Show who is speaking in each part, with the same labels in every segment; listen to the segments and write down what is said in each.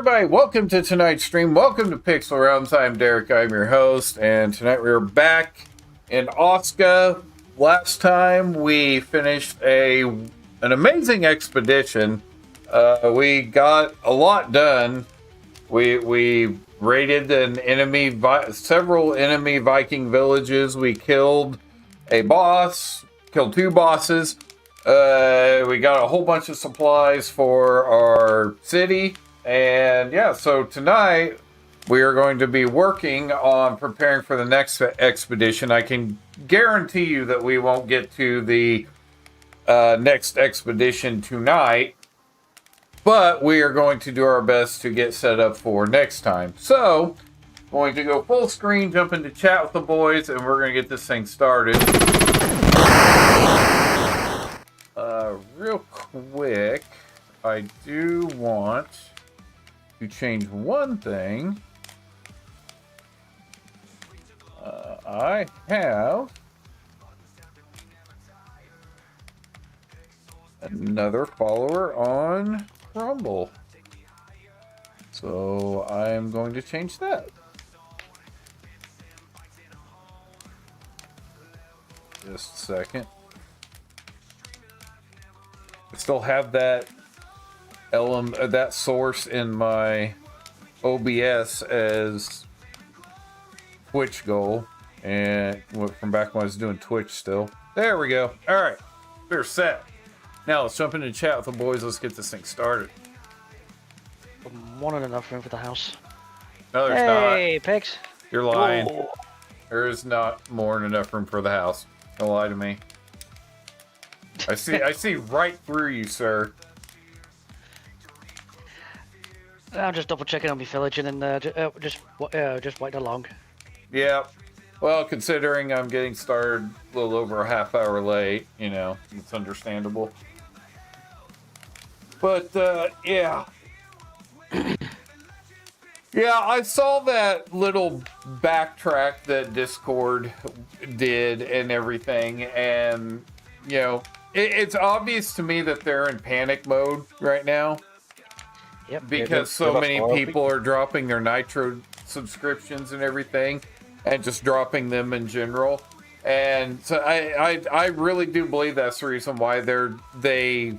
Speaker 1: everybody, welcome to tonight's stream. Welcome to Pixel Realms. I'm Derek, I'm your host, and tonight we're back in Aska. Last time we finished an amazing expedition. We got a lot done. We raided several enemy Viking villages. We killed a boss, killed two bosses. We got a whole bunch of supplies for our city. And yeah, so tonight we are going to be working on preparing for the next expedition. I can guarantee you that we won't get to the next expedition tonight, but we are going to do our best to get set up for next time. So, going to go full screen, jump into chat with the boys, and we're going to get this thing started. Real quick, I do want to change one thing. I have another follower on Rumble, so I'm going to change that. Just a second. I still have that that source in my OBS as Twitch goal, and from back when I was doing Twitch still. There we go. All right, we're set. Now let's jump into chat with the boys. Let's get this thing started.
Speaker 2: More than enough room for the house.
Speaker 1: No, there's not.
Speaker 2: Hey, Pix.
Speaker 1: You're lying.
Speaker 2: Oh.
Speaker 1: There is not more than enough room for the house. Don't lie to me. I see right through you, sir.
Speaker 2: I'm just double checking on my village and then just wait along.
Speaker 1: Yeah. Well, considering I'm getting started a little over a half hour late, you know, it's understandable. But yeah. Yeah, I saw that little backtrack that Discord did and everything, and you know, it's obvious to me that they're in panic mode right now.
Speaker 2: Yep.
Speaker 1: Because so many people are dropping their Nitro subscriptions and everything, and just dropping them in general. And so I really do believe that's the reason why they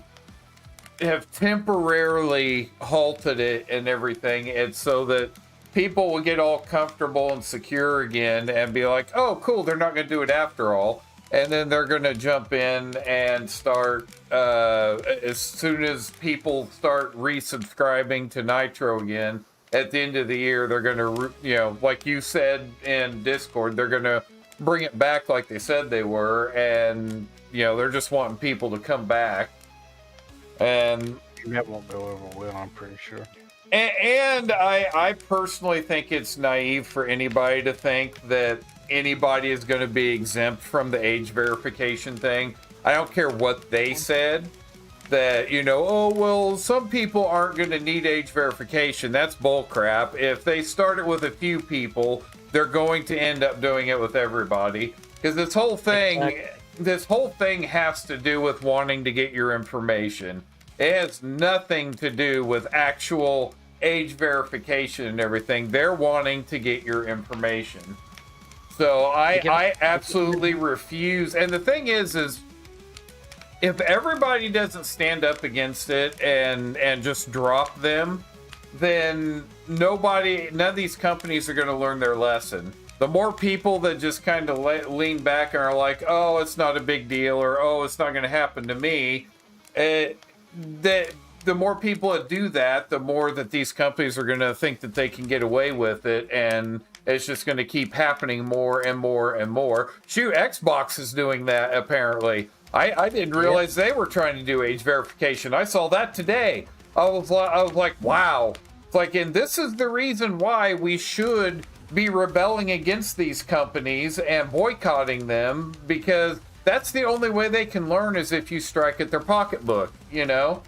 Speaker 1: have temporarily halted it and everything. It's so that people will get all comfortable and secure again and be like, oh, cool, they're not going to do it after all. And then they're going to jump in and start, as soon as people start resubscribing to Nitro again, at the end of the year, they're going to, you know, like you said in Discord, they're going to bring it back like they said they were. And, you know, they're just wanting people to come back. And
Speaker 3: that won't go over well, I'm pretty sure.
Speaker 1: And I personally think it's naive for anybody to think that anybody is going to be exempt from the age verification thing. I don't care what they said, that, you know, oh, well, some people aren't going to need age verification. That's bullcrap. If they start it with a few people, they're going to end up doing it with everybody. Because this whole thing has to do with wanting to get your information. It has nothing to do with actual age verification and everything. They're wanting to get your information. So I absolutely refuse. And the thing is if everybody doesn't stand up against it and just drop them, then none of these companies are going to learn their lesson. The more people that just kind of lean back and are like, oh, it's not a big deal, or oh, it's not going to happen to me, the more people that do that, the more that these companies are going to think that they can get away with it, and it's just going to keep happening more and more and more. Shoot, Xbox is doing that, apparently. I didn't realize they were trying to do age verification. I saw that today. I was like, wow. It's like, and this is the reason why we should be rebelling against these companies and boycotting them, because that's the only way they can learn is if you strike at their pocketbook, you know?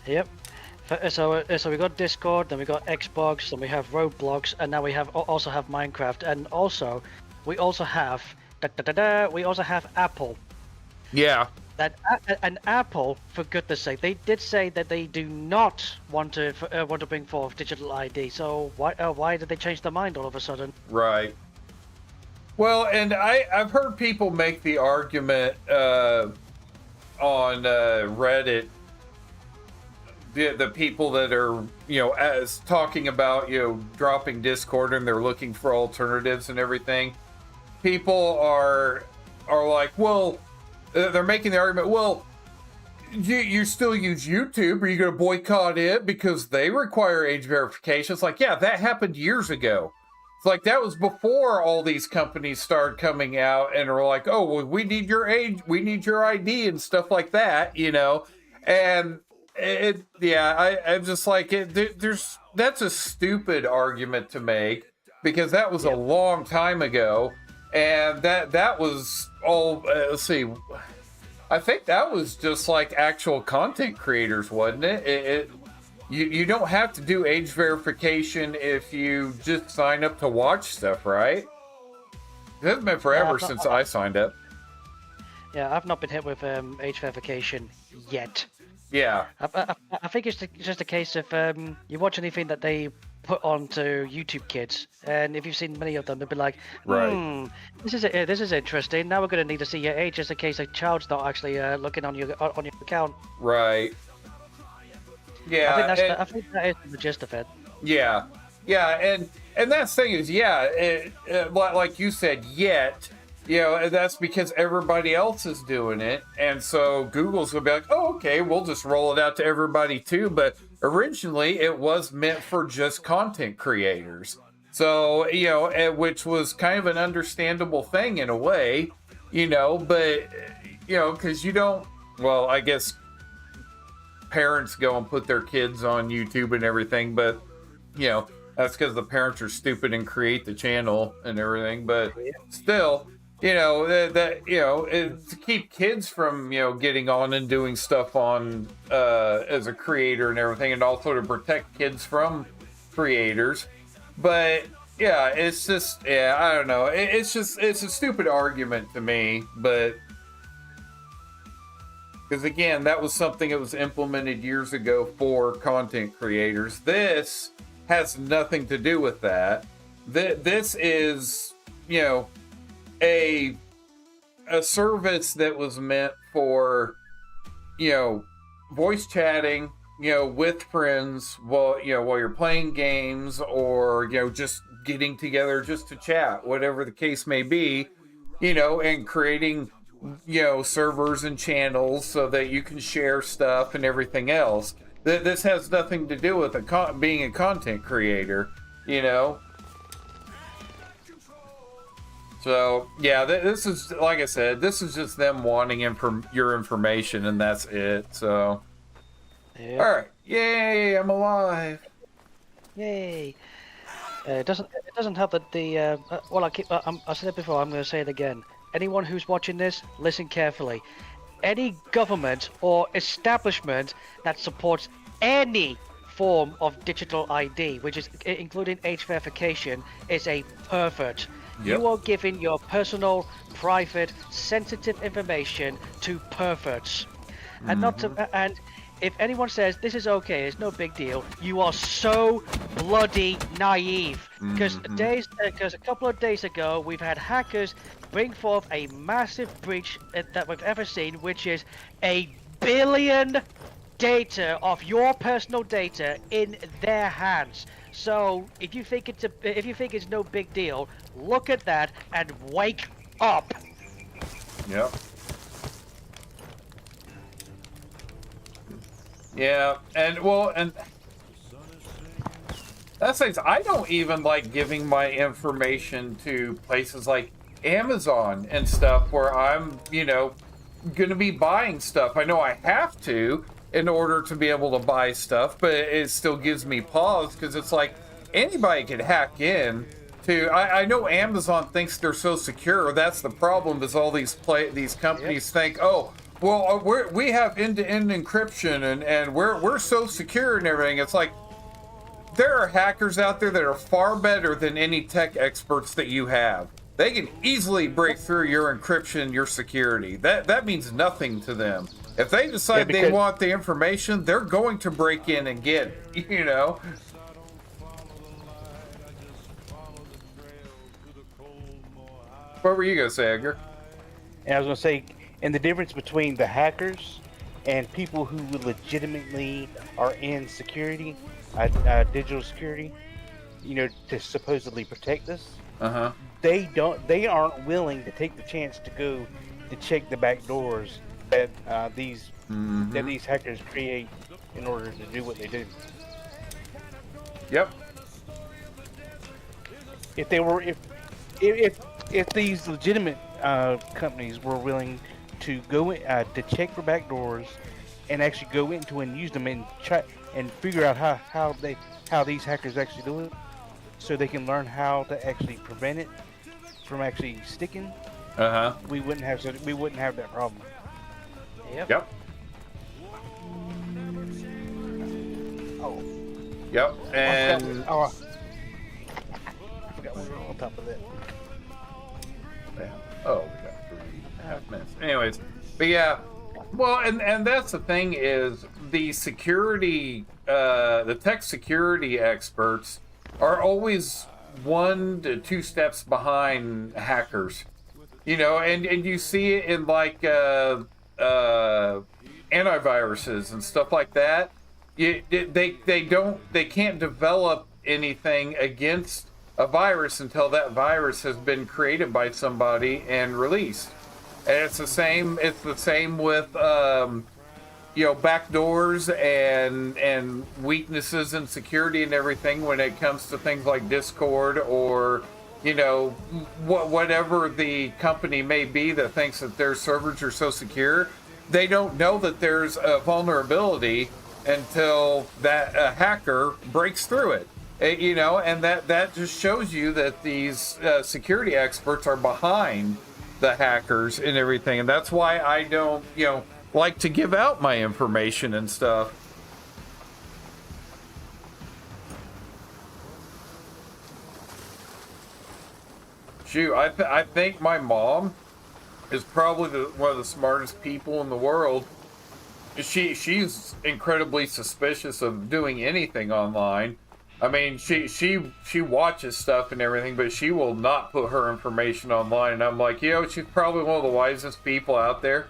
Speaker 2: Yep. So we got Discord, then we got Xbox, then we have Roblox, and now we also have Minecraft, and also we also have Apple.
Speaker 1: Yeah.
Speaker 2: And Apple, for goodness sake, they did say that they do not want to bring forth digital ID. So why did they change their mind all of a sudden?
Speaker 1: Right. Well, and I've heard people make the argument on Reddit, the people that are, as talking about, dropping Discord and they're looking for alternatives and everything. People are like, well, they're making the argument, well, you still use YouTube. Are you going to boycott it because they require age verification? It's like, yeah, that happened years ago. It's like that was before all these companies started coming out and are like, oh, well, we need your age, we need your ID and stuff like that, And I'm just like, that's a stupid argument to make because that was a long time ago. And that was all, let's see, I think that was just like actual content creators, wasn't it? You don't have to do age verification if you just sign up to watch stuff, right? It has been forever since I signed up.
Speaker 2: Yeah, I've not been hit with age verification yet.
Speaker 1: Yeah.
Speaker 2: I think it's just a case of you watch anything that they put onto YouTube Kids, and if you've seen many of them, they'll be like,
Speaker 1: right.
Speaker 2: This is interesting. Now we're going to need to see your age, just in case a child's not actually looking on your account.
Speaker 1: Right. Yeah.
Speaker 2: I think that is the gist of it.
Speaker 1: Yeah. Yeah, and that thing is, like you said, yet. That's because everybody else is doing it. And so Google's going to be like, oh, okay, we'll just roll it out to everybody too. But originally it was meant for just content creators. So, which was kind of an understandable thing in a way, but, because you don't, well, I guess parents go and put their kids on YouTube and everything, but, that's because the parents are stupid and create the channel and everything. But still, to keep kids from, getting on and doing stuff on as a creator and everything, and also to protect kids from creators. But yeah, it's just, I don't know. It's a stupid argument to me, but because again, that was something that was implemented years ago for content creators. This has nothing to do with that. This is, a service that was meant for, voice chatting, with friends while you're playing games or, just getting together just to chat, whatever the case may be, and creating, servers and channels so that you can share stuff and everything else. This has nothing to do with being a content creator, So, yeah, this is, like I said, this is just them wanting your information, and that's it, so. Yep. All right. Yay, I'm alive.
Speaker 2: Yay. It doesn't help that the, well, I said it before, I'm going to say it again. Anyone who's watching this, listen carefully. Any government or establishment that supports any form of digital ID, which is including age verification, is a pervert. Yep. You are giving your personal, private, sensitive information to perverts, and not to. And if anyone says this is okay, it's no big deal, you are so bloody naive. Because a couple of days ago, we've had hackers bring forth a massive breach that we've ever seen, which is 1 billion data of your personal data in their hands. So if you think it's no big deal, look at that and wake up.
Speaker 1: Yep. Yeah, and that's things. I don't even like giving my information to places like Amazon and stuff where I'm, gonna be buying stuff. I know I have to in order to be able to buy stuff, but it still gives me pause because it's like anybody can hack in to. I know Amazon thinks they're so secure. That's the problem. Is all these companies think, oh, well, we have end-to-end encryption and we're so secure and everything. It's like there are hackers out there that are far better than any tech experts that you have. They can easily break through your encryption, your security. That means nothing to them. If they decide they want the information, they're going to break in and get it, you know? What were you going to say, Edgar?
Speaker 3: And I was going to say, and the difference between the hackers and people who legitimately are in security, digital security, you know, to supposedly protect us. They aren't willing to take the chance to go to check the back doors that these hackers create in order to do what they do.
Speaker 1: Yep.
Speaker 3: If they were, if these legitimate companies were willing to go in, to check for back doors and actually go into and use them and try and figure out how these hackers actually do it, so they can learn how to actually prevent it from actually sticking, we wouldn't have that problem.
Speaker 1: Yep.
Speaker 3: Oh.
Speaker 1: Yep. And
Speaker 3: I forgot we were on top of that.
Speaker 1: Oh, we got 3.5 minutes. Anyways, but yeah, well, and that's the thing is the security, the tech security experts are always 1 to 2 steps behind hackers, you know, and you see it in like antiviruses and stuff like that. They can't develop anything against a virus until that virus has been created by somebody and released. And it's the same with you know, backdoors and weaknesses in security and everything when it comes to things like Discord or, you know, whatever the company may be that thinks that their servers are so secure. They don't know that there's a vulnerability until that hacker breaks through it. You know, and that just shows you that these security experts are behind the hackers and everything, and that's why I don't, you know, like to give out my information and stuff. Shoot, I think my mom is probably one of the smartest people in the world. She's incredibly suspicious of doing anything online. I mean, she watches stuff and everything, but she will not put her information online. And I'm like, you know, she's probably one of the wisest people out there.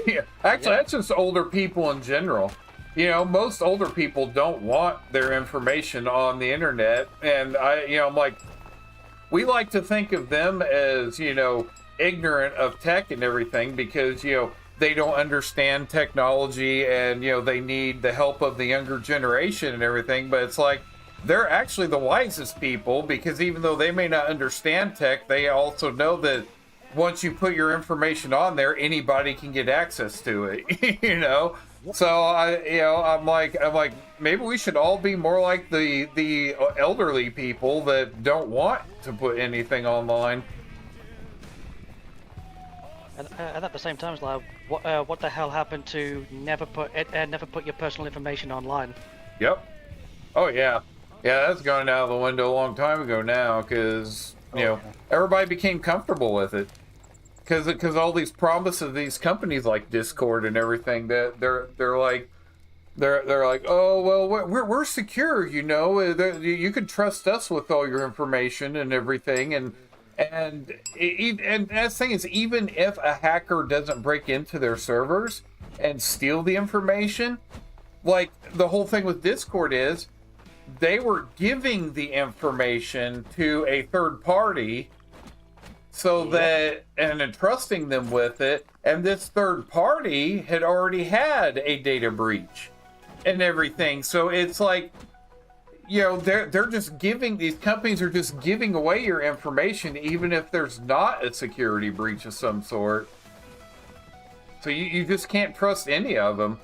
Speaker 1: Yeah, actually, that's just older people in general. You know, most older people don't want their information on the internet. And I'm like, we like to think of them as, you know, ignorant of tech and everything because, you know, they don't understand technology and, you know, they need the help of the younger generation and everything. But it's like, they're actually the wisest people because even though they may not understand tech, they also know that once you put your information on there, anybody can get access to it, you know? So I'm like, maybe we should all be more like the elderly people that don't want to put anything online.
Speaker 2: And at the same time, it's like, what the hell happened to never put your personal information online?
Speaker 1: Yep. Oh yeah. Yeah, that's gone out of the window a long time ago now, because you know everybody became comfortable with it, because all these promises of these companies like Discord and everything that they're like, oh well, we're secure, you know, you can trust us with all your information and everything, and that's the thing is, even if a hacker doesn't break into their servers and steal the information, like the whole thing with Discord is, they were giving the information to a third party so that, and entrusting them with it, and this third party had already had a data breach and everything. So it's like, you know, they're just giving, these companies are just giving away your information even if there's not a security breach of some sort. So you just can't trust any of them.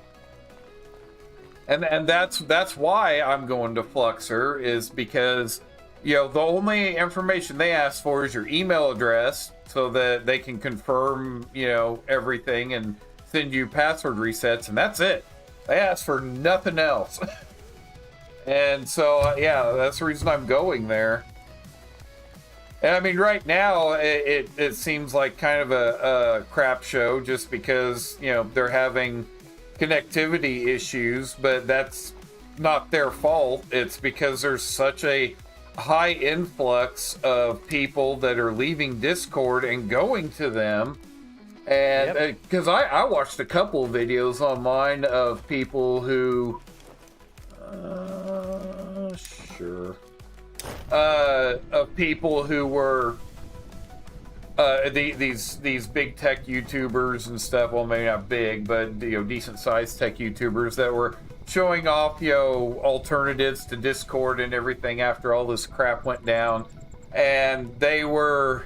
Speaker 1: And that's why I'm going to Fluxer, is because, you know, the only information they ask for is your email address so that they can confirm, you know, everything and send you password resets, and that's it. They ask for nothing else. And so, yeah, that's the reason I'm going there. And I mean, right now it seems like kind of a crap show just because they're having connectivity issues, but that's not their fault. It's because there's such a high influx of people that are leaving Discord and going to them. And because I watched a couple of videos online of people who of people who were these big tech YouTubers and stuff. Well, maybe not big, but decent sized tech YouTubers that were showing off alternatives to Discord and everything after all this crap went down, and they were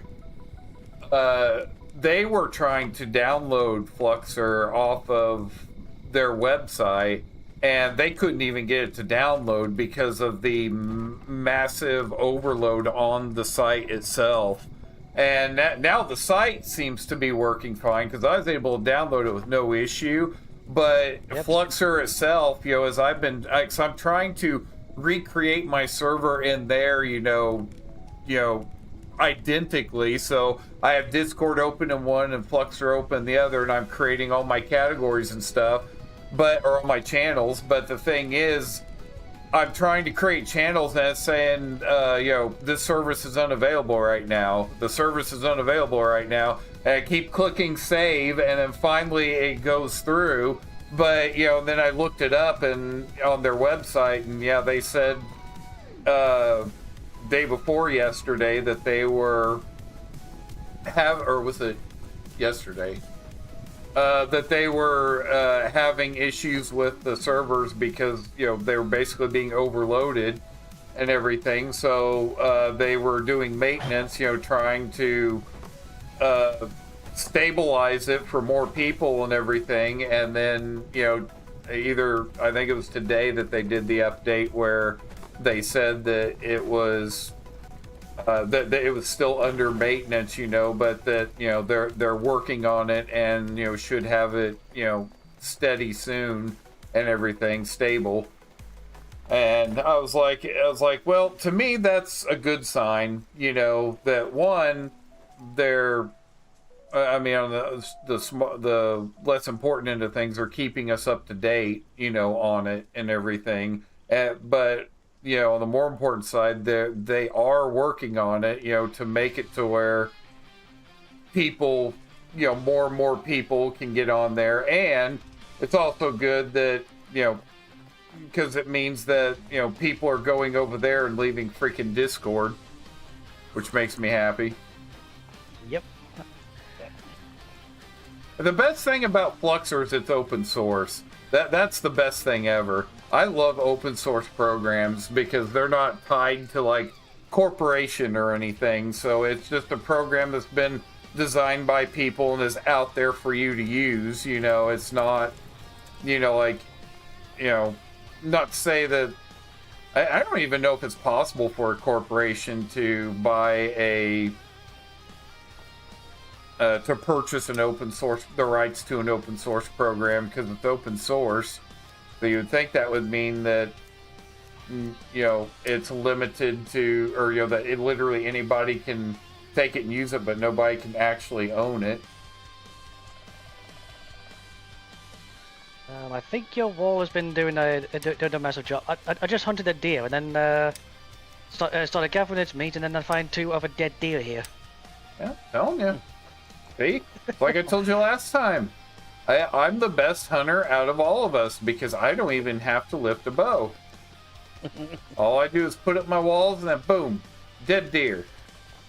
Speaker 1: trying to download Fluxer off of their website, and they couldn't even get it to download because of the massive overload on the site itself. And now the site seems to be working fine because I was able to download it with no issue. But Fluxer itself, as I'm trying to recreate my server in there, identically. So I have Discord open in one and Fluxer open in the other, and I'm creating all my categories and stuff, or all my channels. But the thing is, I'm trying to create channels and it's saying, this service is unavailable right now. The service is unavailable right now. And I keep clicking save, and then finally it goes through. But, then I looked it up and on their website, and they said day before yesterday that they were or was it yesterday? That they were having issues with the servers because they were basically being overloaded and everything. So they were doing maintenance, trying to stabilize it for more people and everything. And then I think it was today that they did the update where they said that it was that it was still under maintenance, but that they're working on it and should have it steady soon and everything stable. And I was like, well, to me that's a good sign, that one, they're on the less important end of things, are keeping us up to date, on it and everything. But on the more important side, they are working on it, to make it to where people, more and more people can get on there. And it's also good that, because it means that, people are going over there and leaving freaking Discord, which makes me happy.
Speaker 2: Yep.
Speaker 1: The best thing about Fluxer is it's open source. That's the best thing ever. I love open source programs because they're not tied to like corporation or anything. So it's just a program that's been designed by people and is out there for you to use. It's not, not to say that I don't even know if it's possible for a corporation to buy to purchase the rights to an open source program because it's open source. So you would think that would mean that, it's limited to, or, that literally anybody can take it and use it, but nobody can actually own it.
Speaker 2: I think your wall has been doing a massive job. I just hunted a deer and then started gathering its meat, and then I find 2 other dead deer here.
Speaker 1: Yeah, telling you. See? Like I told you last time. I'm the best hunter out of all of us because I don't even have to lift a bow. All I do is put up my walls and then boom, dead deer.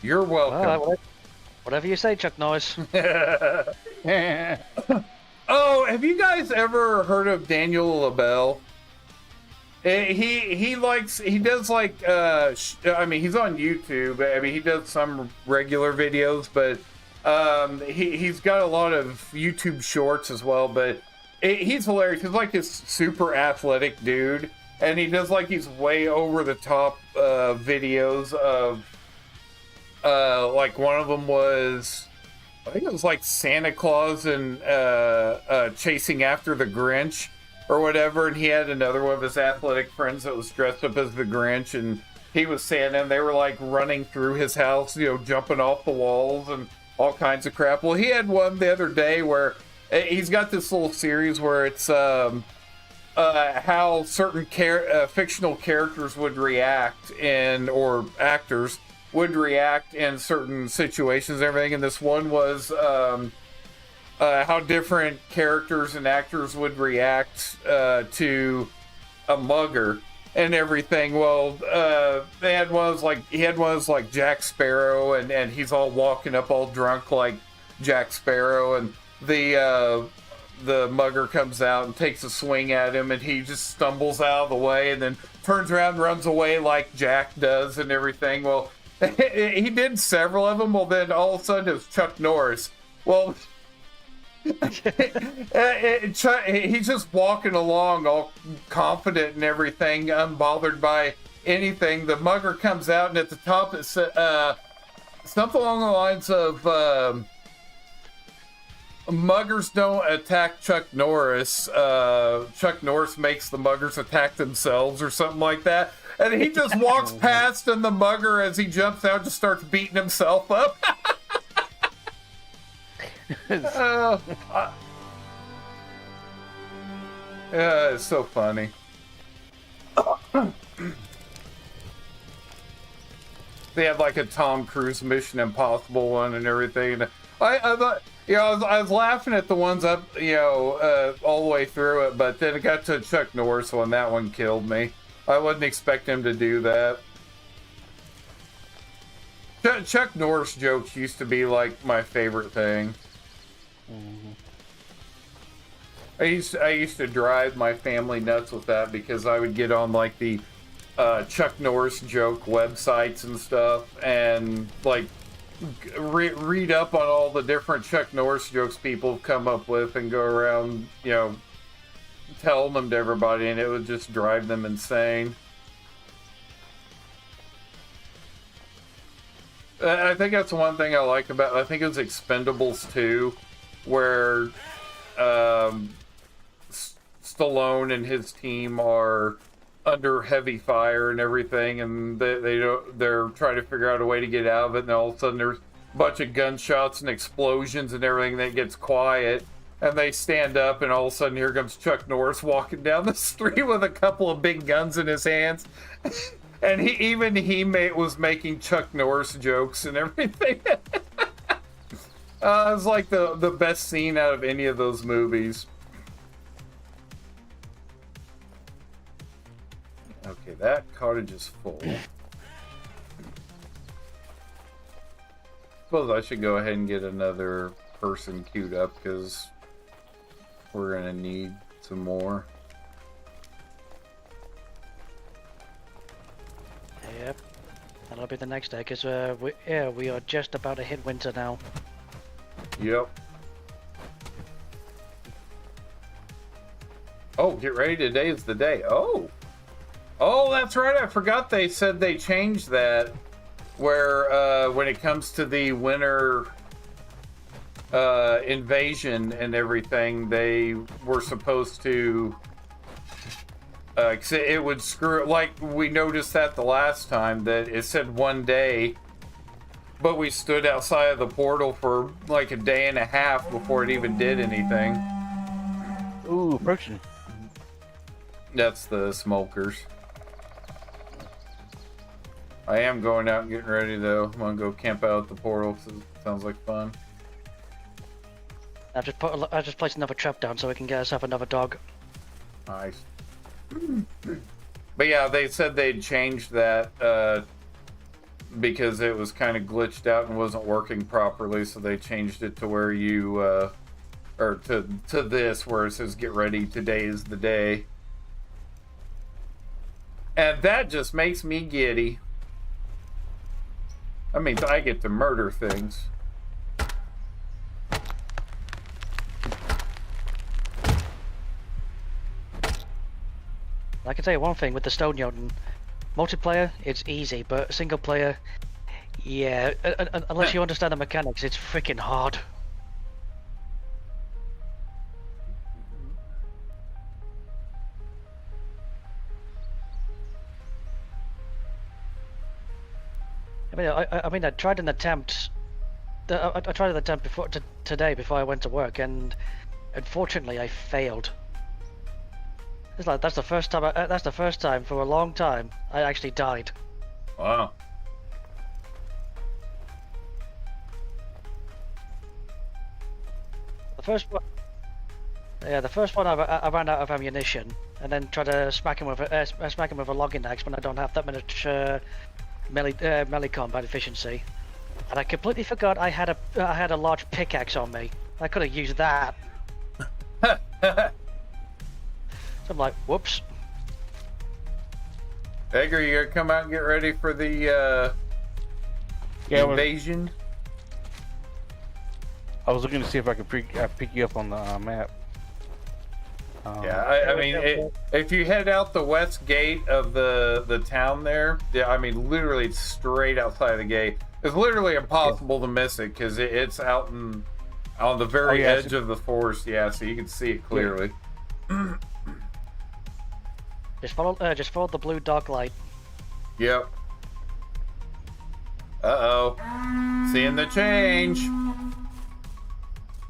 Speaker 1: You're welcome.
Speaker 2: Well, whatever you say, Chuck Norris.
Speaker 1: Oh, have you guys ever heard of Daniel LaBelle? He does like he's on YouTube. He does some regular videos, but he's got a lot of YouTube shorts as well. But he's hilarious. He's like this super athletic dude, and he does like these way over the top videos of like one of them was, I think it was like Santa Claus and chasing after the Grinch or whatever, and he had another one of his athletic friends that was dressed up as the Grinch, and he was saying, and they were like running through his house, you know, jumping off the walls and all kinds of crap. Well, he had one the other day where he's got this little series where it's how certain fictional characters would react or actors would react in certain situations and everything. And this one was how different characters and actors would react to a mugger and everything. Well, he had one like Jack Sparrow, and he's all walking up all drunk like Jack Sparrow, and the mugger comes out and takes a swing at him, and he just stumbles out of the way and then turns around and runs away like Jack does and everything. Well, he did several of them. Well, then all of a sudden it's Chuck Norris. Well, he's just walking along all confident and everything, unbothered by anything. The mugger comes out, and at the top it said something along the lines of muggers don't attack Chuck Norris. Chuck Norris makes the muggers attack themselves or something like that. And he just walks past, and the mugger, as he jumps out, just starts beating himself up. Yeah, it's so funny. They had like a Tom Cruise Mission Impossible one and everything. And I thought, you know, I was laughing at the ones up, you know, all the way through it, but then it got to Chuck Norris one. That one killed me. I wouldn't expect him to do that. Chuck Norris jokes used to be like my favorite thing.
Speaker 2: Mm-hmm.
Speaker 1: I used to drive my family nuts with that because I would get on like the Chuck Norris joke websites and stuff, and like read up on all the different Chuck Norris jokes people have come up with and go around, you know, telling them to everybody, and it would just drive them insane. I think that's one thing I like about, I think it was Expendables 2, where Stallone and his team are under heavy fire and everything, and they're trying to figure out a way to get out of it, and all of a sudden there's a bunch of gunshots and explosions and everything, and it gets quiet, and they stand up, and all of a sudden here comes Chuck Norris walking down the street with a couple of big guns in his hands. And he was making Chuck Norris jokes and everything. It was like the best scene out of any of those movies. Okay, that cottage is full. Suppose I should go ahead and get another person queued up because we're gonna need some more.
Speaker 2: Yep, that'll be the next day because we are just about to hit winter now.
Speaker 1: Yep. Oh, get ready! Today is the day. Oh, that's right. I forgot they said they changed that. Where when it comes to the winter invasion and everything, they were supposed to. It would screw, like we noticed that the last time, that it said 1 day, but we stood outside of the portal for like a day and a half before it even did anything.
Speaker 3: Ooh, approaching.
Speaker 1: That's the smokers. I am going out and getting ready though. I'm gonna go camp out at the portal because it sounds like fun.
Speaker 2: I just placed another trap down so we can get ourselves another dog.
Speaker 1: Nice. But yeah, they said they'd changed that because it was kind of glitched out and wasn't working properly, so they changed it to where you or to this where it says get ready, today is the day. And that just makes me giddy. I mean, I get to murder things.
Speaker 2: I can tell you one thing with the Stone Jotun, multiplayer it's easy, but single player, yeah, unless you understand the mechanics, it's freaking hard. I tried an attempt. I tried an attempt today before I went to work, and unfortunately, I failed. It's like that's the first time. That's the first time for a long time I actually died.
Speaker 1: Wow.
Speaker 2: The first one. Yeah, the first one I ran out of ammunition, and then tried to smack him with a logging axe when I don't have that much melee combat efficiency. And I completely forgot I had a large pickaxe on me. I could have used that. So I'm like, whoops.
Speaker 1: Edgar, you gotta come out and get ready for the invasion.
Speaker 3: I was looking to see if I could pick you up on the map.
Speaker 1: Yeah, I mean, if you head out the west gate of the town there, yeah, I mean, literally it's straight outside the gate. It's literally impossible to miss it because it's out on the very edge of the forest. Yeah, so you can see it clearly. Yeah.
Speaker 2: Just follow the blue dog light.
Speaker 1: Yep. Uh-oh. Seeing the change.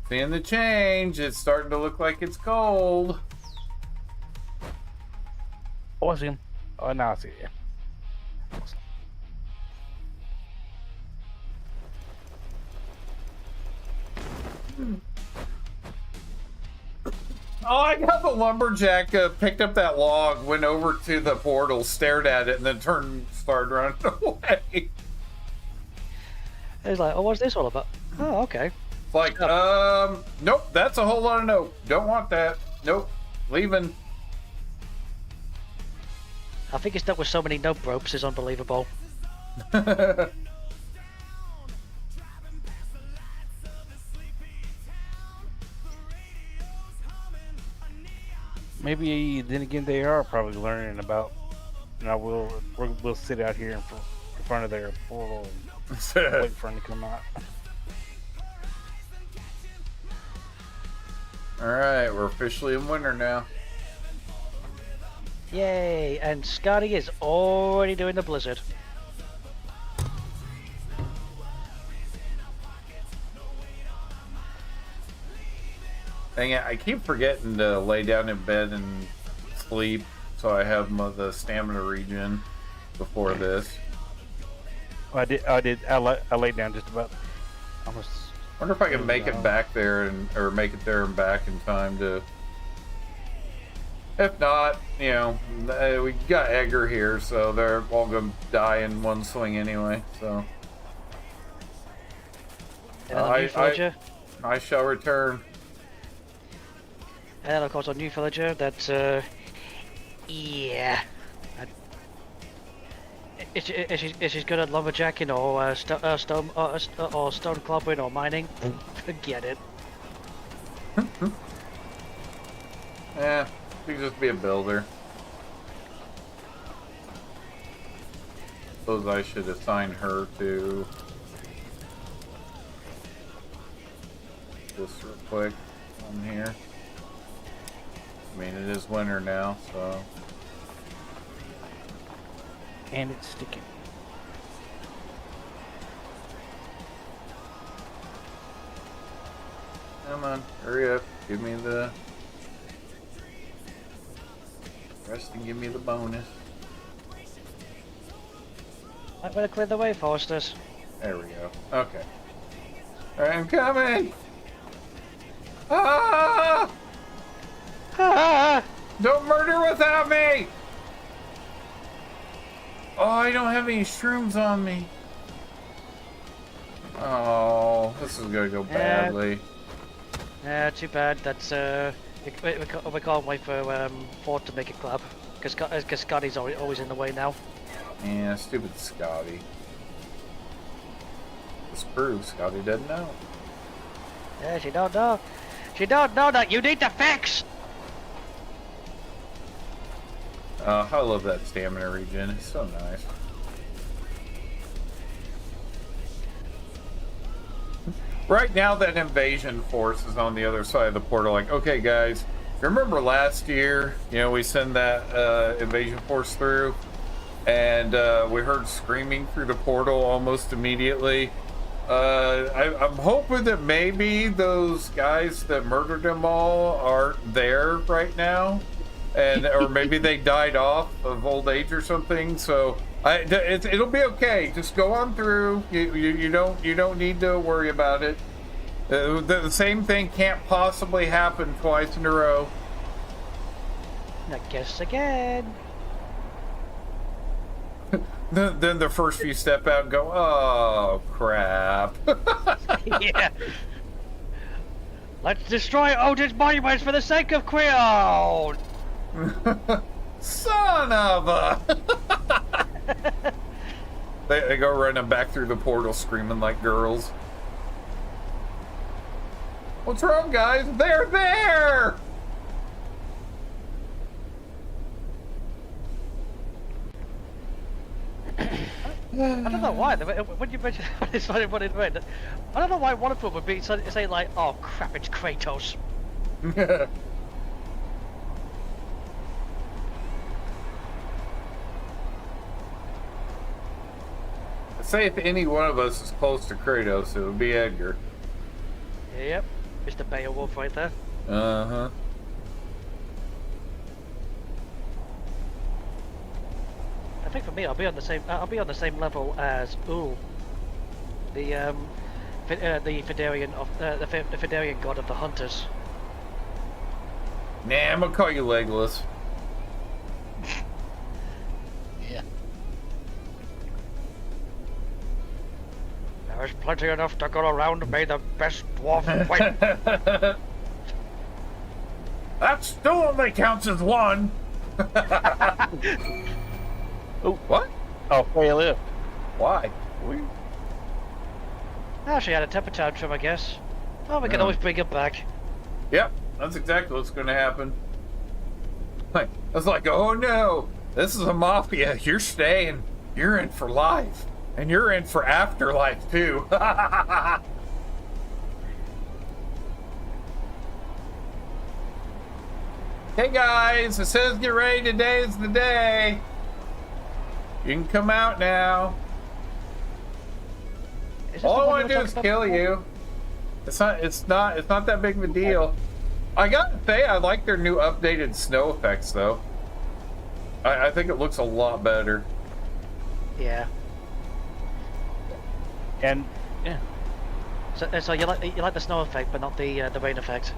Speaker 1: Seeing the change. It's starting to look like it's cold.
Speaker 3: Oh, I see him. Oh, now I see it.
Speaker 1: Oh, I got the lumberjack picked up that log, went over to the portal, stared at it, and then started running away.
Speaker 2: It's like, oh, what's this all about? Oh, okay.
Speaker 1: It's like, nope, that's a whole lot of nope. Don't want that. Nope, leaving.
Speaker 2: I think it's stuck with so many nope ropes is unbelievable.
Speaker 3: Maybe then again they are probably learning about. We'll sit out here in front of their portal and wait for them to come out.
Speaker 1: All right, we're officially in winter now.
Speaker 2: Yay! And Scotty is already doing the blizzard.
Speaker 1: Dang it, I keep forgetting to lay down in bed and sleep, so I have the stamina regen before this.
Speaker 3: I laid down just about almost.
Speaker 1: Wonder if I can make it back there or make it there and back in time to. If not, you know, we got Edgar here, so they're all gonna die in one swing anyway. So.
Speaker 2: And then a new villager.
Speaker 1: I shall return.
Speaker 2: And then of course a new villager that's yeah. Is she good at lumberjacking or stone clubbing or mining? Forget it.
Speaker 1: Yeah, she could just be a builder. Suppose I should assign her to this real quick on here. I mean, it is winter now, so.
Speaker 3: And it's sticking.
Speaker 1: Come on, hurry up. Give me the rest and give me the bonus.
Speaker 2: I'm gonna clear the way, Forsters.
Speaker 1: There we go. Okay. Alright, I'm coming! Ah!
Speaker 2: Ah!
Speaker 1: Don't murder without me! Oh, I don't have any shrooms on me. Oh, this is gonna go badly.
Speaker 2: Yeah, too bad. That's we can't wait for Ford to make a club because Scotty's always in the way now.
Speaker 1: Yeah, stupid Scotty. This proves Scotty doesn't know.
Speaker 2: Yeah, she don't know. She don't know that you need to fix.
Speaker 1: I love that stamina regen. It's so nice. Right now, that invasion force is on the other side of the portal. Like, okay, guys, remember last year? You know, we send that invasion force through. and we heard screaming through the portal almost immediately. I'm hoping that maybe those guys that murdered them all aren't there right now, or maybe they died off of old age or something. So it'll be okay. Just go on through. You don't need to worry about it. The same thing can't possibly happen twice in a row.
Speaker 2: I guess again.
Speaker 1: Then the first few step out and go, oh crap.
Speaker 2: Yeah. Let's destroy Odin's monuments for the sake of Creon!
Speaker 1: Son of a... they go running back through the portal screaming like girls. What's wrong, guys? They're there!
Speaker 2: I don't know why. When you mentioned it's funny what it meant. I don't know why one of them would be say like, "Oh crap, it's Kratos."
Speaker 1: I'd say if any one of us is close to Kratos, it would be Edgar.
Speaker 2: Yep, Mr. Beowulf right there.
Speaker 1: Uh-huh.
Speaker 2: I think for me, I'll be on the same. I'll be on the same level as Ul, the Fidarian of the Fidarian god of the hunters.
Speaker 1: Nah, I'm gonna call you Legolas.
Speaker 2: Yeah. There's plenty enough to go around. May the best dwarf win.
Speaker 1: That still only counts as one.
Speaker 3: Oh,
Speaker 1: What?
Speaker 3: oh, fail lift.
Speaker 1: Why?
Speaker 2: Oh, she had a temper tantrum, I guess. Oh, we can
Speaker 1: Yeah.
Speaker 2: always bring it back.
Speaker 1: Yep, that's exactly what's going to happen. Like, I was like, oh no, this is a mafia. You're staying. You're in for life. And you're in for afterlife, too. Hey guys, it says get ready. Today's the day. You can come out now.
Speaker 2: Is this
Speaker 1: All
Speaker 2: the
Speaker 1: I
Speaker 2: one
Speaker 1: want
Speaker 2: you
Speaker 1: to
Speaker 2: were
Speaker 1: do is
Speaker 2: talking
Speaker 1: kill
Speaker 2: about
Speaker 1: you. It's not that big of a deal. I gotta say, I like their new updated snow effects, though. I think it looks a lot better.
Speaker 2: before? Yeah.
Speaker 3: And yeah,
Speaker 2: So you like the snow effect, but not the rain effect.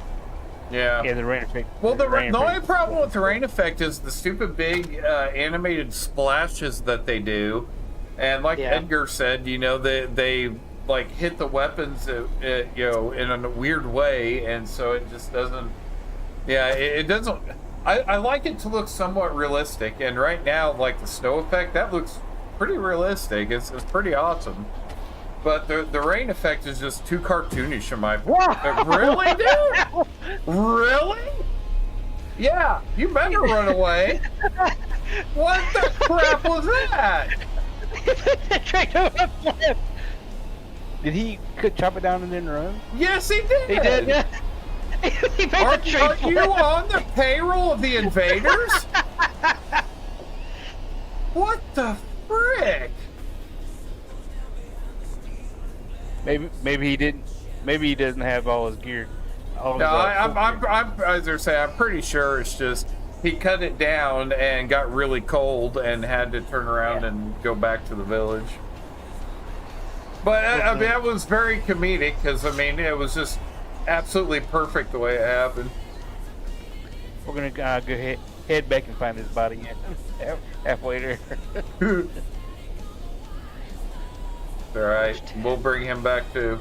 Speaker 1: Yeah.
Speaker 3: yeah, the rain effect.
Speaker 1: Well, the
Speaker 3: rain
Speaker 1: only
Speaker 3: effect.
Speaker 1: problem with the rain effect is the stupid big animated splashes that they do, and like
Speaker 2: Yeah.
Speaker 1: Edgar said, you know, they like hit the weapons, you know, in a weird way, and so it just doesn't. Yeah, it doesn't. I like it to look somewhat realistic, and right now, like the snow effect, that looks pretty realistic. It's pretty awesome. But the rain effect is just too cartoonish in my opinion. Really, dude? Really? Yeah, you better run away. What the crap was that?
Speaker 3: Did he could chop it down and then run?
Speaker 1: Yes, he did.
Speaker 2: He did. Yeah. He made
Speaker 1: Are,
Speaker 2: the tree
Speaker 1: are you
Speaker 2: flip.
Speaker 1: on the payroll of the invaders? What the frick?
Speaker 3: Maybe he didn't. Maybe he doesn't have all his gear. All
Speaker 1: No,
Speaker 3: his,
Speaker 1: I'm as I say, I'm pretty sure it's just he cut it down and got really cold and had to turn around and go back to the village. But I mean, that was very comedic because I mean, it was just absolutely perfect the way it happened.
Speaker 3: We're gonna go head back and find his body halfway there.
Speaker 1: All right, we'll bring him back too.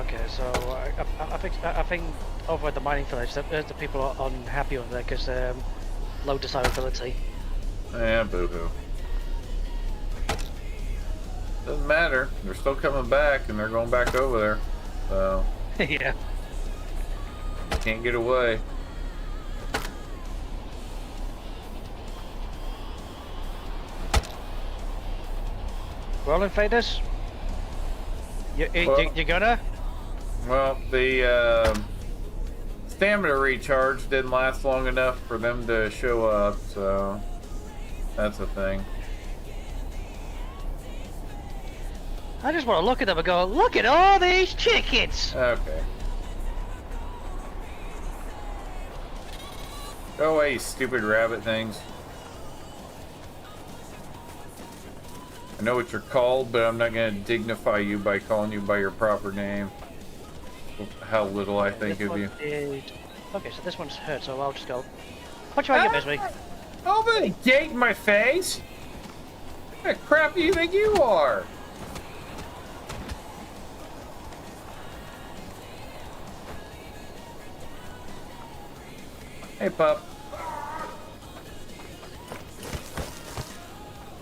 Speaker 2: Okay. So I think over at the mining village, the people are unhappy over there because low desirability.
Speaker 1: Yeah, boo-hoo. Doesn't matter. They're still coming back, and they're going back over there. So
Speaker 2: Yeah.
Speaker 1: they can't get away.
Speaker 2: Rolling faders. You
Speaker 1: Well-
Speaker 2: gonna?
Speaker 1: Well, stamina recharge didn't last long enough for them to show up, so that's a thing.
Speaker 2: I just want to look at them and go, look at all these chickens!
Speaker 1: Okay. Go away, you stupid rabbit things. I know what you're called, but I'm not going to dignify you by calling you by your proper name. How little I think of you.
Speaker 2: Okay, so this one's hurt, so I'll just go. What you want to get, Miss
Speaker 1: Open the gate in my face! What the crap do you think you are? Hey, pup.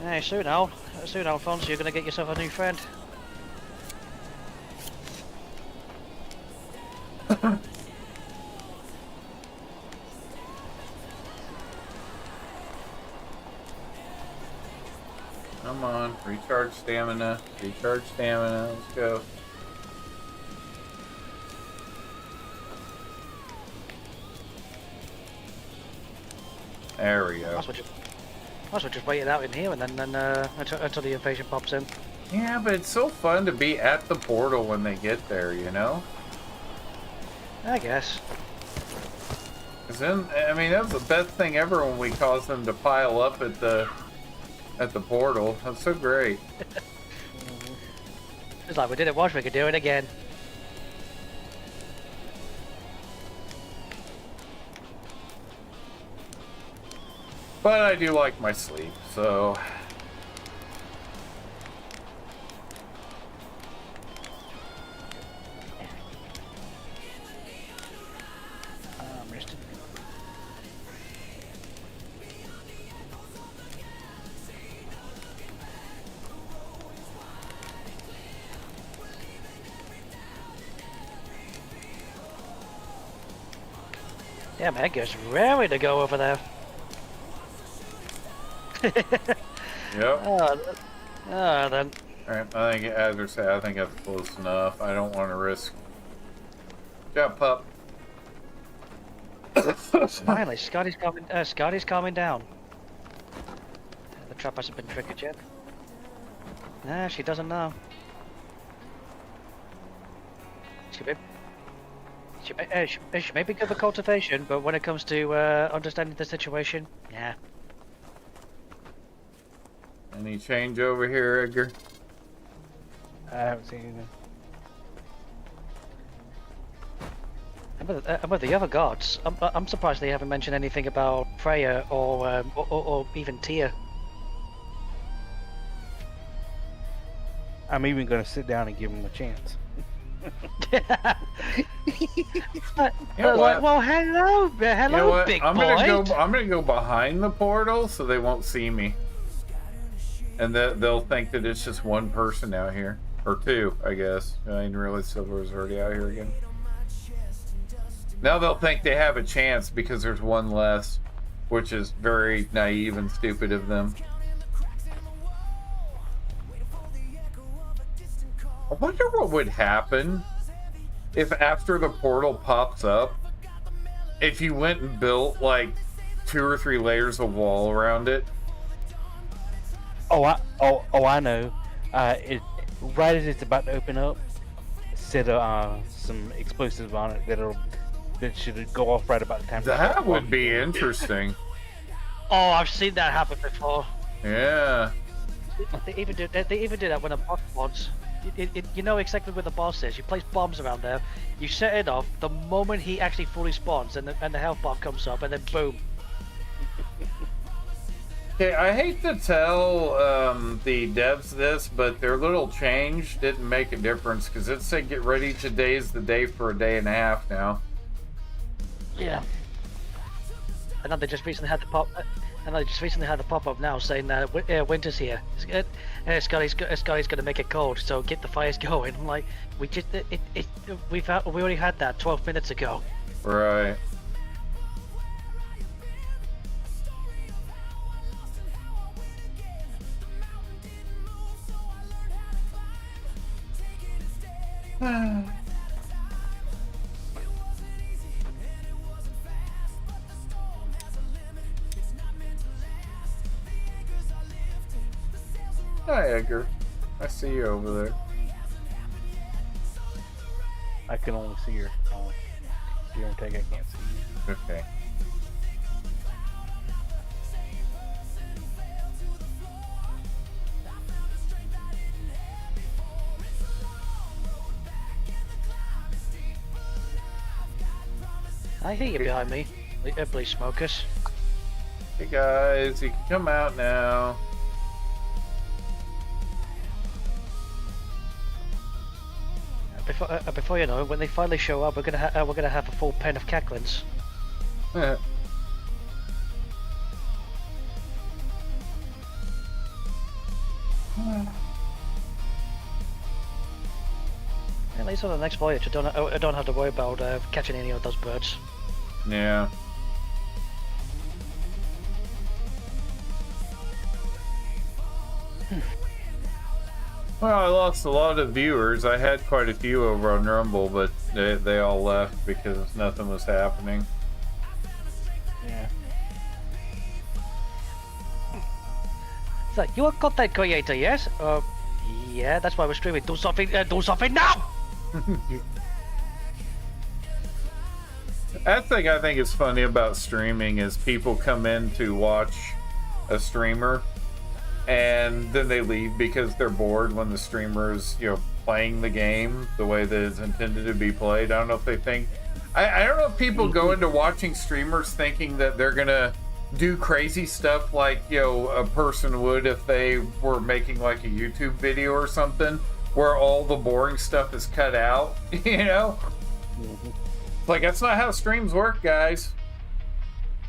Speaker 2: Hey, soon, Alphonse, you're gonna get yourself a new friend.
Speaker 1: Come on, recharge stamina. Recharge stamina. Let's go. There we go.
Speaker 2: Might as well just wait it out in here and then until the invasion pops in.
Speaker 1: Yeah, but it's so fun to be at the portal when they get there, you know?
Speaker 2: I guess.
Speaker 1: 'Cause then, I mean, that was the best thing ever when we caused them to pile up at the portal. That's so great.
Speaker 2: It's like we did it once, we could do it again.
Speaker 1: But I do like my sleep, so...
Speaker 2: I'm rested. Yeah, man, Edgar's raring to go over there.
Speaker 1: Yep.
Speaker 2: Then.
Speaker 1: Alright, I think, as I say, I think that's close enough. I don't want to risk... Good job, pup.
Speaker 2: Finally, Scotty's calming down. The trap hasn't been triggered yet. Nah, she doesn't know. She may be good for cultivation, but when it comes to understanding the situation, yeah.
Speaker 1: Any change over here, Edgar?
Speaker 3: I haven't seen anything.
Speaker 2: About the other gods, I'm surprised they haven't mentioned anything about Freya or even Tyr.
Speaker 3: I'm even going to sit down and give him a chance.
Speaker 2: Well, hello,
Speaker 1: You know what?
Speaker 2: big
Speaker 1: I'm
Speaker 2: boy.
Speaker 1: gonna go behind the portal so they won't see me, and they'll think that it's just one person out here, or two, I guess. I didn't realize Silver was already out here again. Now they'll think they have a chance because there's one less, which is very naive and stupid of them. I wonder what would happen if after the portal pops up, if you went and built like 2 or 3 layers of wall around it.
Speaker 3: I know. Right as it's about to open up, set some explosives on it that should go off right about the time.
Speaker 1: That would be interesting.
Speaker 2: Oh, I've seen that happen before.
Speaker 1: Yeah.
Speaker 2: They even do that when a boss spawns. You know exactly where the boss is. You place bombs around there. You set it off the moment he actually fully spawns, and the health bomb comes up, and then boom.
Speaker 1: Okay, I hate to tell the devs this, but their little change didn't make a difference because it said get ready, today's the day for a day and a half now.
Speaker 2: Yeah. And then they just recently had the pop. And I just recently had the pop-up now saying winter's here. Scotty's gonna make it cold, so get the fires going. I'm like, we already had that 12 minutes ago.
Speaker 1: Right. Hi, Edgar. I see you over there.
Speaker 3: I can only see her. Deer and Tag, I can't see you.
Speaker 1: Okay.
Speaker 2: I hear you behind me. Please, smokers.
Speaker 1: Hey guys, you can come out now.
Speaker 2: Before you know, when they finally show up, we're gonna have a full pen of cacklins. At least on the next voyage, I don't have to worry about catching any of those birds.
Speaker 1: Yeah. Well, I lost a lot of viewers. I had quite a few over on Rumble, but they all left because nothing was happening.
Speaker 3: Yeah.
Speaker 2: It's like, you're a content creator, yes? Yeah, that's why we're streaming. Do something now!
Speaker 1: That thing I think is funny about streaming is people come in to watch a streamer and then they leave because they're bored when the streamer is, playing the game the way that it's intended to be played. I don't know if they think... I don't know if people go into watching streamers thinking that they're gonna do crazy stuff like, a person would if they were making like a YouTube video or something where all the boring stuff is cut out, Like, that's not how streams work, guys.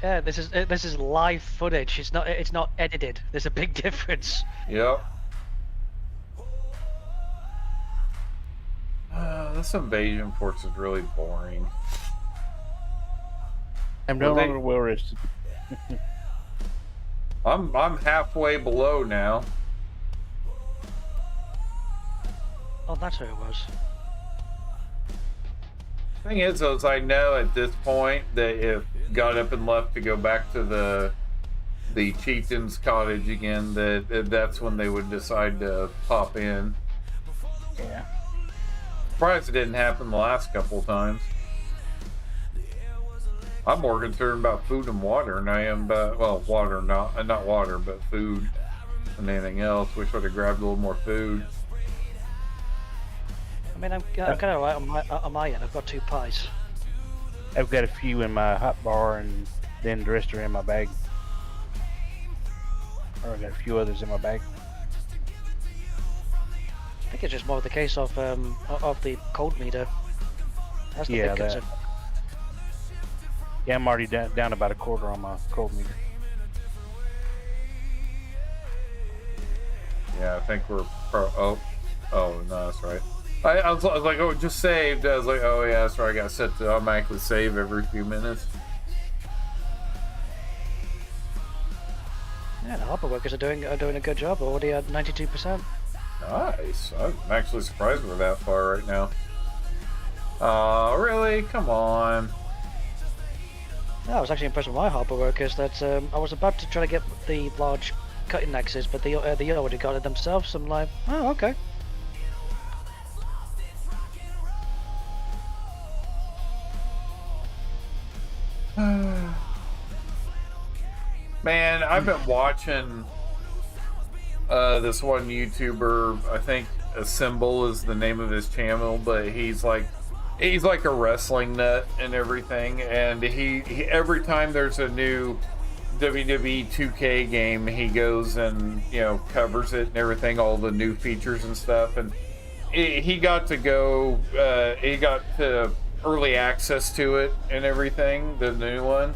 Speaker 2: Yeah, this is live footage. It's not edited. There's a big difference.
Speaker 1: Yep. This invasion force is really boring.
Speaker 3: I'm no longer well rested.
Speaker 1: I'm halfway below now.
Speaker 2: Oh, that's who it was.
Speaker 1: Thing is, I know at this point that if got up and left to go back to the chieftain's cottage again, that's when they would decide to pop in.
Speaker 3: Yeah.
Speaker 1: Surprised it didn't happen the last couple of times. I'm more concerned about food and water than I am about, water, not water, but food than anything else. Wish I'd have grabbed a little more food.
Speaker 2: I mean, I'm kind of right on my end. I've got 2 pies.
Speaker 3: I've got a few in my hot bar, and then the rest are in my bag. Or I've got a few others in my bag.
Speaker 2: I think it's just more the case of the cold meter. That's the big concern.
Speaker 3: Yeah, I'm already down about a quarter on my cold meter.
Speaker 1: Yeah, I think we're oh no, that's right. I was like, oh, it just saved. I was like, oh yeah, that's right. I got set to automatically save every few minutes.
Speaker 2: Yeah, the harbor workers are doing a good job. Already at 92%.
Speaker 1: Nice. I'm actually surprised we're that far right now. Really? Come on.
Speaker 2: Yeah, I was actually impressed with my harbor workers. That I was about to try to get the large cutting axes, but they already got it themselves. I'm like, oh, okay.
Speaker 1: Man, I've been watching this one YouTuber. I think Assemble is the name of his channel, but he's like a wrestling nut and everything. And he every time there's a new WWE 2K game, he goes and covers it and everything, all the new features and stuff. And he got to go. He got to early access to it and everything, the new one.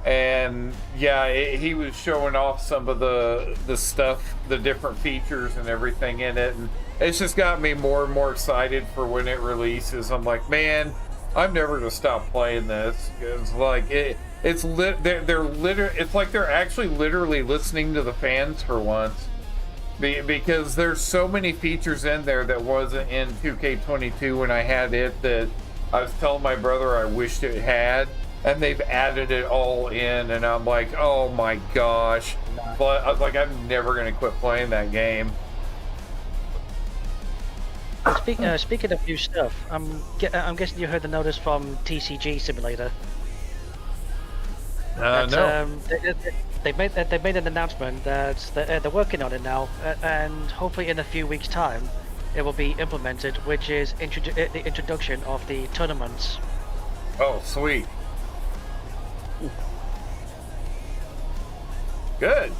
Speaker 1: And yeah, he was showing off some of the stuff, the different features and everything in it, and it's just got me more and more excited for when it releases. I'm like, man, I'm never gonna stop playing this. It's like it's like they're actually literally listening to the fans for once, because there's so many features in there that wasn't in 2K22 when I had it, that I was telling my brother I wished it had. and they've added it all in, and I'm like, oh my gosh. But I was like, I'm never gonna quit playing that game.
Speaker 2: Speaking of new stuff, I'm guessing you heard the notice from TCG Simulator.
Speaker 1: No.
Speaker 2: They made an announcement that they're working on it now, and hopefully in a few weeks' time, it will be implemented, which is the introduction of the tournaments.
Speaker 1: Oh, sweet. Good.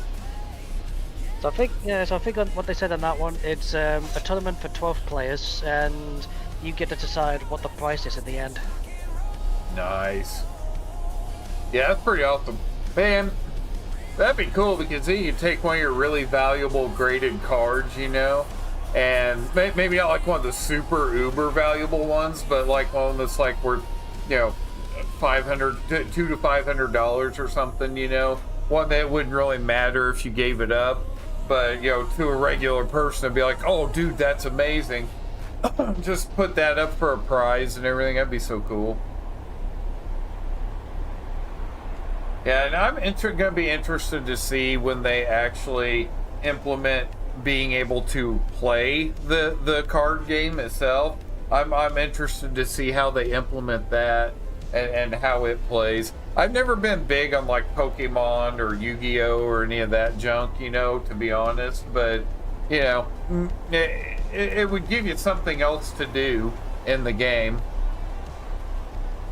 Speaker 2: So I think on what they said on that one, it's a tournament for 12 players, and you get to decide what the price is in the end.
Speaker 1: Nice. Yeah, that's pretty awesome. Man, that'd be cool because then you take one of your really valuable graded cards, you know, and maybe not like one of the super uber valuable ones, but like one that's like worth, you know, $200 to $500 or something, you know, one that wouldn't really matter if you gave it up, but you know, to a regular person, it'd be like, oh, dude, that's amazing. Just put that up for a prize and everything. That'd be so cool. Yeah, and I'm going to be interested to see when they actually implement being able to play the card game itself. I'm interested to see how they implement that and how it plays. I've never been big on like Pokemon or Yu-Gi-Oh or any of that junk, you know, to be honest. But you know, it would give you something else to do in the game.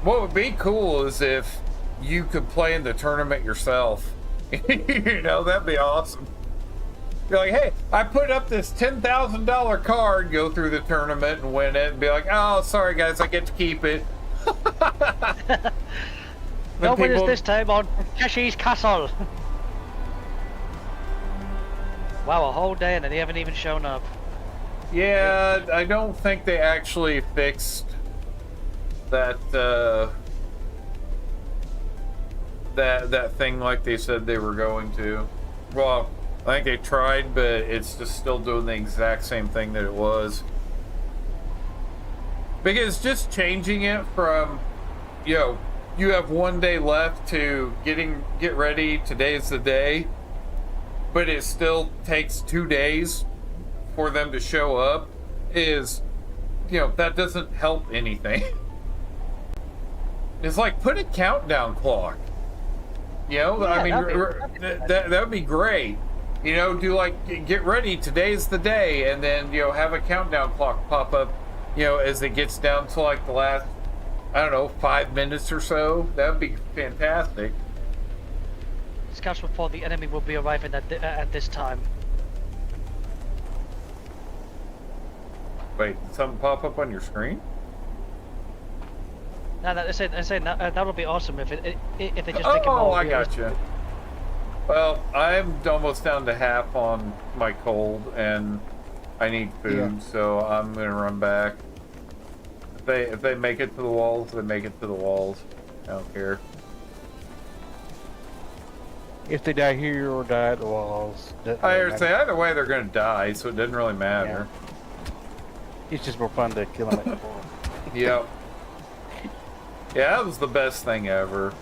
Speaker 1: What would be cool is if you could play in the tournament yourself. You know, that'd be awesome. Be like, hey, I put up this $10,000 card, go through the tournament and win it, and be like, oh, sorry guys, I get to keep it.
Speaker 2: No winners this time on Keshi's Castle. Wow, a whole day and they haven't even shown up.
Speaker 1: Yeah, I don't think they actually fixed that that thing like they said they were going to. Well, I think they tried, but it's just still doing the exact same thing that it was. Because just changing it from, you know, you have 1 day left to get ready, today's the day, but it still takes 2 days for them to show up, is, you know, that doesn't help anything. It's like, put a countdown clock. You know, yeah, I mean, that would be great. You know, do like, get ready, today's the day, and then, you know, have a countdown clock pop up, you know, as it gets down to like the last, I don't know, 5 minutes or so. That would be fantastic.
Speaker 2: Scouts report the enemy will be arriving at this time.
Speaker 1: Wait, did something pop up on your screen?
Speaker 2: No, I said that would be awesome if they just make it more.
Speaker 1: Oh, I gotcha. Well, I'm almost down to half on my cold, and I need food, so I'm gonna run back. If they make it to the walls, they make it to the walls. I don't care.
Speaker 3: If they die here or die at the walls,
Speaker 1: I say either way they're gonna die, so it doesn't really matter.
Speaker 3: Yeah. It's just more fun to kill them at the wall.
Speaker 1: Yep. Yeah, that was the best thing ever.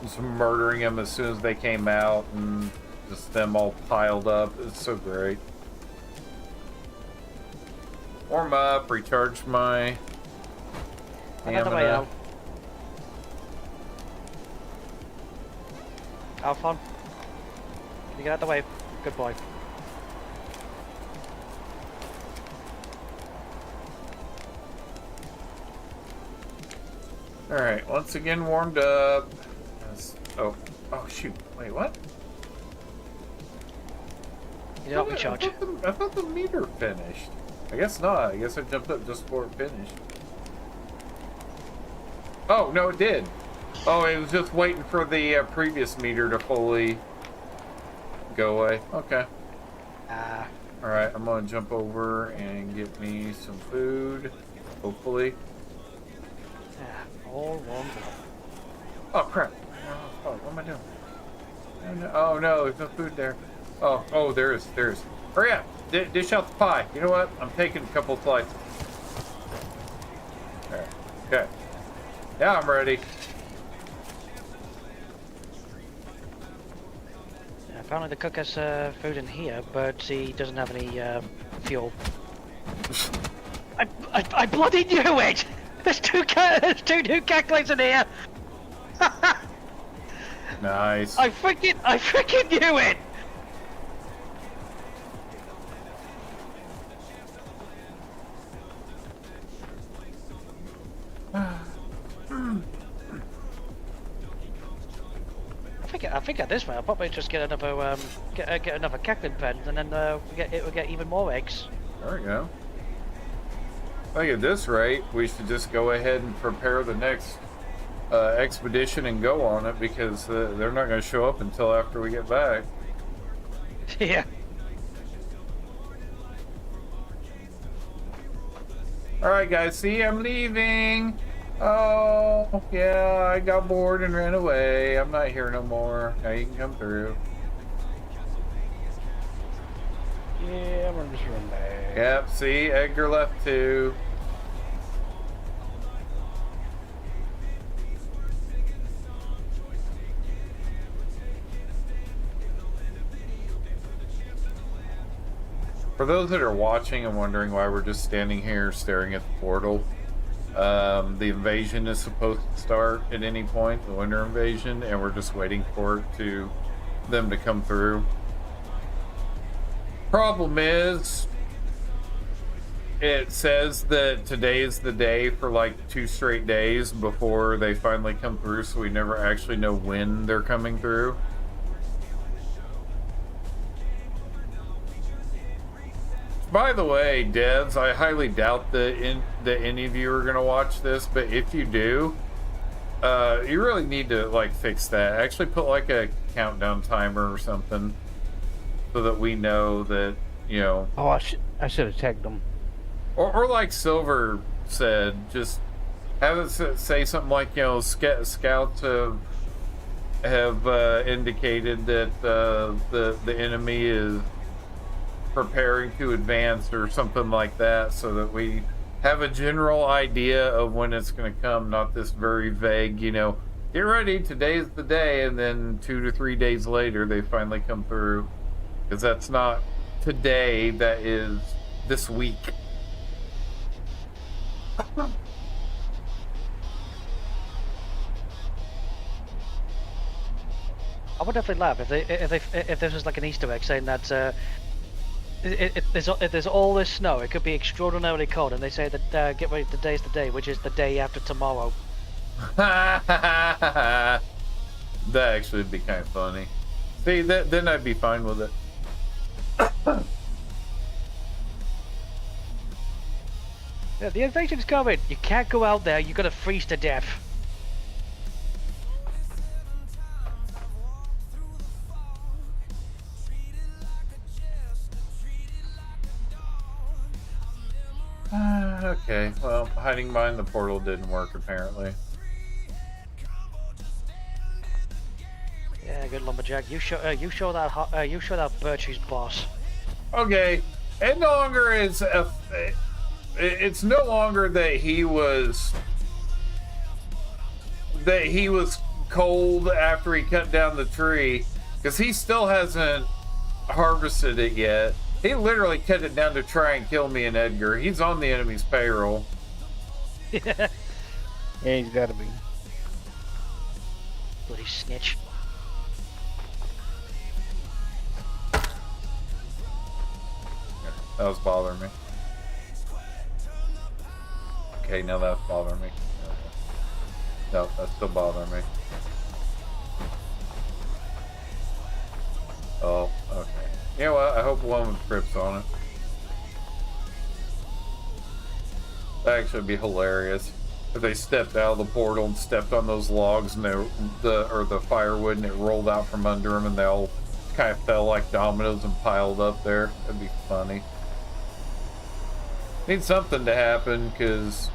Speaker 1: Just murdering them as soon as they came out, and just them all piled up. It's so great. Warm up, recharge my stamina.
Speaker 2: Alphon, can you get out of the way? Good boy.
Speaker 1: Alright, once again warmed up. Oh shoot. Wait, what?
Speaker 2: You know, recharge.
Speaker 1: I thought the meter finished. I guess not. I guess I jumped up just before it finished. Oh, no, it did. Oh, it was just waiting for the previous meter to fully go away. Okay. Alright, I'm gonna jump over and get me some food. Hopefully.
Speaker 2: Yeah, all warmed up.
Speaker 1: Oh, crap. Oh, what am I doing? Oh, no, there's no food there. Oh, there is. Hurry up. Dish out the pie. You know what? I'm taking a couple of slices. Alright. Okay. Yeah, I'm ready.
Speaker 2: apparently the cook has food in here, but he doesn't have any fuel. I bloody knew it! There's two new cacklings in here!
Speaker 1: Nice.
Speaker 2: I freaking knew it! I think at this rate I'll probably just get another get another cackling pen, and then we'll get even more eggs.
Speaker 1: There we go. I think at this rate, we should just go ahead and prepare the next expedition and go on it, because they're not going to show up until after we get back.
Speaker 2: Yeah.
Speaker 1: Alright guys, see, I'm leaving. Oh, yeah, I got bored and ran away. I'm not here no more. Now you can come through.
Speaker 3: Yeah, I'm gonna just run back.
Speaker 1: Yep, see, Edgar left too. For those that are watching and wondering why we're just standing here staring at the portal, the invasion is supposed to start at any point, the winter invasion, and we're just waiting for them to come through. Problem is, it says that today is the day for like 2 straight days before they finally come through, so we never actually know when they're coming through. By the way, devs, I highly doubt that any of you are going to watch this, but if you do, you really need to like fix that. Actually put like a countdown timer or something so that we know that, you know.
Speaker 3: Oh, I should have tagged them.
Speaker 1: Or like Silver said, just have it say something like, you know, scouts have indicated that the enemy is preparing to advance or something like that, so that we have a general idea of when it's going to come, not this very vague, you know, get ready, today's the day, and then 2 to 3 days later they finally come through, because that's not today, that is this week.
Speaker 2: I would definitely laugh if this was like an Easter egg saying that if there's all this snow, it could be extraordinarily cold, and they say that get ready, today's the day, which is the day after tomorrow.
Speaker 1: That actually would be kind of funny. See, then I'd be fine with it.
Speaker 2: Yeah, the invasion's coming. You can't go out there. You're gonna freeze to death.
Speaker 1: Okay, well, hiding behind the portal didn't work apparently.
Speaker 2: Yeah, good lumberjack. You show that Birchie's boss.
Speaker 1: Okay, it no longer is it's no longer that he was cold after he cut down the tree, because he still hasn't harvested it yet. He literally cut it down to try and kill me and Edgar. He's on the enemy's payroll.
Speaker 2: Yeah.
Speaker 3: Yeah, he's gotta be.
Speaker 2: Bloody snitch.
Speaker 1: That was bothering me. Okay, now that's bothering me. No, that's still bothering me. Oh, okay. You know what? I hope one with grips on it. That actually would be hilarious if they stepped out of the portal and stepped on those logs and the firewood, and it rolled out from under them, and they all kind of fell like dominoes and piled up there. That'd be funny. Need something to happen, because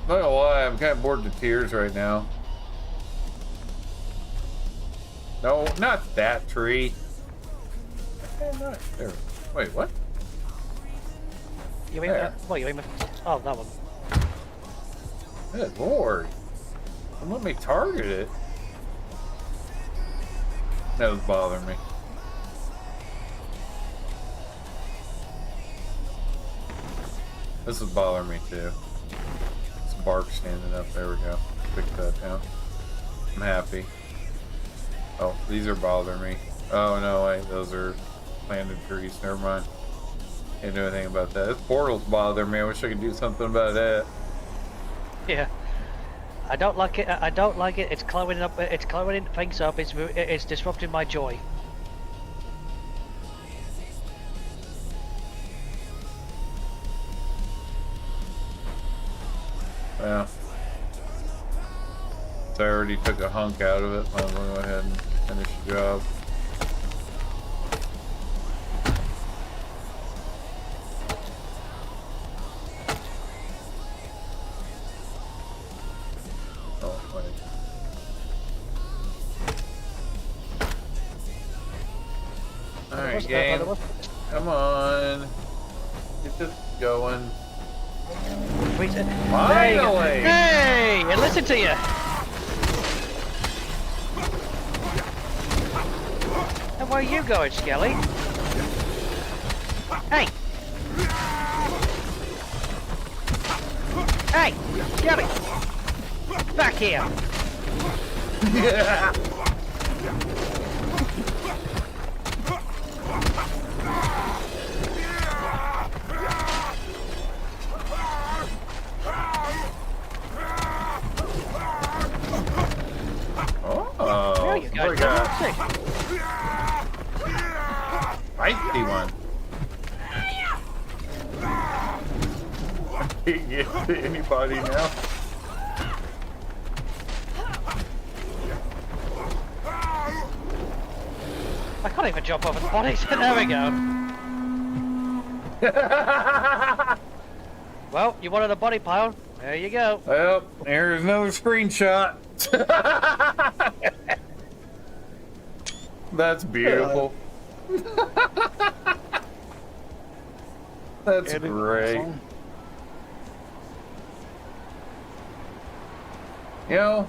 Speaker 1: I'm not gonna lie, I'm kind of bored to tears right now. No, not that tree. There. Wait, what?
Speaker 2: You mean what? You mean? Oh, that one.
Speaker 1: Good lord! Don't let me target it. That was bothering me. This is bothering me too. This bark standing up. There we go. Pick that down. I'm happy. Oh, these are bothering me. Oh no, wait, those are planted trees. Never mind. Can't do anything about that. This portal's bothering me. I wish I could do something about that.
Speaker 2: Yeah. I don't like it. I don't like it. It's clouding up. It's clouding things up. It's disrupting my joy.
Speaker 1: Yeah. So I already took a hunk out of it. Might as well go ahead and finish the job. Oh, wait. Alright, game. Come on. Get this going.
Speaker 2: Wait,
Speaker 1: Finally!
Speaker 2: Hey! And listen to you! And where are you going, Skelly? Hey! Hey! Skelly! Back here!
Speaker 1: Yeah.
Speaker 2: There you go.
Speaker 1: Look at that. Feisty one. Can't get to anybody now.
Speaker 2: I can't even jump over the bodies. There we go. Well, you wanted a body pile. There you go.
Speaker 1: Well, there's another screenshot. That's beautiful. That's great. You know,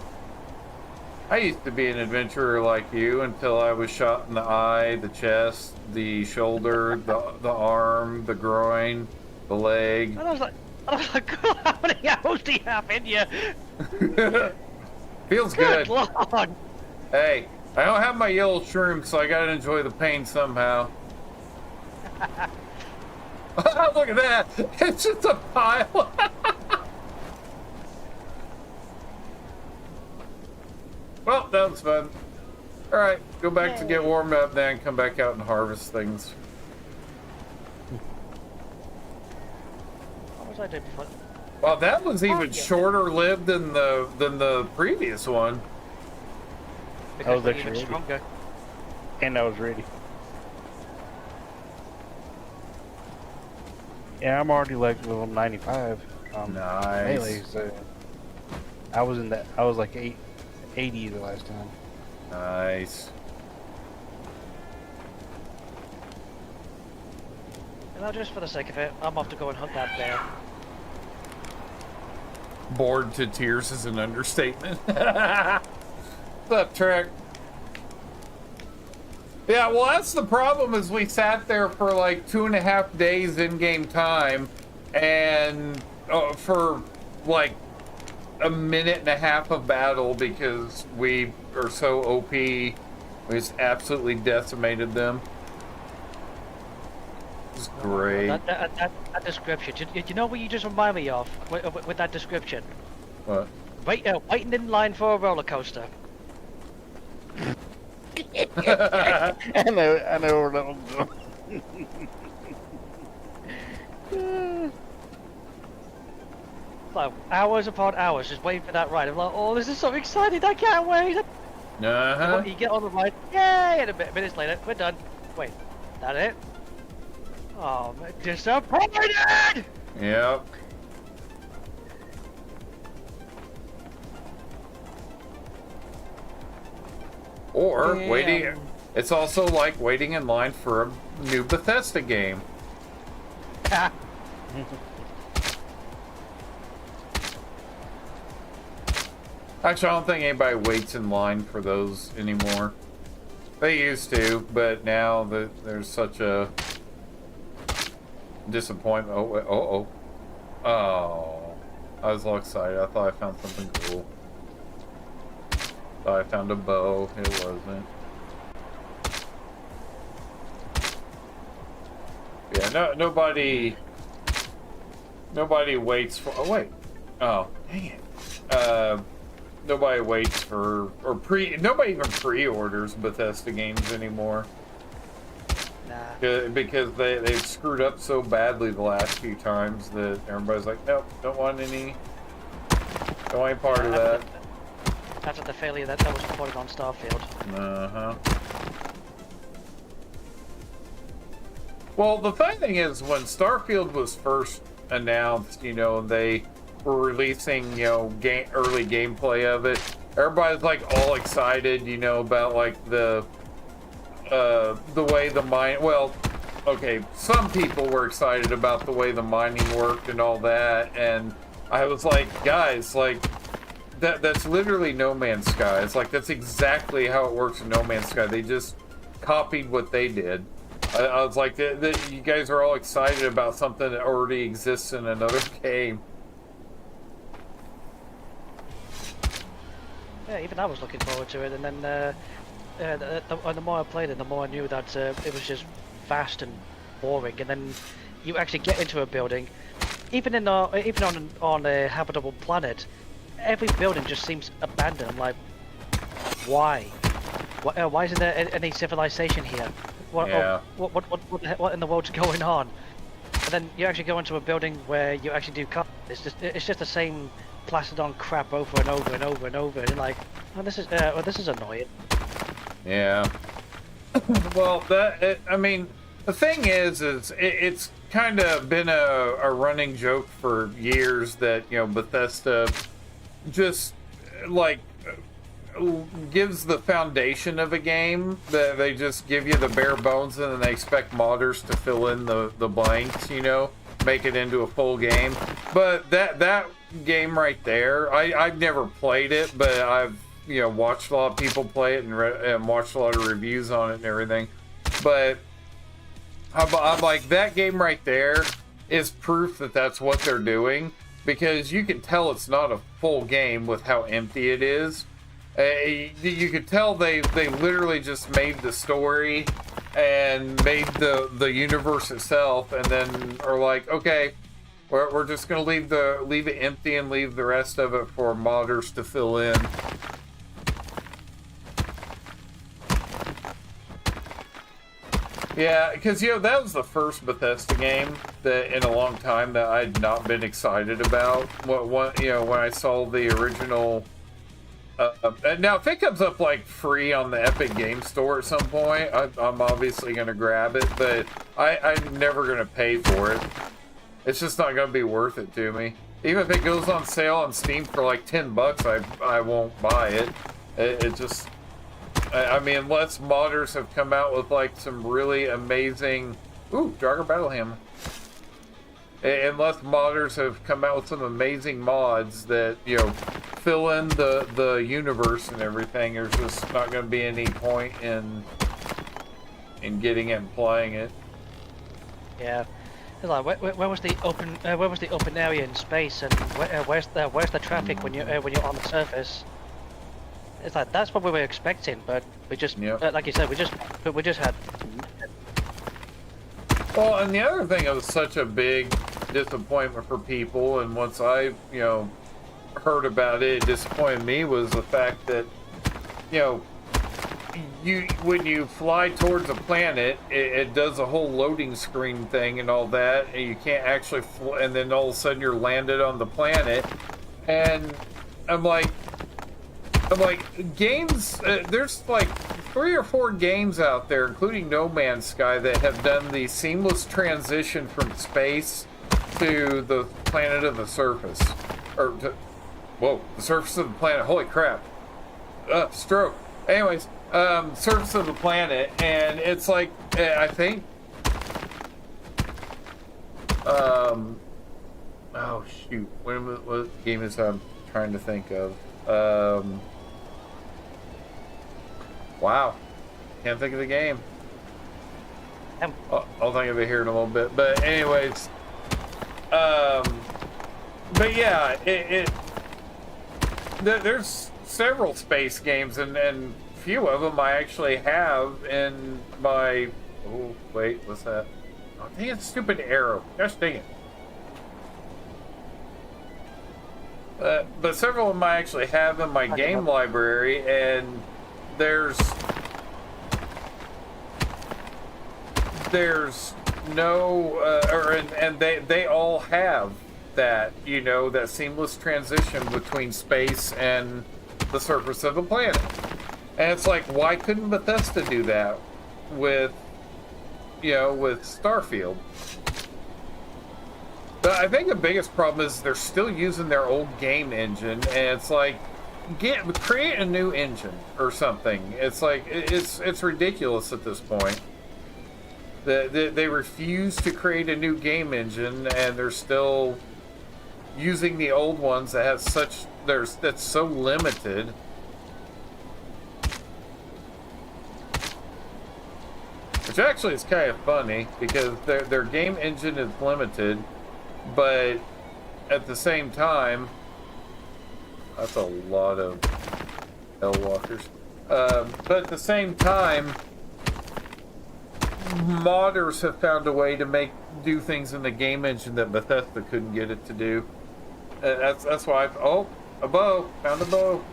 Speaker 1: I used to be an adventurer like you until I was shot in the eye, the chest, the shoulder, the arm, the groin, the leg.
Speaker 2: And I was like, how many hours do you have in you?
Speaker 1: Feels
Speaker 2: Good
Speaker 1: good.
Speaker 2: Lord.
Speaker 1: Hey, I don't have my yellow shroom, so I gotta enjoy the pain somehow. Look at that! It's just a pile. Well, that was fun. Alright, go back to get warmed up, then come back out and harvest things.
Speaker 2: What was I doing before?
Speaker 1: Well, that was even shorter lived than the previous one.
Speaker 2: Because
Speaker 3: was
Speaker 2: we're
Speaker 3: actually
Speaker 2: even
Speaker 3: ready.
Speaker 2: stronger.
Speaker 3: And I was ready. Yeah, I'm already like level 95.
Speaker 1: Nice.
Speaker 3: Melee, so I was in that. I was like 80 the last time.
Speaker 1: Nice.
Speaker 2: You know, just for the sake of it, I'm off to go and hunt that bear.
Speaker 1: Bored to tears is an understatement. What's up, Trek? Yeah, well, that's the problem is we sat there for like 2.5 days in-game time, and for like a minute and a half of battle because we are so OP. We just absolutely decimated them. It's great.
Speaker 2: That description. Do you know what you just remind me of with that description?
Speaker 1: What?
Speaker 2: Waiting in line for a roller coaster.
Speaker 3: I know where that one's going.
Speaker 2: Like hours upon hours just waiting for that ride. I'm like, oh, this is so exciting! I can't wait.
Speaker 1: Uh-huh.
Speaker 2: You get on the ride, yay! And minutes later, we're done. Wait, that it? Oh, I'm disappointed!
Speaker 1: Yep. Or
Speaker 2: Damn.
Speaker 1: waiting. It's also like waiting in line for a new Bethesda game. Actually, I don't think anybody waits in line for those anymore. They used to, but now that there's such a disappointment. Oh, Oh, I was all excited. I thought I found something cool. Thought I found a bow. It wasn't. Yeah, nobody waits for. Oh wait. Oh, dang it. Nobody waits for nobody even pre-orders Bethesda games anymore.
Speaker 2: Nah.
Speaker 1: Because they've screwed up so badly the last few times that everybody's like, nope, don't want any part of that.
Speaker 2: After the failure that was reported on Starfield.
Speaker 1: Uh-huh. Well, the funny thing is, when Starfield was first announced, you know, they were releasing, you know, early gameplay of it. Everybody's like all excited, you know, about like the way the mine. Well, okay, some people were excited about the way the mining worked and all that, and I was like, guys, like that's literally No Man's Sky. It's like that's exactly how it works in No Man's Sky. They just copied what they did. I was like, you guys are all excited about something that already exists in another game.
Speaker 2: Yeah, even I was looking forward to it, and then the more I played it, the more I knew that it was just vast and boring. And then you actually get into a building, even on a habitable planet, every building just seems abandoned. I'm like, why? Why isn't there any civilization here? What in the world's going on? And then you actually go into a building where you actually do cut. It's just the same plastered on crap over and over and over and over. And you're like, oh, this is annoying.
Speaker 1: Yeah. Well, I mean, the thing is it's kind of been a running joke for years that, you know, Bethesda just like gives the foundation of a game, that they just give you the bare bones and then they expect modders to fill in the blanks, you know, make it into a full game. But that game right there, I've never played it, but I've, you know, watched a lot of people play it and watched a lot of reviews on it and everything. But I'm like, that game right there is proof that that's what they're doing, because you can tell it's not a full game with how empty it is. You could tell they literally just made the story and made the universe itself, and then are like, okay, we're just gonna leave it empty and leave the rest of it for modders to fill in. Yeah, because, you know, that was the first Bethesda game that in a long time that I'd not been excited about. You know, when I saw the original. Now, if it comes up like free on the Epic Game Store at some point, I'm obviously going to grab it, but I'm never going to pay for it. It's just not going to be worth it to me. Even if it goes on sale on Steam for like $10, I won't buy it. It just, I mean, unless modders have come out with like some really amazing, Jogger Battle Hammer. Unless modders have come out with some amazing mods that, you know, fill in the universe and everything, there's just not going to be any point in getting it and playing it.
Speaker 2: Yeah. It's like, where was the open area in space, and where's the traffic when you're on the surface? It's like, that's what we were expecting, but we just, like you said, we just had.
Speaker 1: Well, and the other thing that was such a big disappointment for people, and once I, you know, heard about it, it disappointed me, was the fact that, you know, when you fly towards a planet, it does a whole loading screen thing and all that, and you can't actually and then all of a sudden you're landed on the planet, and I'm like games, there's like 3 or 4 games out there, including No Man's Sky, that have done the seamless transition from space to the planet of the surface, or the surface of the planet. Holy crap! Stroke. Anyways, surface of the planet, and it's like, I think, oh shoot, what game is I'm trying to think of? Wow, can't think of the game. I'll think of it here in a little bit. But anyways, But yeah, there's several space games, and few of them I actually have in my. Oh wait, what's that? Oh, dang it, stupid arrow! Gosh dang it! But several of them I actually have in my game library, and there's no and they all have that, you know, that seamless transition between space and the surface of the planet. And it's like, why couldn't Bethesda do that with, you know, with Starfield? But I think the biggest problem is they're still using their old game engine, and it's like, create a new engine or something. It's like, it's ridiculous at this point. They refuse to create a new game engine, and they're still using the old ones that have that's so limited. Which actually is kind of funny, because their game engine is limited, but at the same time, that's a lot of Hellwalkers. But at the same time, modders have found a way to do things in the game engine that Bethesda couldn't get it to do. That's why a bow, found a bow.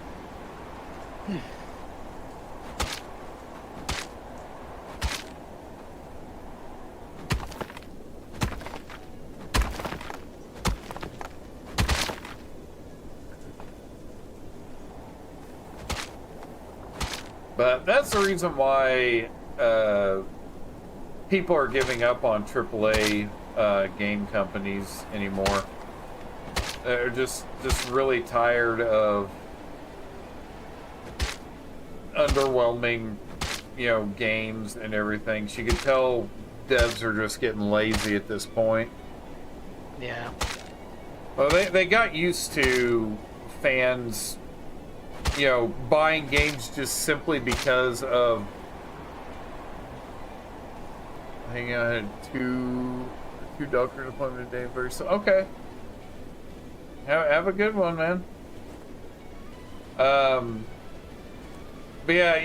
Speaker 1: But that's the reason why people are giving up on AAA game companies anymore. They're just really tired of underwhelming, you know, games and everything. So you can tell devs are just getting lazy at this point.
Speaker 2: Yeah.
Speaker 1: Well, they got used to fans, you know, buying games just simply because of. Hang on, I had two doctor appointment today. Okay. Have a good one, man. But yeah,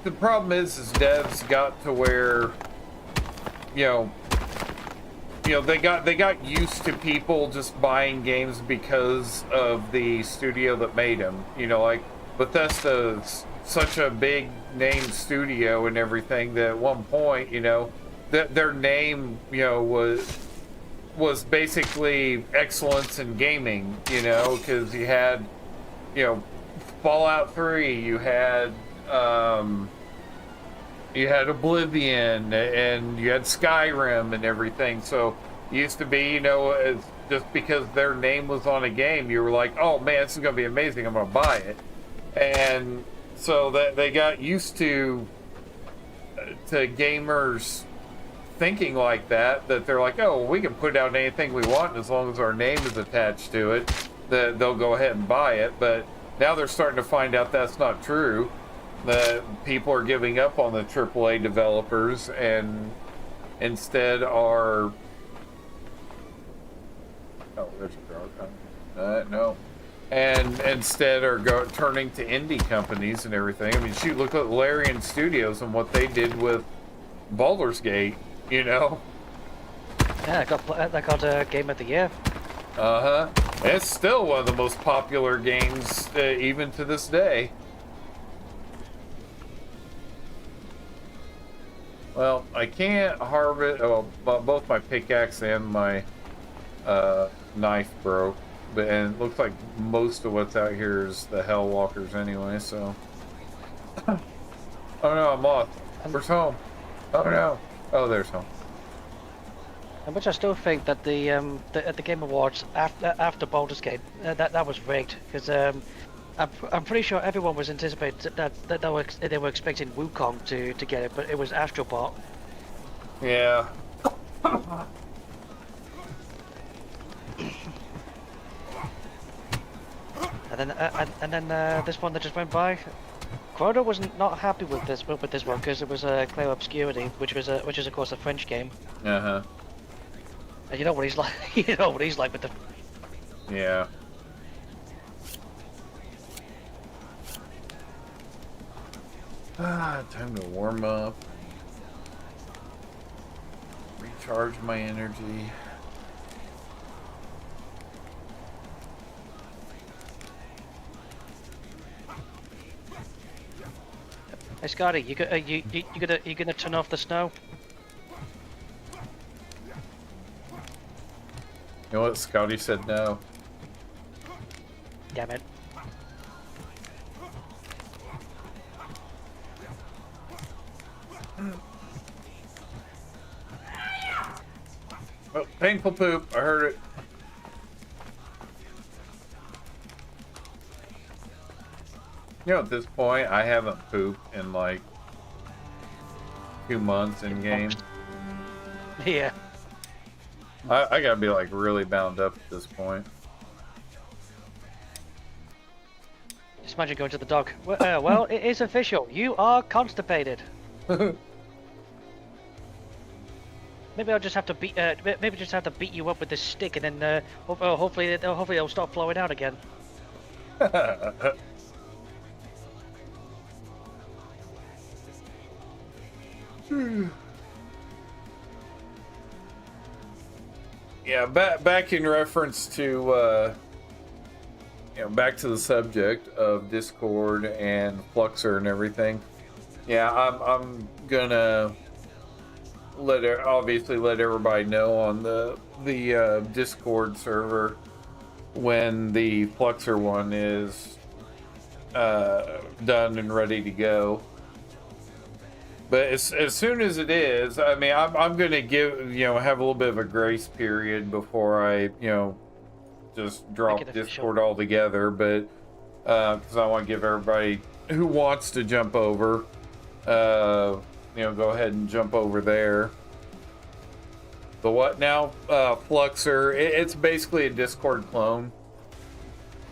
Speaker 1: the problem is devs got to where, you know, they got used to people just buying games because of the studio that made them. You know, like Bethesda's such a big name studio and everything that at one point, you know, that their name, you know, was basically excellence in gaming, you know, because you had, you know, Fallout 3, you had Oblivion, and you had Skyrim and everything. So it used to be, you know, just because their name was on a game, you were like, oh man, this is gonna be amazing, I'm gonna buy it. And so that they got used to gamers thinking like that they're like, oh, we can put out anything we want as long as our name is attached to it, that they'll go ahead and buy it. But now they're starting to find out that's not true, that people are giving up on the AAA developers and instead are there's a dog. No. And instead are turning to indie companies and everything. I mean, shoot, look at Larian Studios and what they did with Baldur's Gate, you know?
Speaker 2: Yeah, that got a Game of the Year.
Speaker 1: Uh-huh. It's still one of the most popular games, even to this day. Well, I can't harvest. Well, both my pickaxe and my knife broke. And it looks like most of what's out here is the Hellwalkers anyway, so. Oh no, I'm lost. Where's home? Oh no. Oh, there's home.
Speaker 2: And which I still think that the Game Awards after Baldur's Gate that was rigged, because I'm pretty sure everyone was anticipating that they were expecting Wukong to get it, but it was Astrobot.
Speaker 1: Yeah.
Speaker 2: And then this one that just went by, Crowder was not happy with this one because it was Clair Obscurity, which is of course a French game.
Speaker 1: Uh huh.
Speaker 2: And you know what he's like. You know what he's like with the
Speaker 1: Yeah. Time to warm up. Recharge my energy.
Speaker 2: Hey, Scotty, you gonna turn off the snow?
Speaker 1: You know what? Scotty said no.
Speaker 2: Damn it.
Speaker 1: Oh, painful poop. I heard it. You know, at this point, I haven't pooped in like 2 months in game.
Speaker 2: Yeah.
Speaker 1: I gotta be like really bound up at this point.
Speaker 2: Just imagine going to the dog. Well, it is official. You are constipated. Maybe I'll just have to beat. Maybe just have to beat you up with this stick, and then hopefully it'll stop flowing out again.
Speaker 1: Yeah, back in reference to back to the subject of Discord and Fluxer and everything. Yeah, I'm gonna obviously let everybody know on the Discord server when the Fluxer one is done and ready to go. But as soon as it is, I mean, I'm gonna have a little bit of a grace period before I just drop Discord altogether. But because I want to give everybody who wants to jump over, go ahead and jump over there. The what now? Fluxer. It's basically a Discord clone.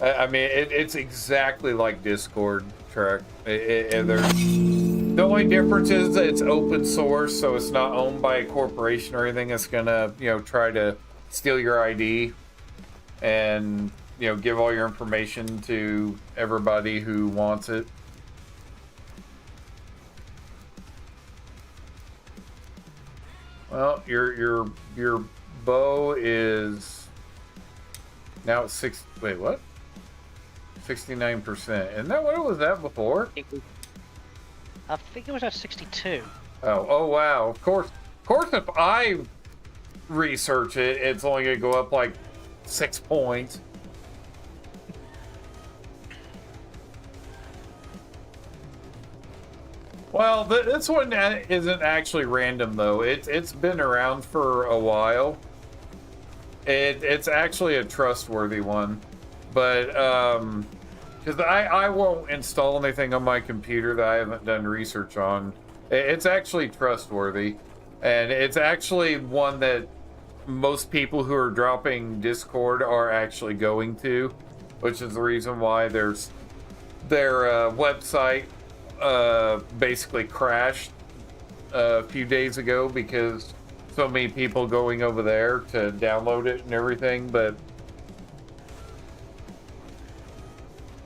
Speaker 1: I mean, it's exactly like Discord, Trek. The only difference is that it's open source, so it's not owned by a corporation or anything that's gonna, try to steal your ID and, give all your information to everybody who wants it. Well, your bow is now at 6. Wait, what? 69%. Isn't that what it was at before?
Speaker 2: I think it was at 62.
Speaker 1: Oh wow. Of course, if I research it, it's only gonna go up like 6 points. Well, this one isn't actually random though. It's been around for a while. It's actually a trustworthy one, but because I won't install anything on my computer that I haven't done research on. It's actually trustworthy, and it's actually one that most people who are dropping Discord are actually going to, which is the reason why their website basically crashed a few days ago, because so many people going over there to download it and everything. But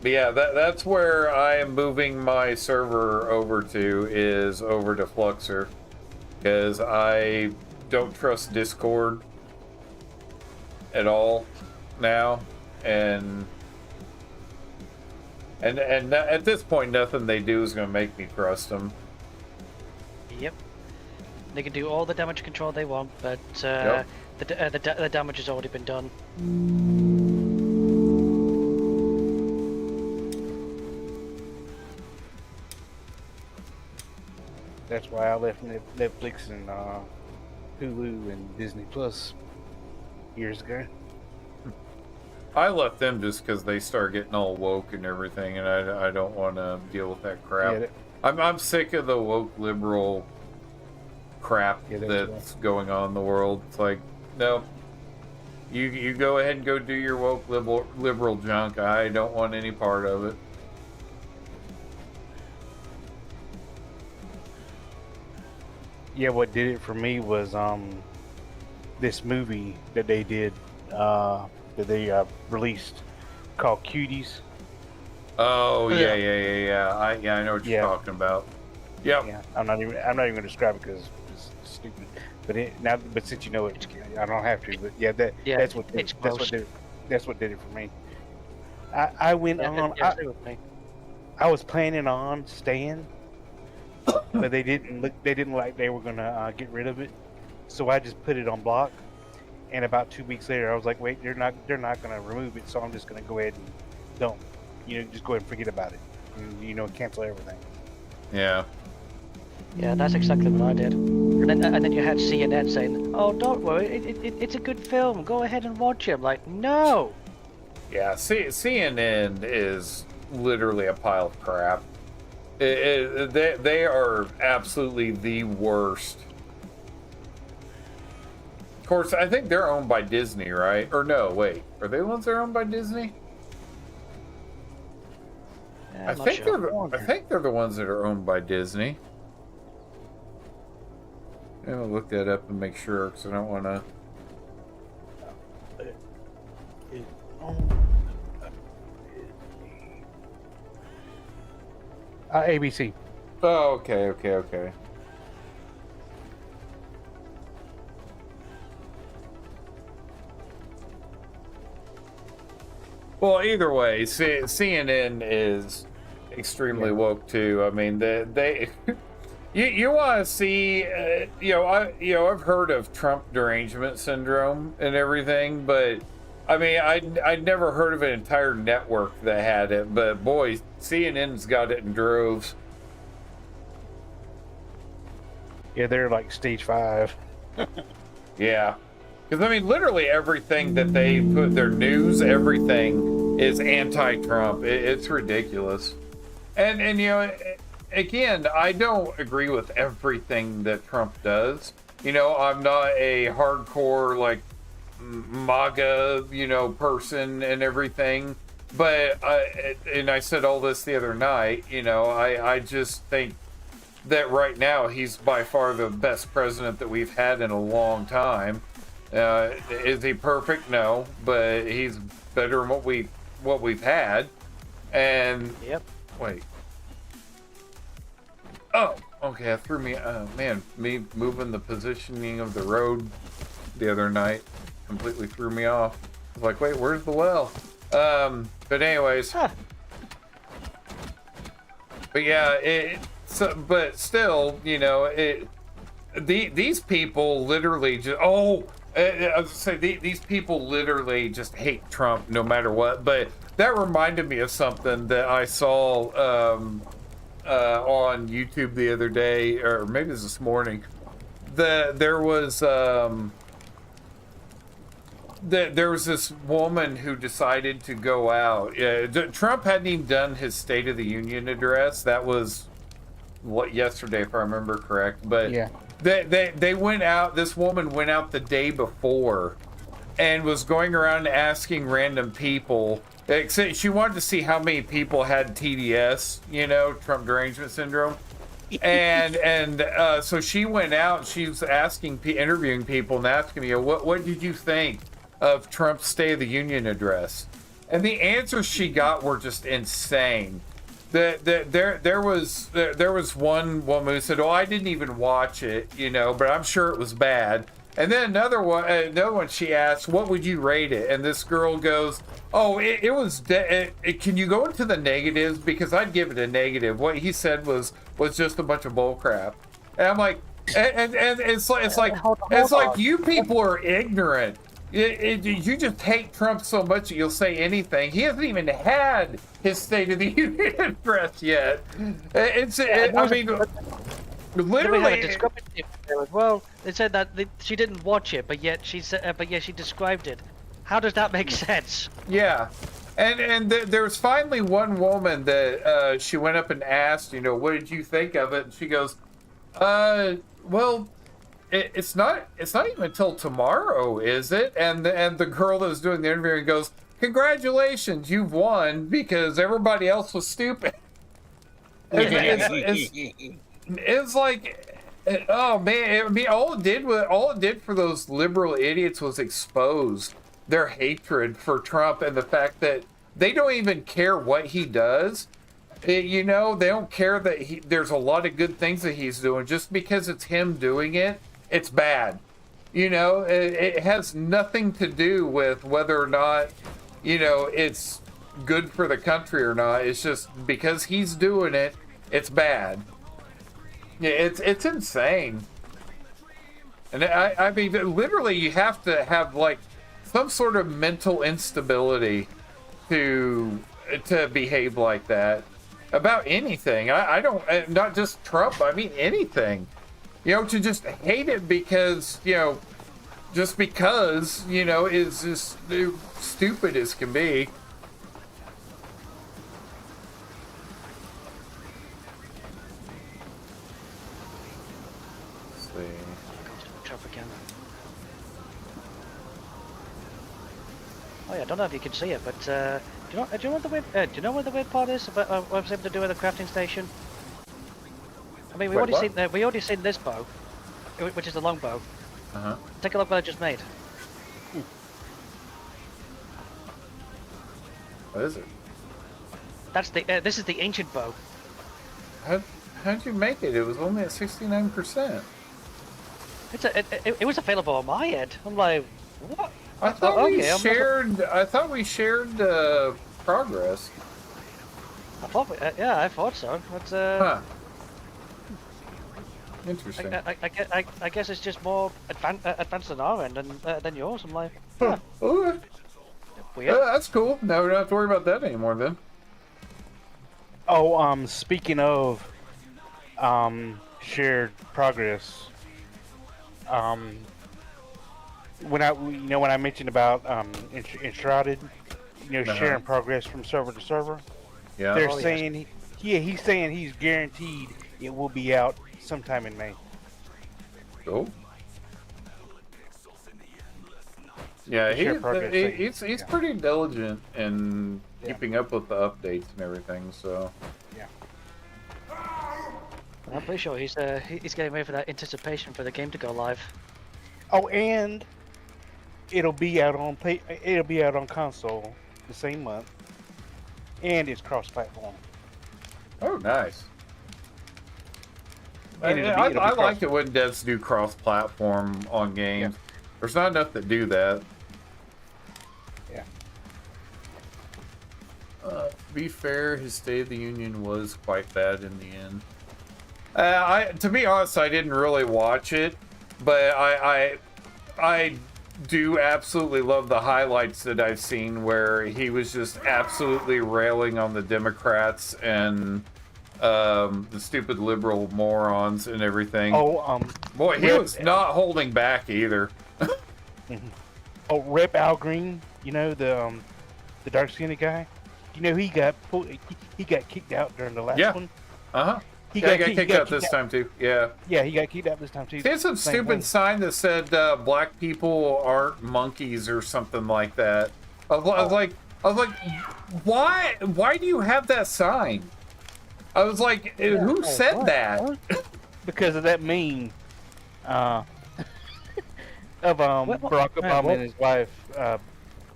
Speaker 1: yeah, that's where I am moving my server over to, is over to Fluxer, because I don't trust Discord at all now, and at this point, nothing they do is going to make me trust them.
Speaker 2: Yep. They can do all the damage control they want, but
Speaker 1: Yep.
Speaker 2: the damage has already been done.
Speaker 3: That's why I left Netflix and Hulu and Disney Plus years ago.
Speaker 1: I left them just because they start getting all woke and everything, and I don't want to deal with that crap.
Speaker 3: Yeah,
Speaker 1: I'm sick of the woke liberal crap that's going on in the world. It's like, no, you go ahead and go do your woke liberal junk. I don't want any part of it.
Speaker 3: Yeah, what did it for me was this movie that they did, that they released called Cuties.
Speaker 1: Oh
Speaker 2: Yeah.
Speaker 1: yeah. I know what you're
Speaker 3: Yeah.
Speaker 1: talking about. Yep.
Speaker 3: Yeah, I'm not even gonna describe it because it's stupid. But since you know it, I don't have to. But yeah, that's what
Speaker 2: it's
Speaker 3: that's
Speaker 2: gross.
Speaker 3: what did it for me. I went on.
Speaker 2: Yeah, stay with me.
Speaker 3: I was planning on staying, but they didn't look. They didn't like they were gonna get rid of it, so I just put it on block. And about 2 weeks later, I was like, wait, they're not gonna remove it, so I'm just gonna go ahead and don't. Just go ahead and forget about it. And, cancel everything.
Speaker 1: Yeah.
Speaker 2: Yeah, that's exactly what I did. And then you had CNN saying, "Oh, don't worry, it's a good film. Go ahead and watch it." I'm like, no.
Speaker 1: Yeah. CNN is literally a pile of crap. They are absolutely the worst. Of course, I think they're owned by Disney, right? Or no, wait, are they the ones that are owned by Disney?
Speaker 2: Yeah,
Speaker 1: I
Speaker 2: I'm not
Speaker 1: think
Speaker 2: sure.
Speaker 1: I think they're the ones that are owned by Disney. I'm gonna look that up and make sure, because I don't want to.
Speaker 3: ABC.
Speaker 1: Oh, okay. Well, either way, CNN is extremely woke too. I mean, they you want to see, I've heard of Trump derangement syndrome and everything, but I mean, I'd never heard of an entire network that had it. But boy, CNN's got it in droves.
Speaker 3: Yeah, they're like stage 5.
Speaker 1: Yeah. Because, I mean, literally everything that they put, their news, everything is anti-Trump. It's ridiculous. And again, I don't agree with everything that Trump does. I'm not a hardcore, like, MAGA, person and everything. But, and I said all this the other night, I just think that right now he's by far the best president that we've had in a long time. Is he perfect? No, but he's better than what we've had. And
Speaker 2: Yep.
Speaker 1: wait. Oh, okay. That threw me. Man, me moving the positioning of the road the other night completely threw me off. I was like, wait, where's the well? But anyways.
Speaker 2: Huh.
Speaker 1: But yeah, but still, these people literally just. I was gonna say these people literally just hate Trump no matter what. But that reminded me of something that I saw on YouTube the other day, or maybe it was this morning. There was this woman who decided to go out. Trump hadn't even done his State of the Union address. That was yesterday, if I remember correct. But
Speaker 3: Yeah.
Speaker 1: They went out. This woman went out the day before and was going around asking random people. She wanted to see how many people had TDS, Trump derangement syndrome. And so she went out and she was interviewing people and asking me, what did you think of Trump's State of the Union address? And the answers she got were just insane. There was one woman who said, "Oh, I didn't even watch it, but I'm sure it was bad." And then another one she asked, "What would you rate it?" And this girl goes, "Oh, it was. Can you go into the negatives? Because I'd give it a negative. What he said was just a bunch of bull crap." And I'm like, and it's like you people are ignorant. You just hate Trump so much that you'll say anything. He hasn't even had his State of the Union address yet. I mean, literally.
Speaker 2: We have a discrepancy there as well. They said that she didn't watch it, but yet she described it. How does that make sense?
Speaker 1: Yeah, and there was finally one woman that she went up and asked, what did you think of it? And she goes, well. It's not even until tomorrow, is it? And the girl that was doing the interview goes, "Congratulations, you've won because everybody else was stupid." It's like, oh man! I mean, all it did for those liberal idiots was expose their hatred for Trump and the fact that they don't even care what he does. You know, they don't care that there's a lot of good things that he's doing. Just because it's him doing it, it's bad. You know, it has nothing to do with whether or not, you know, it's good for the country or not. It's just because he's doing it, it's bad. Yeah, it's insane. And I mean, literally, you have to have like some sort of mental instability to behave like that about anything. I don't, not just Trump. I mean anything. You know, to just hate it because, you know, just because, you know, is just stupid as can be. Let's see.
Speaker 2: Trump again. Oh yeah, I don't know if you can see it, but do you know what the weird? Do you know what the weird part is about what I was able to do with the crafting station? I mean, we already seen this bow, which is the longbow. Take a look what I just made.
Speaker 1: What is it?
Speaker 2: That's the this is the ancient bow.
Speaker 1: How'd you make it? It was only at 69%.
Speaker 2: It was available on my end. I'm like, what?
Speaker 1: I thought we shared. I thought we shared progress.
Speaker 2: I thought, yeah, I thought so. But
Speaker 1: Huh. Interesting.
Speaker 2: I guess it's just more advanced than our end than yours. I'm like,
Speaker 1: Huh. Okay.
Speaker 2: weird.
Speaker 1: That's cool. Now we don't have to worry about that anymore then.
Speaker 3: Oh, speaking of shared progress, when I mentioned about Enshrouded, sharing progress from server to server,
Speaker 1: Yeah.
Speaker 3: they're saying he's saying he's guaranteed it will be out sometime in May.
Speaker 1: Cool. Yeah, he's pretty diligent in keeping up with the updates and everything. So.
Speaker 3: Yeah.
Speaker 2: I'm pretty sure he's getting ready for that anticipation for the game to go live.
Speaker 3: Oh, and it'll be out on console the same month, and it's cross-platform.
Speaker 1: Oh, nice.
Speaker 3: And
Speaker 1: I like it when devs do cross-platform on games.
Speaker 3: Yeah.
Speaker 1: There's not enough that do that.
Speaker 3: Yeah.
Speaker 1: To be fair, his State of the Union was quite bad in the end. To be honest, I didn't really watch it, but I do absolutely love the highlights that I've seen where he was just absolutely railing on the Democrats and the stupid liberal morons and everything.
Speaker 3: Oh,
Speaker 1: boy, he was not holding back either.
Speaker 3: Oh, Rep Al Green, the dark-skinned guy. He got kicked out during the last one.
Speaker 1: He got kicked out this time too. Yeah.
Speaker 3: Yeah, he got kicked out this time too.
Speaker 1: He had some stupid sign that said "Black people aren't monkeys" or something like that. I was like, why? Why do you have that sign? I was like, who said that?
Speaker 3: Because of that meme of Barack Obama and his wife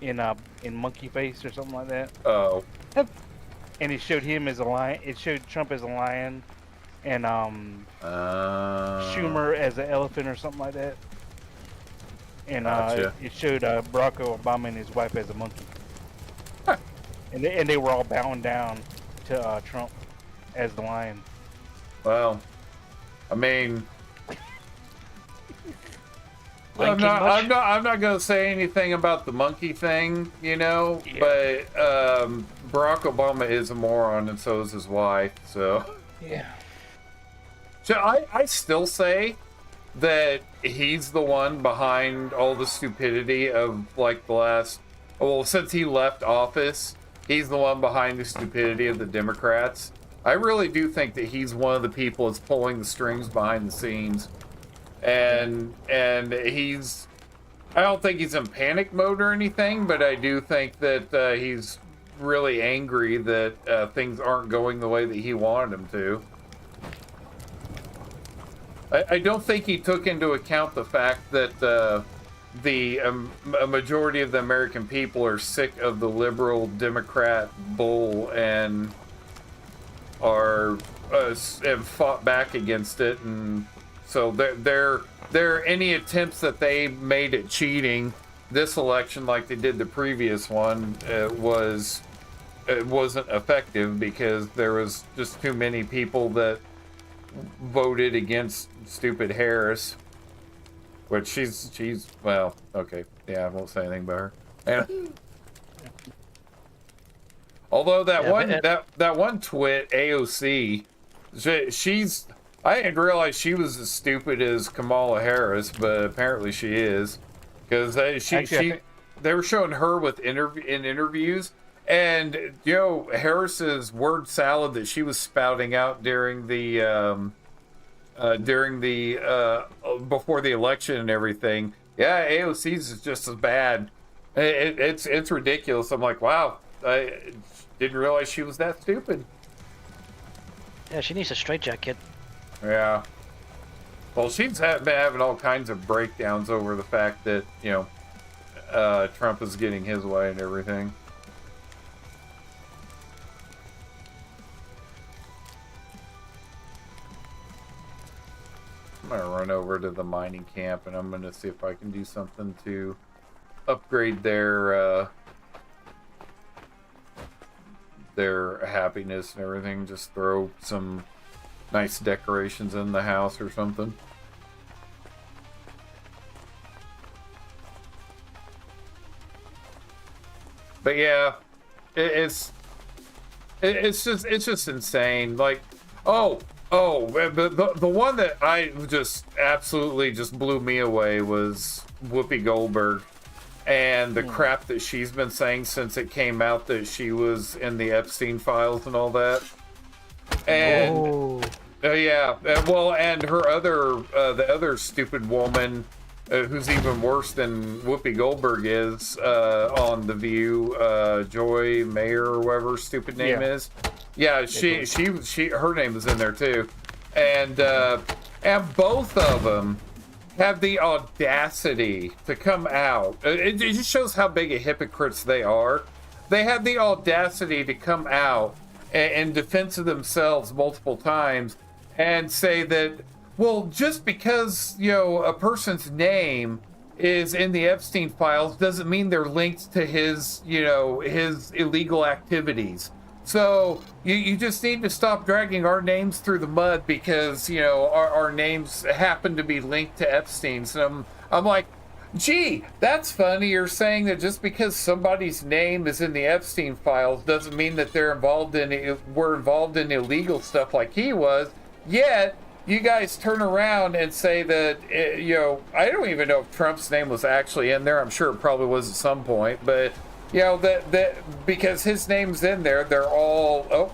Speaker 3: in monkey face or something like that.
Speaker 1: Oh.
Speaker 3: And it showed him as a lion. It showed Trump as a lion, and Schumer as an elephant or something like that. And it showed Barack Obama and his wife as a monkey.
Speaker 1: Huh.
Speaker 3: And they were all bowing down to Trump as the lion.
Speaker 1: Well, I mean, I'm not gonna say anything about the monkey thing, but Barack Obama is a moron, and so is his wife. So
Speaker 3: yeah.
Speaker 1: So I still say that he's the one behind all the stupidity of like the last. Well, since he left office, he's the one behind the stupidity of the Democrats. I really do think that he's one of the people that's pulling the strings behind the scenes. And he's, I don't think he's in panic mode or anything, but I do think that he's really angry that things aren't going the way that he wanted them to. I don't think he took into account the fact that a majority of the American people are sick of the liberal Democrat bull and are have fought back against it, and so they're any attempts that they made at cheating this election like they did the previous one it wasn't effective because there was just too many people that voted against stupid Harris, which she's well, okay, yeah, I won't say anything about her. And although that one twit AOC, she's I didn't realize she was as stupid as Kamala Harris, but apparently she is, because they were showing her with in interviews. And Harris's word salad that she was spouting out during the before the election and everything. Yeah, AOC's is just as bad. It's ridiculous. I'm like, wow, I didn't realize she was that stupid.
Speaker 2: Yeah, she needs a straitjacket.
Speaker 1: Yeah. Well, she's been having all kinds of breakdowns over the fact that Trump is getting his way and everything. I'm gonna run over to the mining camp and I'm gonna see if I can do something to upgrade their happiness and everything. Just throw some nice decorations in the house or something. But yeah, it's just insane. Like, the one that I just absolutely just blew me away was Whoopi Goldberg and the crap that she's been saying since it came out that she was in the Epstein files and all that. And yeah, well, and her the other stupid woman who's even worse than Whoopi Goldberg is on The View, Joy Mayer or whatever her stupid name is. Yeah, she her name is in there too, and both of them have the audacity to come out. It just shows how big of hypocrites they are. They have the audacity to come out in defense of themselves multiple times and say that, well, just because a person's name is in the Epstein files doesn't mean they're linked to his his illegal activities. So you just need to stop dragging our names through the mud because our names happen to be linked to Epstein's. And I'm like, gee, that's funny. You're saying that just because somebody's name is in the Epstein files doesn't mean that we're involved in illegal stuff like he was. Yet you guys turn around and say that I don't even know if Trump's name was actually in there. I'm sure it probably was at some point, but. That because his name's in there, they're all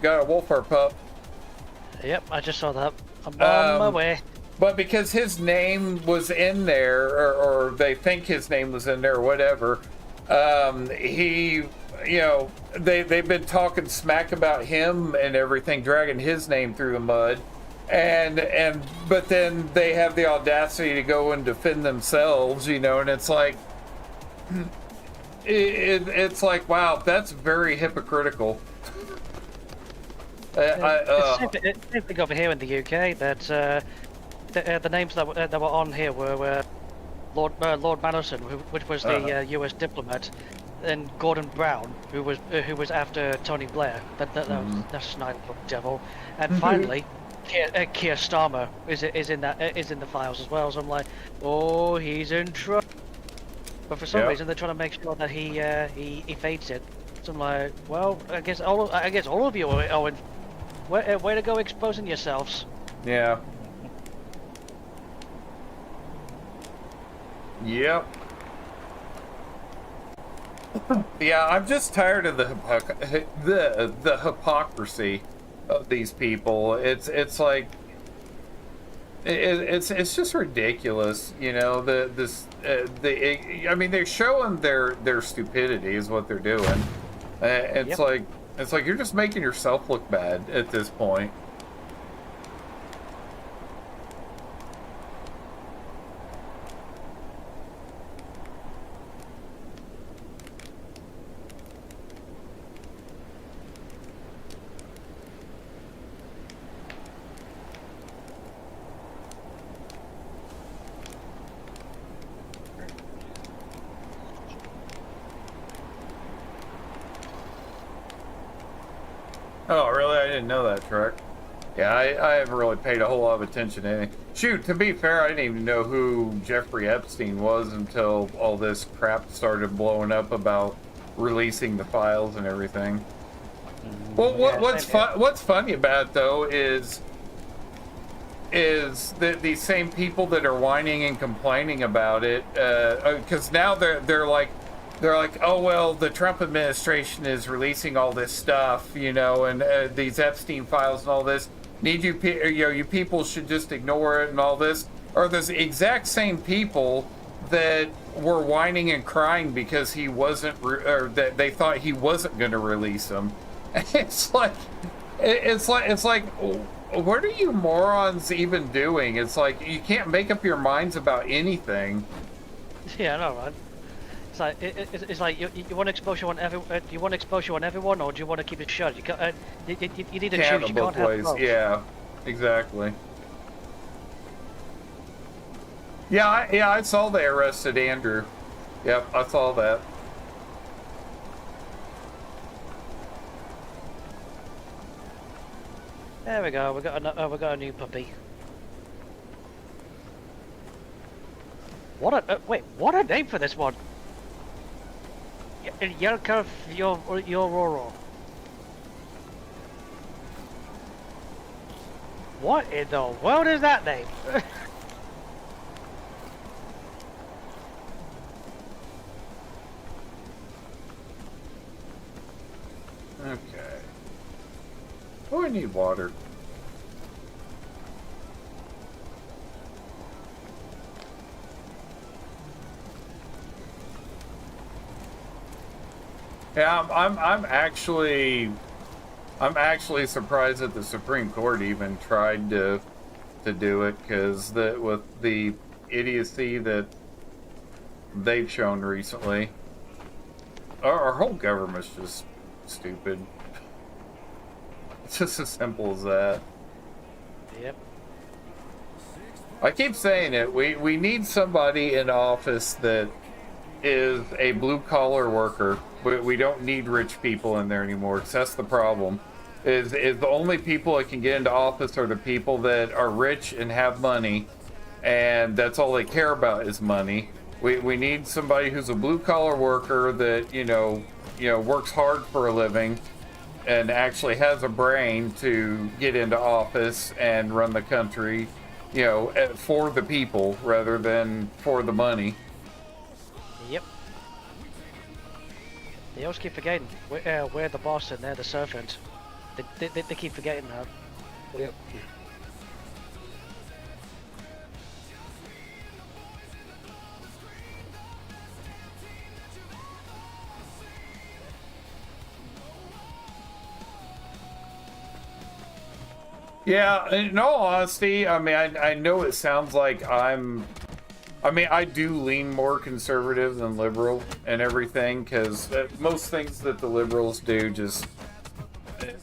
Speaker 1: got a Wolfhard pup. Yep,
Speaker 2: I just saw that. I'm on my way.
Speaker 1: But because his name was in there, or they think his name was in there, or whatever, they've been talking smack about him and everything, dragging his name through the mud, but then they have the audacity to go and defend themselves, and it's like. It's like, wow, that's very hypocritical.
Speaker 2: It's same thing over here in the UK. That the names that were on here were Lord Mallison, which was the US diplomat, and Gordon Brown, who was after Tony Blair. That's Snyder devil. And finally, Keir Starmer is in the files as well. So I'm like, oh, he's in trouble. But for some reason, they're trying to make sure that he evades it. So I'm like, well, I guess all of you are in. Way to go, exposing yourselves.
Speaker 1: Yeah. Yep. Yeah, I'm just tired of the hypocrisy of these people. It's like. It's just ridiculous, I mean, they're showing their stupidity is what they're doing. It's like you're just making yourself look bad at this point. Oh, really? I didn't know that, Trek. Yeah, I haven't really paid a whole lot of attention to anything. Shoot, to be fair, I didn't even know who Jeffrey Epstein was until all this crap started blowing up about releasing the files and everything. Well, what's funny about it, though, is that these same people that are whining and complaining about it, because now they're like, oh well, the Trump administration is releasing all this stuff, you know, and these Epstein files and all this. You know, you people should just ignore it and all this. Are those exact same people that were whining and crying because he wasn't, or that they thought he wasn't going to release them? It's like, what are you morons even doing? It's like you can't make up your minds about anything.
Speaker 2: Yeah, I know, right? It's like you want exposure on you want exposure on everyone, or do you want to keep it shut? You can't. You need to choose. You can't have both.
Speaker 1: Yeah, exactly. Yeah, I saw they arrested Andrew. Yep, I saw that.
Speaker 2: There we go. We got a new puppy. What a wait! What a name for this one. Yelka Yororo. What in the world is that name?
Speaker 1: Okay. Oh, I need water. Yeah, I'm actually surprised that the Supreme Court even tried to do it, because with the idiocy that they've shown recently, our whole government's just stupid. It's just as simple as that.
Speaker 2: Yep.
Speaker 1: I keep saying it. We need somebody in office that is a blue-collar worker. We don't need rich people in there anymore, because that's the problem. Is the only people that can get into office are the people that are rich and have money, and that's all they care about is money. We need somebody who's a blue-collar worker that, you know, works hard for a living and actually has a brain to get into office and run the country, you know, for the people rather than for the money.
Speaker 2: Yep. They always keep forgetting we're the boss and they're the servant. They keep forgetting that.
Speaker 3: Yep.
Speaker 1: Yeah, in all honesty, I mean, I know it sounds like I do lean more conservative than liberal and everything, because most things that the liberals do just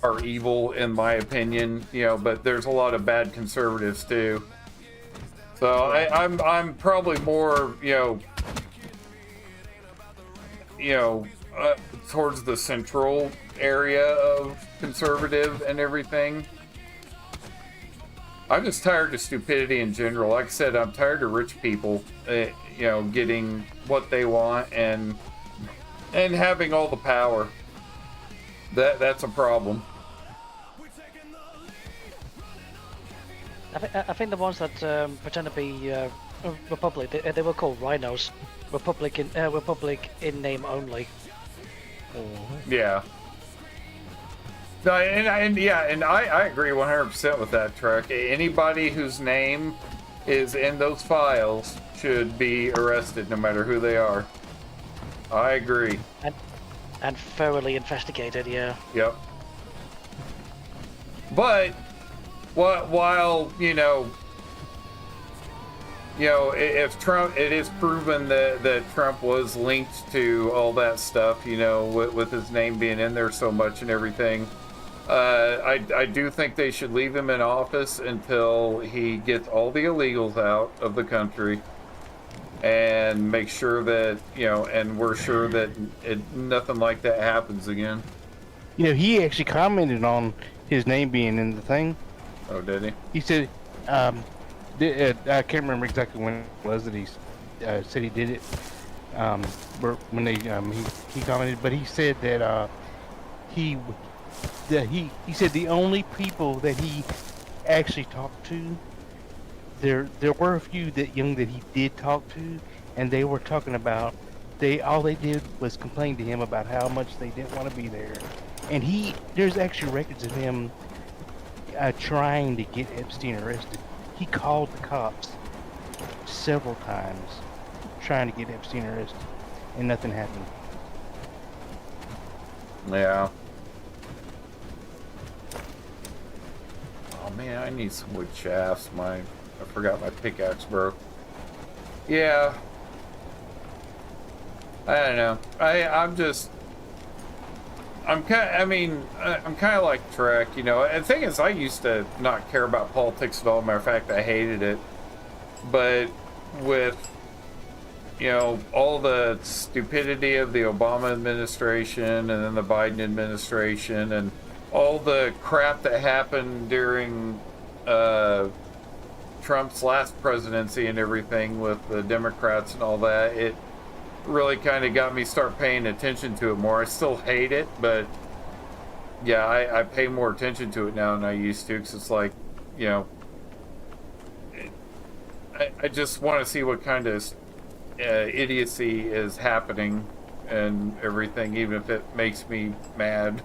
Speaker 1: are evil, in my opinion, you know, but there's a lot of bad conservatives too. So I'm probably more, towards the central area of conservative and everything. I'm just tired of stupidity in general. Like I said, I'm tired of rich people, getting what they want and having all the power. That's a problem.
Speaker 2: I think the ones that pretend to be Republic, they were called rhinos. Republic in name only.
Speaker 1: Yeah. No, and I agree 100% with that, Trek. Anybody whose name is in those files should be arrested, no matter who they are. I agree.
Speaker 2: And thoroughly investigated, yeah.
Speaker 1: Yep. But while if Trump, it is proven that Trump was linked to all that stuff, with his name being in there so much and everything. I do think they should leave him in office until he gets all the illegals out of the country, and make sure that and we're sure that nothing like that happens again.
Speaker 3: You know, he actually commented on his name being in the thing.
Speaker 1: Oh, did he?
Speaker 3: He said, I can't remember exactly when it was that he said he did it. When they he commented, but he said that he said the only people that he actually talked to, there were a few that he did talk to, and they were talking about all they did was complain to him about how much they didn't want to be there, and there's actually records of him trying to get Epstein arrested. He called the cops several times trying to get Epstein arrested, and nothing happened.
Speaker 1: Yeah. Oh man, I need some wood shafts. I forgot my pickaxe broke. Yeah. I don't know. I'm kind of like Trek, you know. And the thing is, I used to not care about politics at all. Matter of fact, I hated it. But with, you know, all the stupidity of the Obama administration and then the Biden administration and all the crap that happened during Trump's last presidency and everything with the Democrats and all that, it really kind of got me start paying attention to it more. I still hate it, but yeah, I pay more attention to it now than I used to, because it's like, you know, I just want to see what kind of idiocy is happening and everything, even if it makes me mad.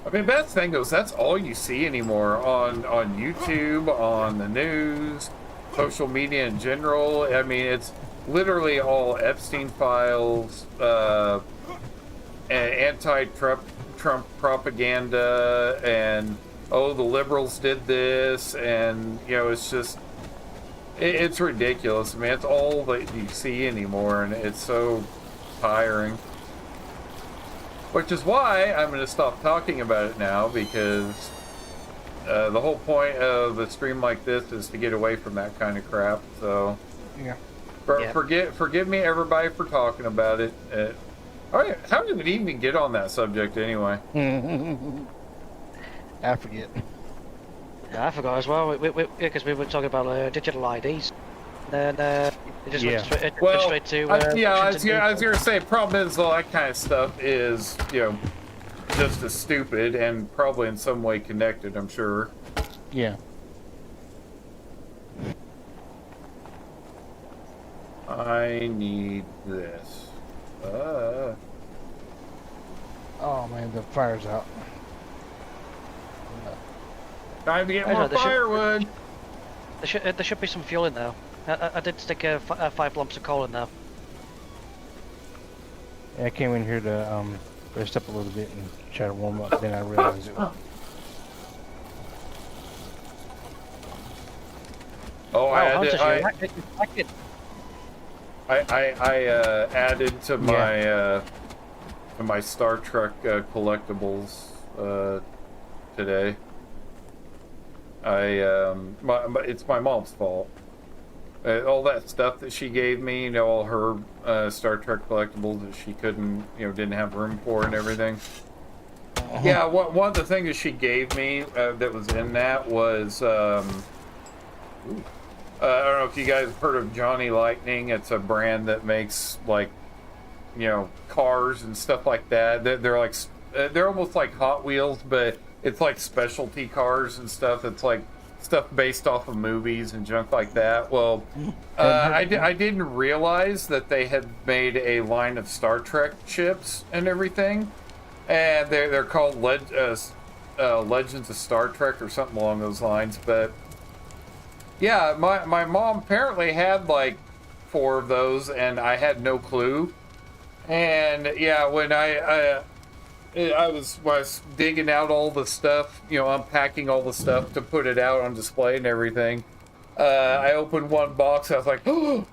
Speaker 1: I mean, that's the thing goes, that's all you see anymore on YouTube, on the news, social media in general. I mean, it's literally all Epstein files, anti-Trump propaganda, and oh, the liberals did this, and you know, it's just it's ridiculous. I mean, it's all that you see anymore, and it's so tiring. Which is why I'm going to stop talking about it now, because the whole point of a stream like this is to get away from that kind of crap. So,
Speaker 3: yeah.
Speaker 1: Forgive me, everybody, for talking about it. How did we even get on that subject anyway?
Speaker 3: I forget.
Speaker 2: Yeah, I forgot as well. Because we were talking about digital IDs. Then it just went straight to.
Speaker 1: I was gonna say, problem is all that kind of stuff is, you know, just as stupid and probably in some way connected, I'm sure.
Speaker 3: Yeah.
Speaker 1: I need this.
Speaker 3: Oh man, the fire's out.
Speaker 1: Time to get more firewood.
Speaker 2: There should be some fuel in there. I did stick 5 lumps of coal in there.
Speaker 3: Yeah, I came in here to rest up a little bit and try to warm up. Then I realized it was.
Speaker 1: Oh, I added to my Star Trek collectibles today. It's my mom's fault. All that stuff that she gave me, you know, all her Star Trek collectibles that she couldn't, you know, didn't have room for and everything. Yeah, one of the things that she gave me that was in that was, I don't know if you guys have heard of Johnny Lightning. It's a brand that makes, like, you know, cars and stuff like that. They're like, they're almost like Hot Wheels, but it's like specialty cars and stuff. It's like stuff based off of movies and junk like that. Well, I didn't realize that they had made a line of Star Trek ships and everything, and they're called Legends of Star Trek or something along those lines. But yeah, my mom apparently had like 4 of those, and I had no clue. And yeah, when I was digging out all the stuff, you know, unpacking all the stuff to put it out on display and everything. I opened one box. I was like, "Oh,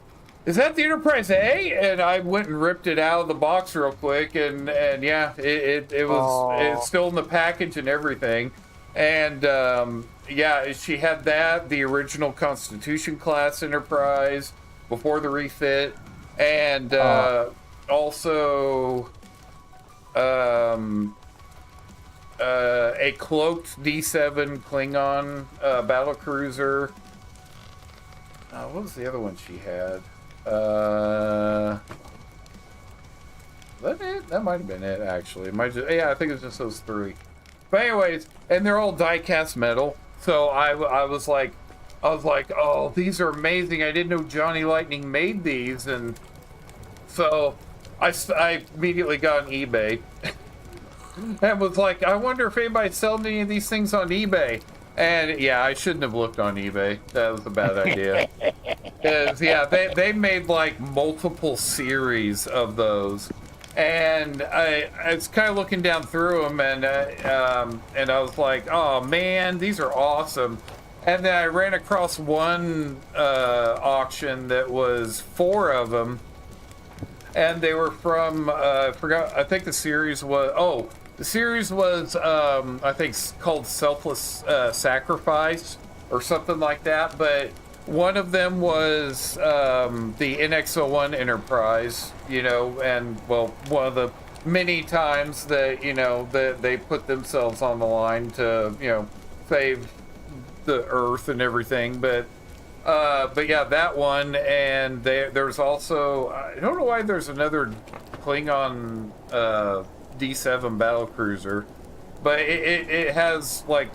Speaker 1: is that the Enterprise A?" And I went and ripped it out of the box real quick, and yeah, it's still in the package and everything. And yeah, she had that, the original Constitution class Enterprise before the refit, and also. A cloaked D7 Klingon battle cruiser. What was the other one she had? That it? That might have been it, actually. It might just, yeah, I think it's just those three. But anyways, and they're all die-cast metal. So I was like, oh, these are amazing. I didn't know Johnny Lightning made these, and so I immediately got on eBay and was like, I wonder if anybody's selling any of these things on eBay. And yeah, I shouldn't have looked on eBay. That was a bad idea. 'Cause, yeah, they made like multiple series of those. And I was kind of looking down through them, and I was like, oh man, these are awesome. And then I ran across one auction that was 4 of them, and they were from I forgot. I think the series was I think called Selfless Sacrifice or something like that. But one of them was the NX-01 Enterprise, you know, and well, one of the many times that, you know, that they put themselves on the line to, you know, save the Earth and everything. But yeah, that one, and there's also, I don't know why there's another Klingon D7 battle cruiser, but it has like,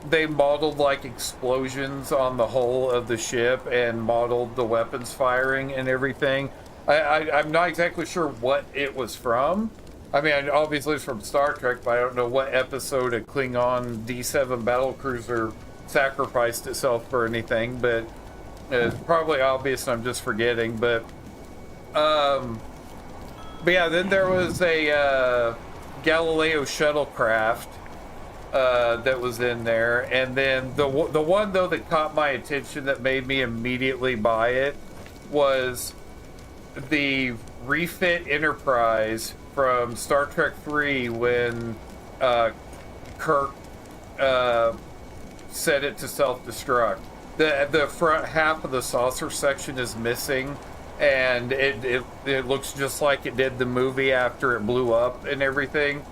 Speaker 1: they modeled like explosions on the hull of the ship and modeled the weapons firing and everything. I'm not exactly sure what it was from. I mean, obviously it's from Star Trek, but I don't know what episode a Klingon D7 battle cruiser sacrificed itself for anything. But it's probably obvious and I'm just forgetting. But yeah, then there was a Galileo shuttlecraft that was in there, and then the one though that caught my attention that made me immediately buy it was the refit Enterprise from Star Trek 3 when Kirk set it to self-destruct. The front half of the saucer section is missing, and it looks just like it did the movie after it blew up and everything.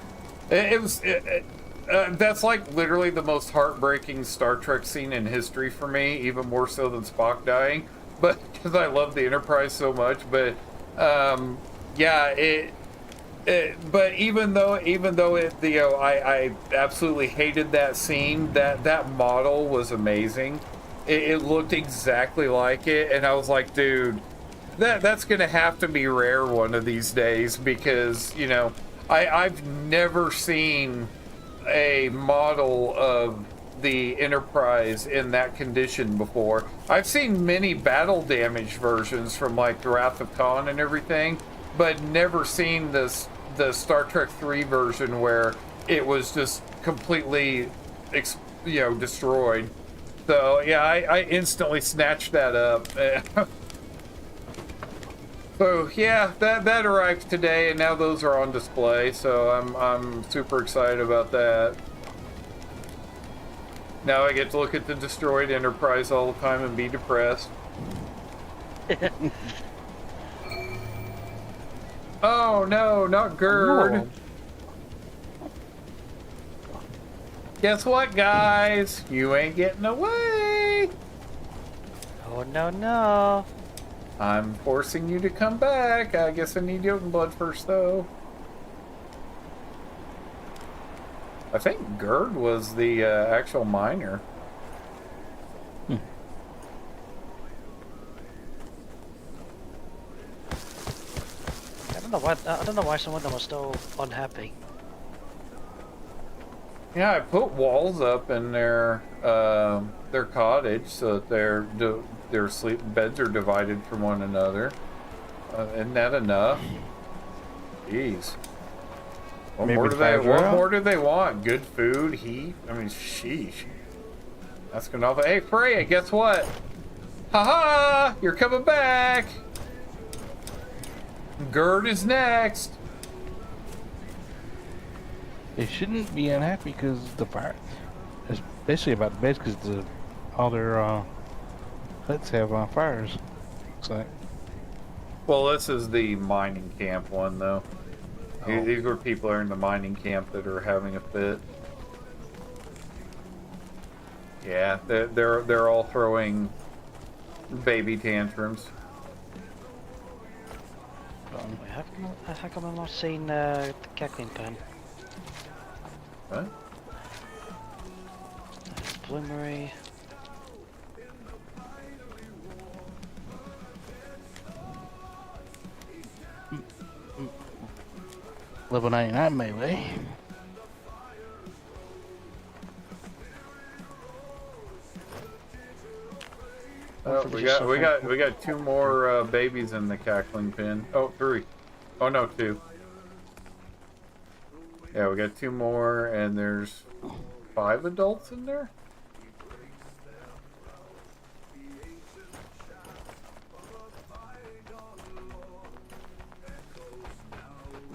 Speaker 1: That's like literally the most heartbreaking Star Trek scene in history for me, even more so than Spock dying. But because I love the Enterprise so much, but yeah, but even though it, you know, I absolutely hated that scene. That model was amazing. It looked exactly like it, and I was like, dude, that's gonna have to be rare one of these days, because, you know, I've never seen a model of the Enterprise in that condition before. I've seen many battle damaged versions from like the Wrath of Khan and everything, but never seen the Star Trek 3 version where it was just completely, you know, destroyed. So yeah, I instantly snatched that up. So yeah, that arrived today, and now those are on display. So I'm super excited about that. Now I get to look at the destroyed Enterprise all the time and be depressed. Oh no, not Gerd.
Speaker 3: No.
Speaker 1: Guess what, guys? You ain't getting away.
Speaker 2: Oh no no.
Speaker 1: I'm forcing you to come back. I guess I need Jotun blood first, though. I think Gerd was the actual miner.
Speaker 2: I don't know why some of them are still unhappy.
Speaker 1: Yeah, I put walls up in their cottage so that their sleep beds are divided from one another. Isn't that enough? Jeez. What more do they want? Good food, heat? I mean, sheesh. That's gonna be. Hey, Freya, guess what? Haha! You're coming back! Gerd is next!
Speaker 4: They shouldn't be unhappy because the fire, especially about the beds, because all their huts have fires. Looks like.
Speaker 1: Well, this is the mining camp one, though.
Speaker 4: Oh.
Speaker 1: These were people that are in the mining camp that are having a fit. Yeah, they're all throwing baby tantrums.
Speaker 2: Wait, how come I'm not seeing the cackling pen?
Speaker 1: What?
Speaker 2: Bloomery.
Speaker 4: Level 99 melee.
Speaker 1: Oh, we got 2 more babies in the cackling pen. Oh, 3. Oh no, 2. Yeah, we got 2 more, and there's 5 adults in there.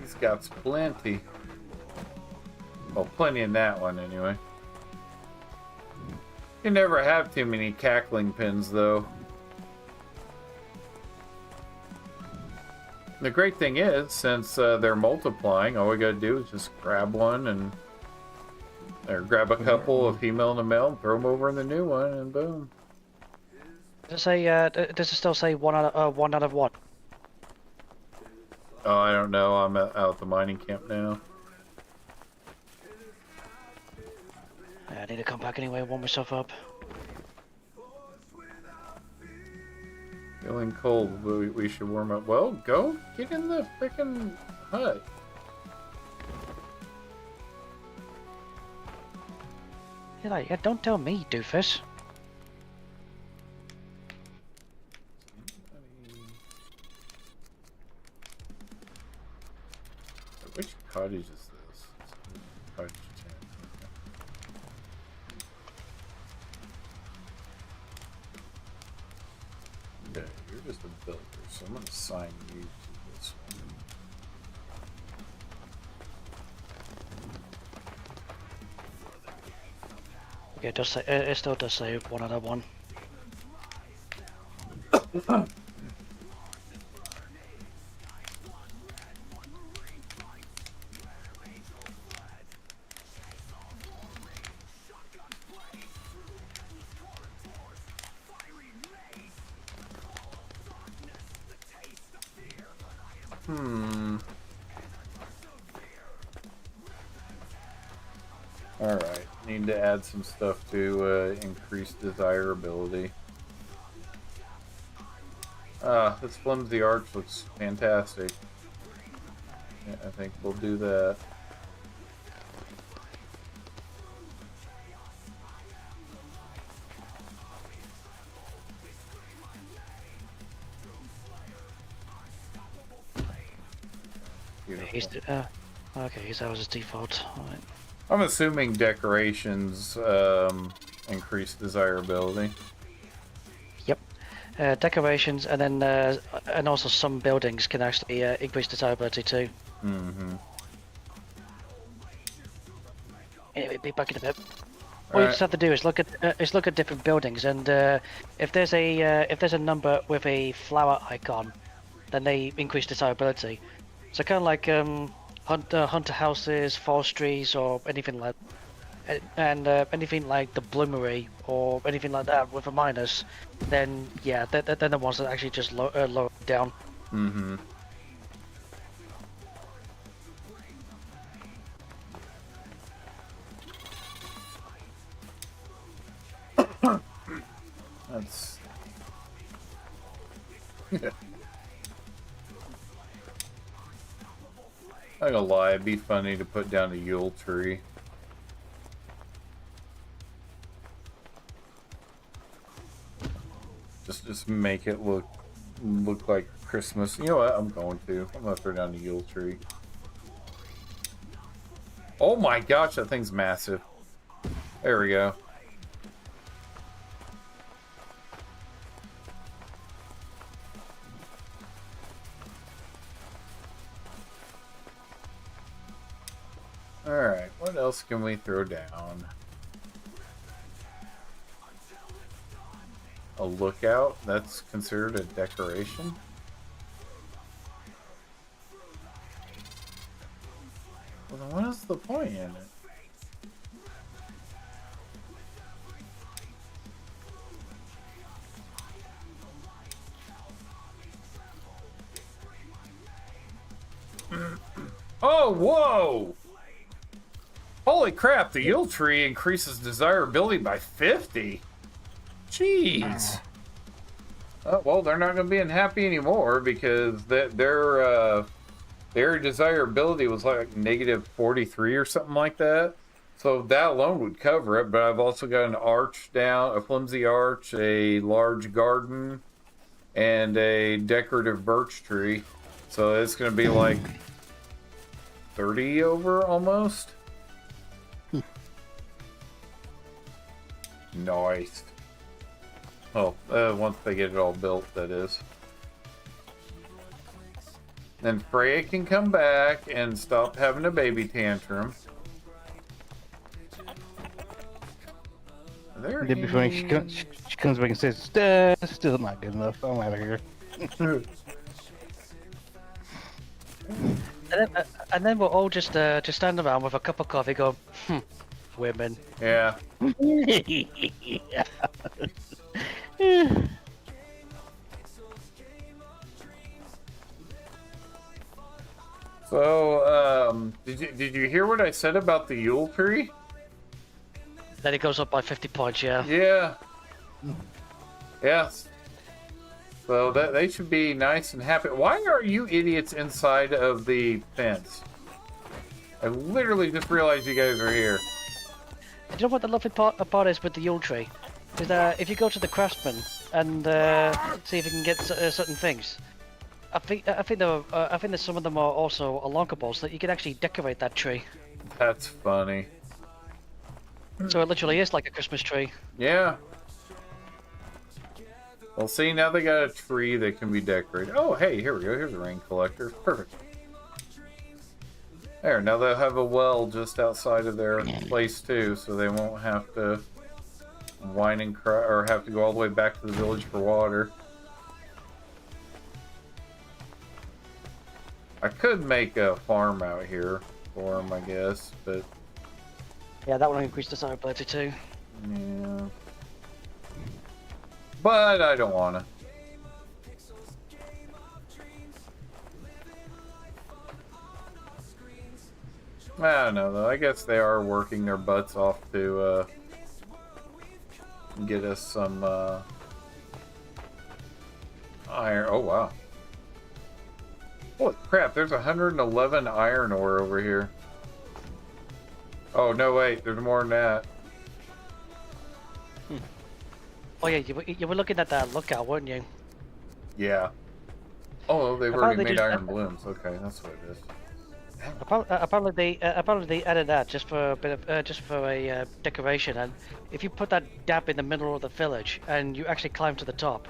Speaker 1: He's got plenty. Well, plenty in that one anyway. You never have too many cackling pins, though. The great thing is, since they're multiplying, all we gotta do is just grab one and or grab a couple, a female and a male, and throw them over in the new one, and boom.
Speaker 2: Does it say? Does it still say 1 out of 1?
Speaker 1: Oh, I don't know. I'm out at the mining camp now.
Speaker 2: I need to come back anyway. Warm myself up.
Speaker 1: Feeling cold. We should warm up. Well, go get in the freaking hut.
Speaker 2: You're like, yeah, don't tell me, doofus.
Speaker 1: Which cottage is this? Cottage 10. Okay, you're just a builder, so I'm gonna assign you to this one.
Speaker 2: Yeah, it does say. It still does say 1 out of 1.
Speaker 1: Alright, need to add some stuff to increase desirability. This flimsy arch looks fantastic. Yeah, I think we'll do that. Beautiful.
Speaker 2: Okay, so that was his default. Alright.
Speaker 1: I'm assuming decorations increase desirability.
Speaker 2: Yep. Decorations, and then and also some buildings can actually increase desirability too.
Speaker 1: Mm-hmm.
Speaker 2: Anyway, be back in a bit. All you just have to do is look at different buildings, and if there's a number with a flower icon, then they increase desirability. So kind of like hunter houses, forestries, or anything like, and anything like the bloomery or anything like that with a minus, then yeah, they're the ones that actually just lower down.
Speaker 1: Mm-hmm. That's not gonna lie, it'd be funny to put down a Yule tree. Just make it look like Christmas. You know what? I'm gonna throw down the Yule tree. Oh my gosh, that thing's massive. There we go. Alright, what else can we throw down? A lookout? That's considered a decoration? What is the point in it? Oh, whoa! Holy crap, the Yule Tree increases desirability by 50. Jeez. Oh, well, they're not going to be unhappy anymore because their desirability was like negative 43 or something like that. So that alone would cover it, but I've also got an arch down, a flimsy arch, a large garden, and a decorative birch tree. So it's going to be like 30 over almost. Nice. Oh, once they get it all built, that is. Then Freya can come back and stop having a baby tantrum. There
Speaker 4: Then before she comes back and says, still not good enough. I'm out of here.
Speaker 2: And then we'll all just stand around with a cup of coffee, go, women.
Speaker 1: Yeah. So, did you hear what I said about the Yule tree?
Speaker 2: Then it goes up by 50 points, yeah.
Speaker 1: Yeah. Yes. So that they should be nice and happy. Why are you idiots inside of the fence? I literally just realized you guys are here.
Speaker 2: Do you know what the lovely part is with the Yule tree? Is that if you go to the craftsman and see if you can get certain things, I think that some of them are also unlockables that you can actually decorate that tree.
Speaker 1: That's funny.
Speaker 2: So it literally is like a Christmas tree.
Speaker 1: Yeah. Well, see, now they got a tree that can be decorated. Oh, hey, here we go. Here's a rain collector. Perfect. There, now they'll have a well just outside of their place, too, so they won't have to whine and cry or have to go all the way back to the village for water. I could make a farm out here for them, I guess, but...
Speaker 2: Yeah, that will increase the desirability too.
Speaker 1: Yeah. But I don't want to. I don't know, though. I guess they are working their butts off to get us some iron. Oh, wow. Holy crap, there's 111 iron ore over here. Oh, no, wait, there's more than that.
Speaker 2: Oh yeah, you were looking at that lookout, weren't you?
Speaker 1: Yeah. Oh, they've
Speaker 2: Apparently
Speaker 1: already made
Speaker 2: just-
Speaker 1: iron blooms. Okay, that's what it is.
Speaker 2: Apparently they added that just for a bit of decoration. And if you put that gap in the middle of the village and you actually climb to the top,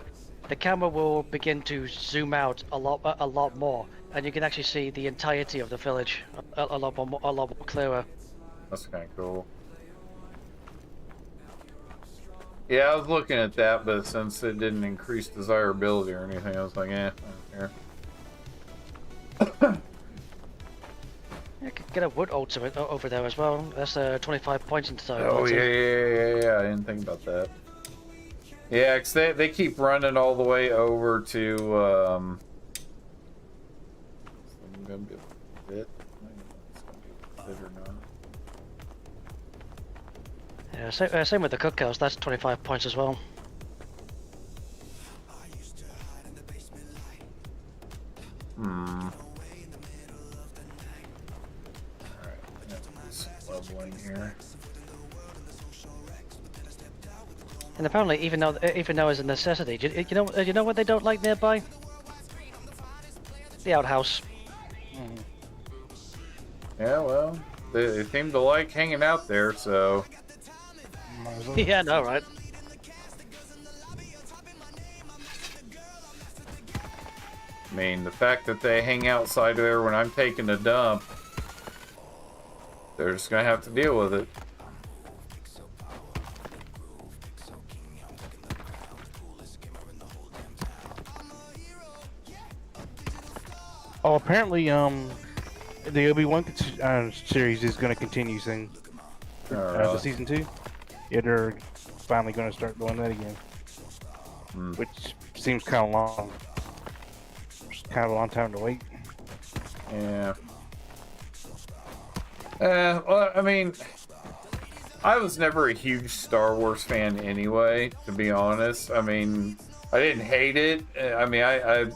Speaker 2: the camera will begin to zoom out a lot more, and you can actually see the entirety of the village a lot more clearer.
Speaker 1: That's kind of cool. Yeah, I was looking at that, but since it didn't increase desirability or anything, I was like, eh, I don't care.
Speaker 2: You could get a wood ultimate over there as well. That's 25 points in
Speaker 1: Oh,
Speaker 2: desirability.
Speaker 1: yeah. I didn't think about that. Yeah, because they keep running all the way over to, I'm gonna be a bit. It's gonna be a bit or not.
Speaker 2: Yeah, same with the cookhouse. That's 25 points as well.
Speaker 1: Hmm. Alright, just leveling here.
Speaker 2: And apparently, even though it's a necessity, you know what they don't like nearby? The outhouse.
Speaker 1: Yeah, well, they seem to like hanging out there, so...
Speaker 2: Yeah, I know, right?
Speaker 1: I mean, the fact that they hang outside there when I'm taking a dump, they're just gonna have to deal with it.
Speaker 4: Oh, apparently,
Speaker 3: the Obi-Wan series is going to continue soon.
Speaker 1: All
Speaker 3: The
Speaker 1: right.
Speaker 3: season 2. Yeah, they're finally going to start doing that again, which seems kind of long. It's kind of a long time to wait.
Speaker 1: Yeah. Well, I mean, I was never a huge Star Wars fan anyway, to be honest. I mean, I didn't hate it. I mean, I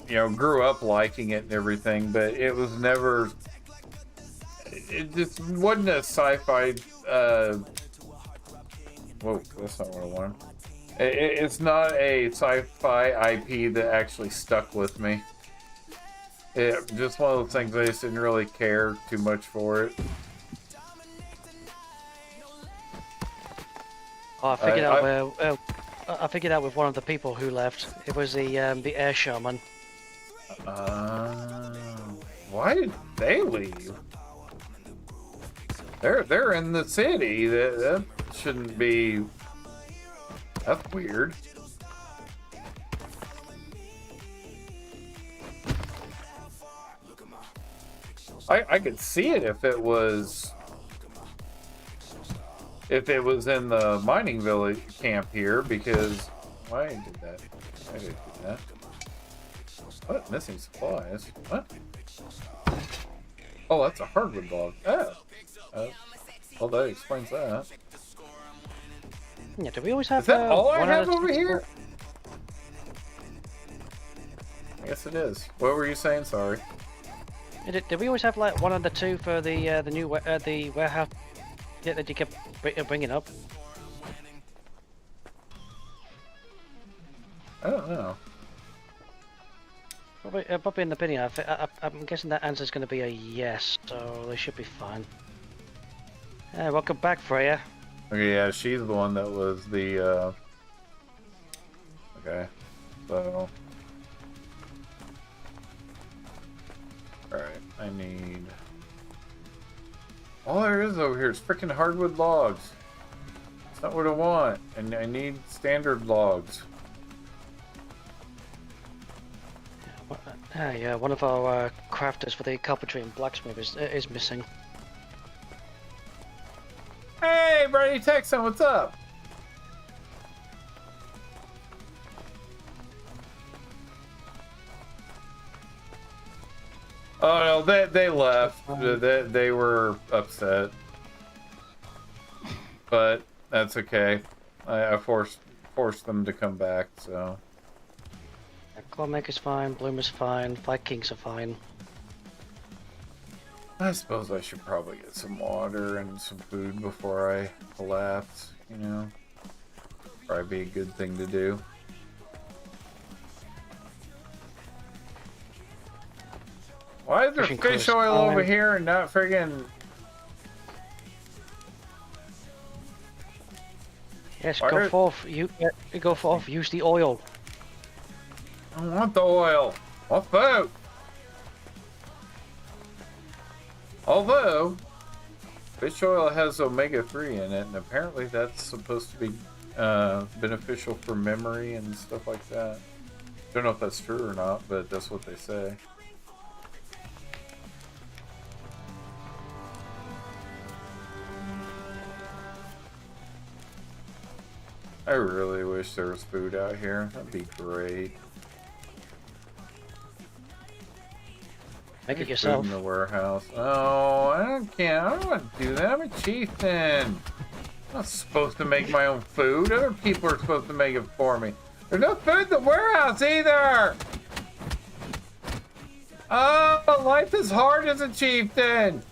Speaker 1: grew up liking it and everything, but it was never. It just wasn't a sci-fi. Whoa, that's not what I wanted. It's not a sci-fi IP that actually stuck with me. Just one of those things I just didn't really care too much for it.
Speaker 2: Oh, I figured out I figured out with one of the people who left. It was the air shaman.
Speaker 1: Why did they leave? They're in the city. That shouldn't be. That's weird. I could see it if it was in the mining village camp here, because why did that? Why did it do that? What? Missing supplies? What? Oh, that's a hardwood log. Oh. Well, that explains that.
Speaker 2: Yeah, do we always have?
Speaker 1: Is that all I
Speaker 2: one
Speaker 1: have
Speaker 2: other
Speaker 1: over
Speaker 2: two
Speaker 1: here? I guess it is. What were you saying? Sorry.
Speaker 2: Did we always have like one of the two for the new the warehouse? Yeah, that you kept bringing up.
Speaker 1: I don't know.
Speaker 2: Probably in the opinion, I'm guessing that answer is going to be a yes, so they should be fine. Welcome back, Freya.
Speaker 1: Okay, yeah, she's the one that was the. Okay, so. Alright, I need. All there is over here is freaking hardwood logs. That's not what I want. And I need standard logs.
Speaker 2: Yeah, one of our crafters for the carpentry and blacksmith is missing.
Speaker 1: Hey, Brady Texan, what's up? Oh no, they left. They were upset, but that's okay. I forced them to come back. So
Speaker 2: Clawmaker's fine, Bloomer's fine, Vikings are fine.
Speaker 1: I suppose I should probably get some water and some food before I collapse. You know, probably be a good thing to do. Why is there
Speaker 2: Fishing
Speaker 1: fish
Speaker 2: crew's
Speaker 1: oil over
Speaker 2: fine.
Speaker 1: here and not friggin'?
Speaker 2: Yes,
Speaker 1: Why
Speaker 2: go
Speaker 1: are-
Speaker 2: forth. Go forth. Use the oil.
Speaker 1: I don't want the oil. I want food. Although, fish oil has omega-3 in it, and apparently that's supposed to be beneficial for memory and stuff like that. Don't know if that's true or not, but that's what they say. I really wish there was food out here. That'd be great.
Speaker 2: Make it
Speaker 1: Food
Speaker 2: yourself.
Speaker 1: in the warehouse. Oh, I don't want to do that. I'm a chieftain. I'm not supposed to make my own food. Other people are supposed to make it for me. There's no food in the warehouse either. Oh, life is hard as a chieftain.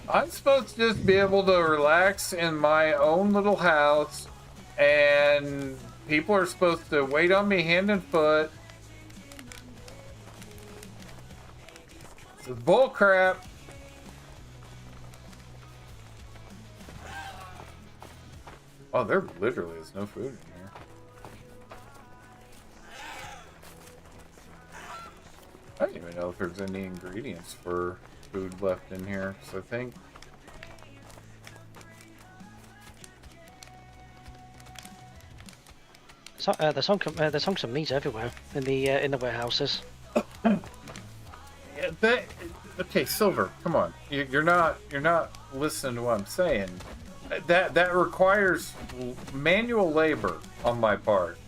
Speaker 1: I'm supposed to just be able to relax in my own little house, and people are supposed to wait on me hand and foot. This is bull crap. Oh, there literally is no food in here. I don't even know if there's any ingredients for food left in here, so I think
Speaker 2: So, there's some meat everywhere in the warehouses.
Speaker 1: That, okay, Silver, come on. You're not listening to what I'm saying. That requires manual labor on my part.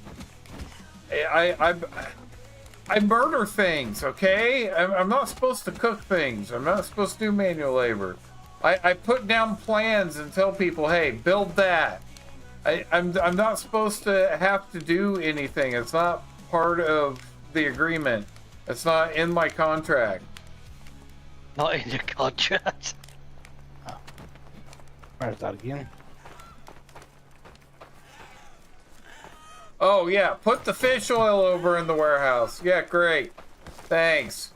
Speaker 1: I murder things, okay? I'm not supposed to cook things. I'm not supposed to do manual labor. I put down plans and tell people, hey, build that. I'm not supposed to have to do anything. It's not part of the agreement. It's not in my contract.
Speaker 2: Not in your contract.
Speaker 4: Where's that again?
Speaker 1: Oh, yeah, put the fish oil over in the warehouse. Yeah, great. Thanks.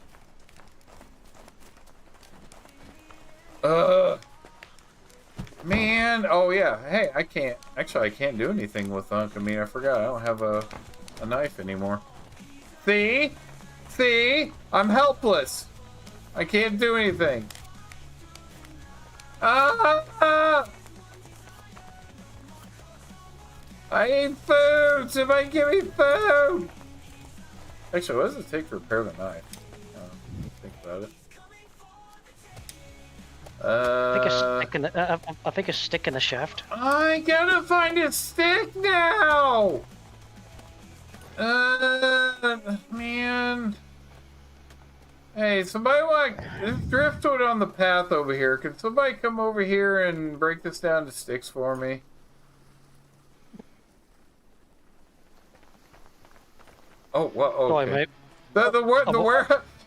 Speaker 1: Man, oh yeah. Hey, I can't do anything with Unk. I mean, I forgot I don't have a knife anymore. See? I'm helpless. I can't do anything. I need food! Somebody give me food! Actually, what does it take to repair the knife? Think about it.
Speaker 2: I think a stick in the shaft.
Speaker 1: I gotta find a stick now! Man. Hey, somebody there's driftwood on the path over here. Can somebody come over here and break this down to sticks for me? Oh, well, okay.
Speaker 2: Sorry, mate.
Speaker 1: The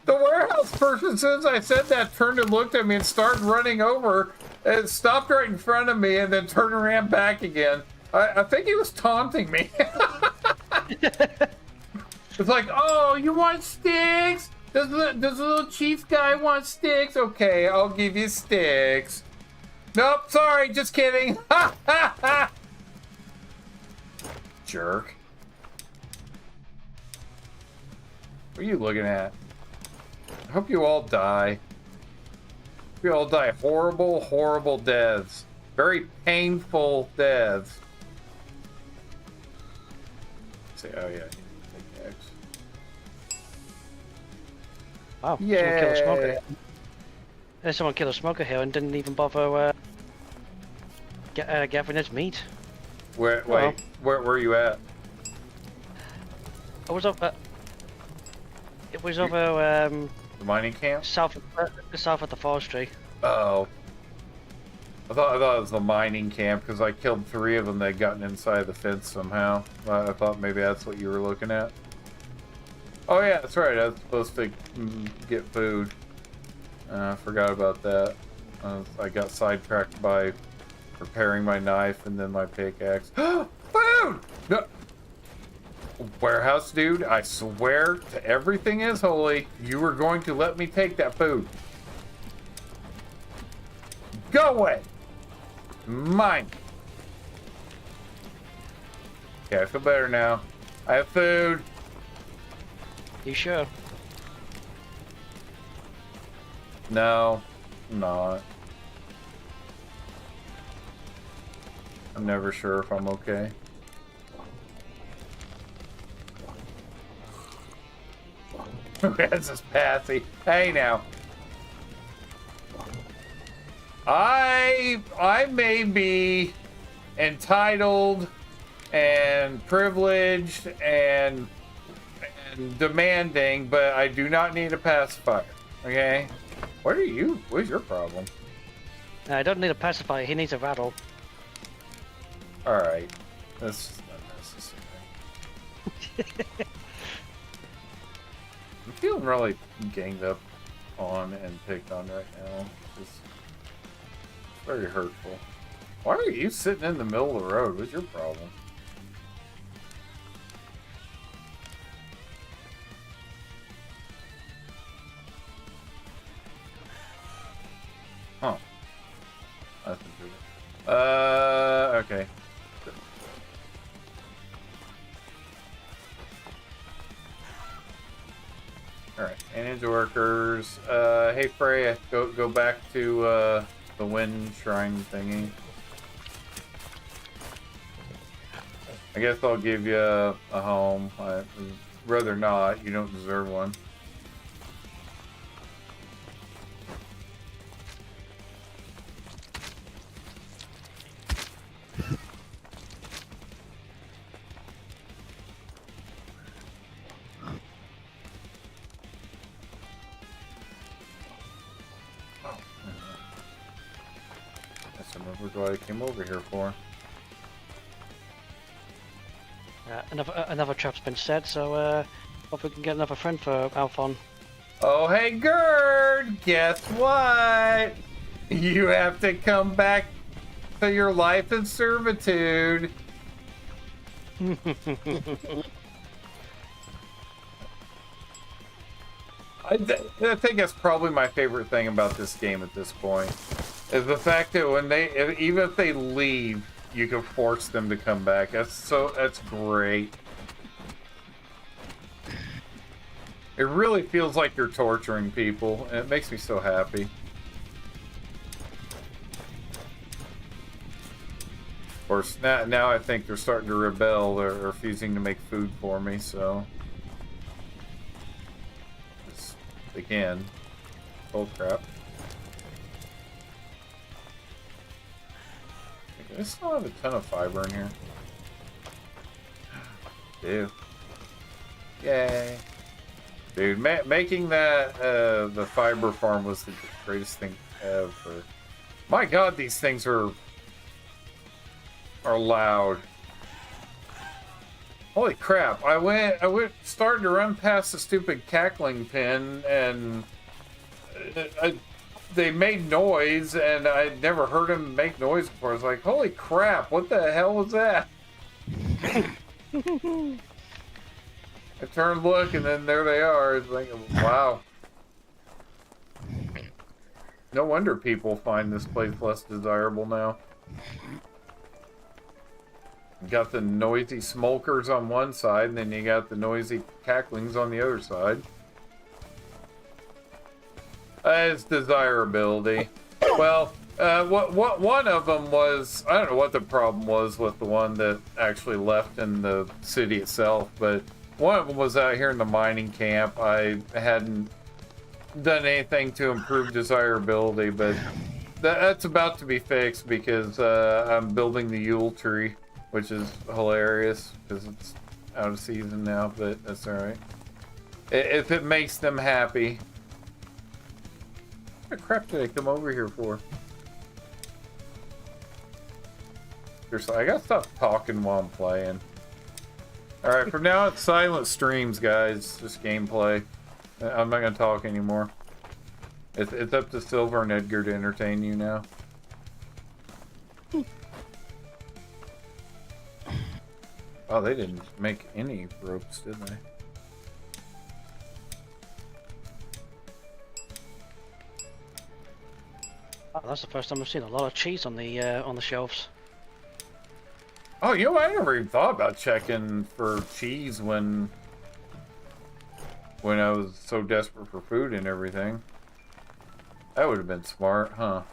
Speaker 1: warehouse person, as soon as I said that, turned and looked at me and started running over. And stopped right in front of me and then turned and ran back again. I think he was taunting me. It's like, oh, you want sticks? Does the little chief guy want sticks? Okay, I'll give you sticks. Nope, sorry, just kidding. Ha ha ha! Jerk. What are you looking at? I hope you all die. Hope you all die horrible, horrible deaths. Very painful deaths. Let's see, oh yeah.
Speaker 2: Wow,
Speaker 1: Yeah.
Speaker 2: Someone killed a smoker here and didn't even bother gathering its meat.
Speaker 1: Where are you at?
Speaker 2: I was over. It was over
Speaker 1: The mining camp?
Speaker 2: south of the forestry.
Speaker 1: Oh. I thought it was the mining camp because I killed 3 of them that had gotten inside the fence somehow. I thought maybe that's what you were looking at. Oh yeah, that's right. I was supposed to get food. I forgot about that. I got sidetracked by repairing my knife and then my pickaxe. Food! No. Warehouse dude, I swear to everything is holy, you were going to let me take that food. Go away! Mine. Okay, I feel better now. I have food.
Speaker 2: You sure?
Speaker 1: No, I'm not. I'm never sure if I'm okay. This is Patsy. Hey now. I may be entitled and privileged and demanding, but I do not need a pacifier. Okay? What are you? What's your problem?
Speaker 2: I don't need a pacifier. He needs a rattle.
Speaker 1: All right. This is unnecessary. I'm feeling really ganged up on and picked on right now. It's very hurtful. Why are you sitting in the middle of the road? What's your problem? Huh. That's interesting. Okay. Alright, manage workers. Hey Freya, go back to the wind shrine thingy. I guess I'll give you a home. I'd rather not, you don't deserve one. Remember what I came over here for.
Speaker 2: Another trap's been set, so hope we can get another friend for Alphon.
Speaker 1: Oh, hey, Gerd! Guess what? You have to come back to your life in servitude. I think that's probably my favorite thing about this game at this point, is the fact that when even if they leave, you can force them to come back. That's great. It really feels like you're torturing people, and it makes me so happy. Of course, now I think they're starting to rebel. They're refusing to make food for me, so... They can. Oh crap. I still have a ton of fiber in here. Dude. Yay. Dude, making that, the fiber farm was the greatest thing ever. My god, these things are loud. Holy crap, I went starting to run past the stupid cackling pen, and they made noise, and I'd never heard them make noise before. I was like, holy crap, what the hell was that? I turned, look, and then there they are. It's like, wow. No wonder people find this place less desirable now. You got the noisy smokers on one side, and then you got the noisy cacklings on the other side. It's desirability. Well, what one of them was, I don't know what the problem was with the one that actually left in the city itself, but one of them was out here in the mining camp. I hadn't done anything to improve desirability, but that's about to be fixed because I'm building the Yule tree, which is hilarious because it's out of season now, but that's alright. If it makes them happy. What the crap did I come over here for? Seriously, I gotta stop talking while I'm playing. Alright, from now it's silent streams, guys. Just gameplay. I'm not gonna talk anymore. It's up to Silver and Edgar to entertain you now. Oh, they didn't make any ropes, did they?
Speaker 2: Oh, that's the first time I've seen a lot of cheese on the shelves.
Speaker 1: Oh, you know, I never even thought about checking for cheese when I was so desperate for food and everything. That would have been smart, huh?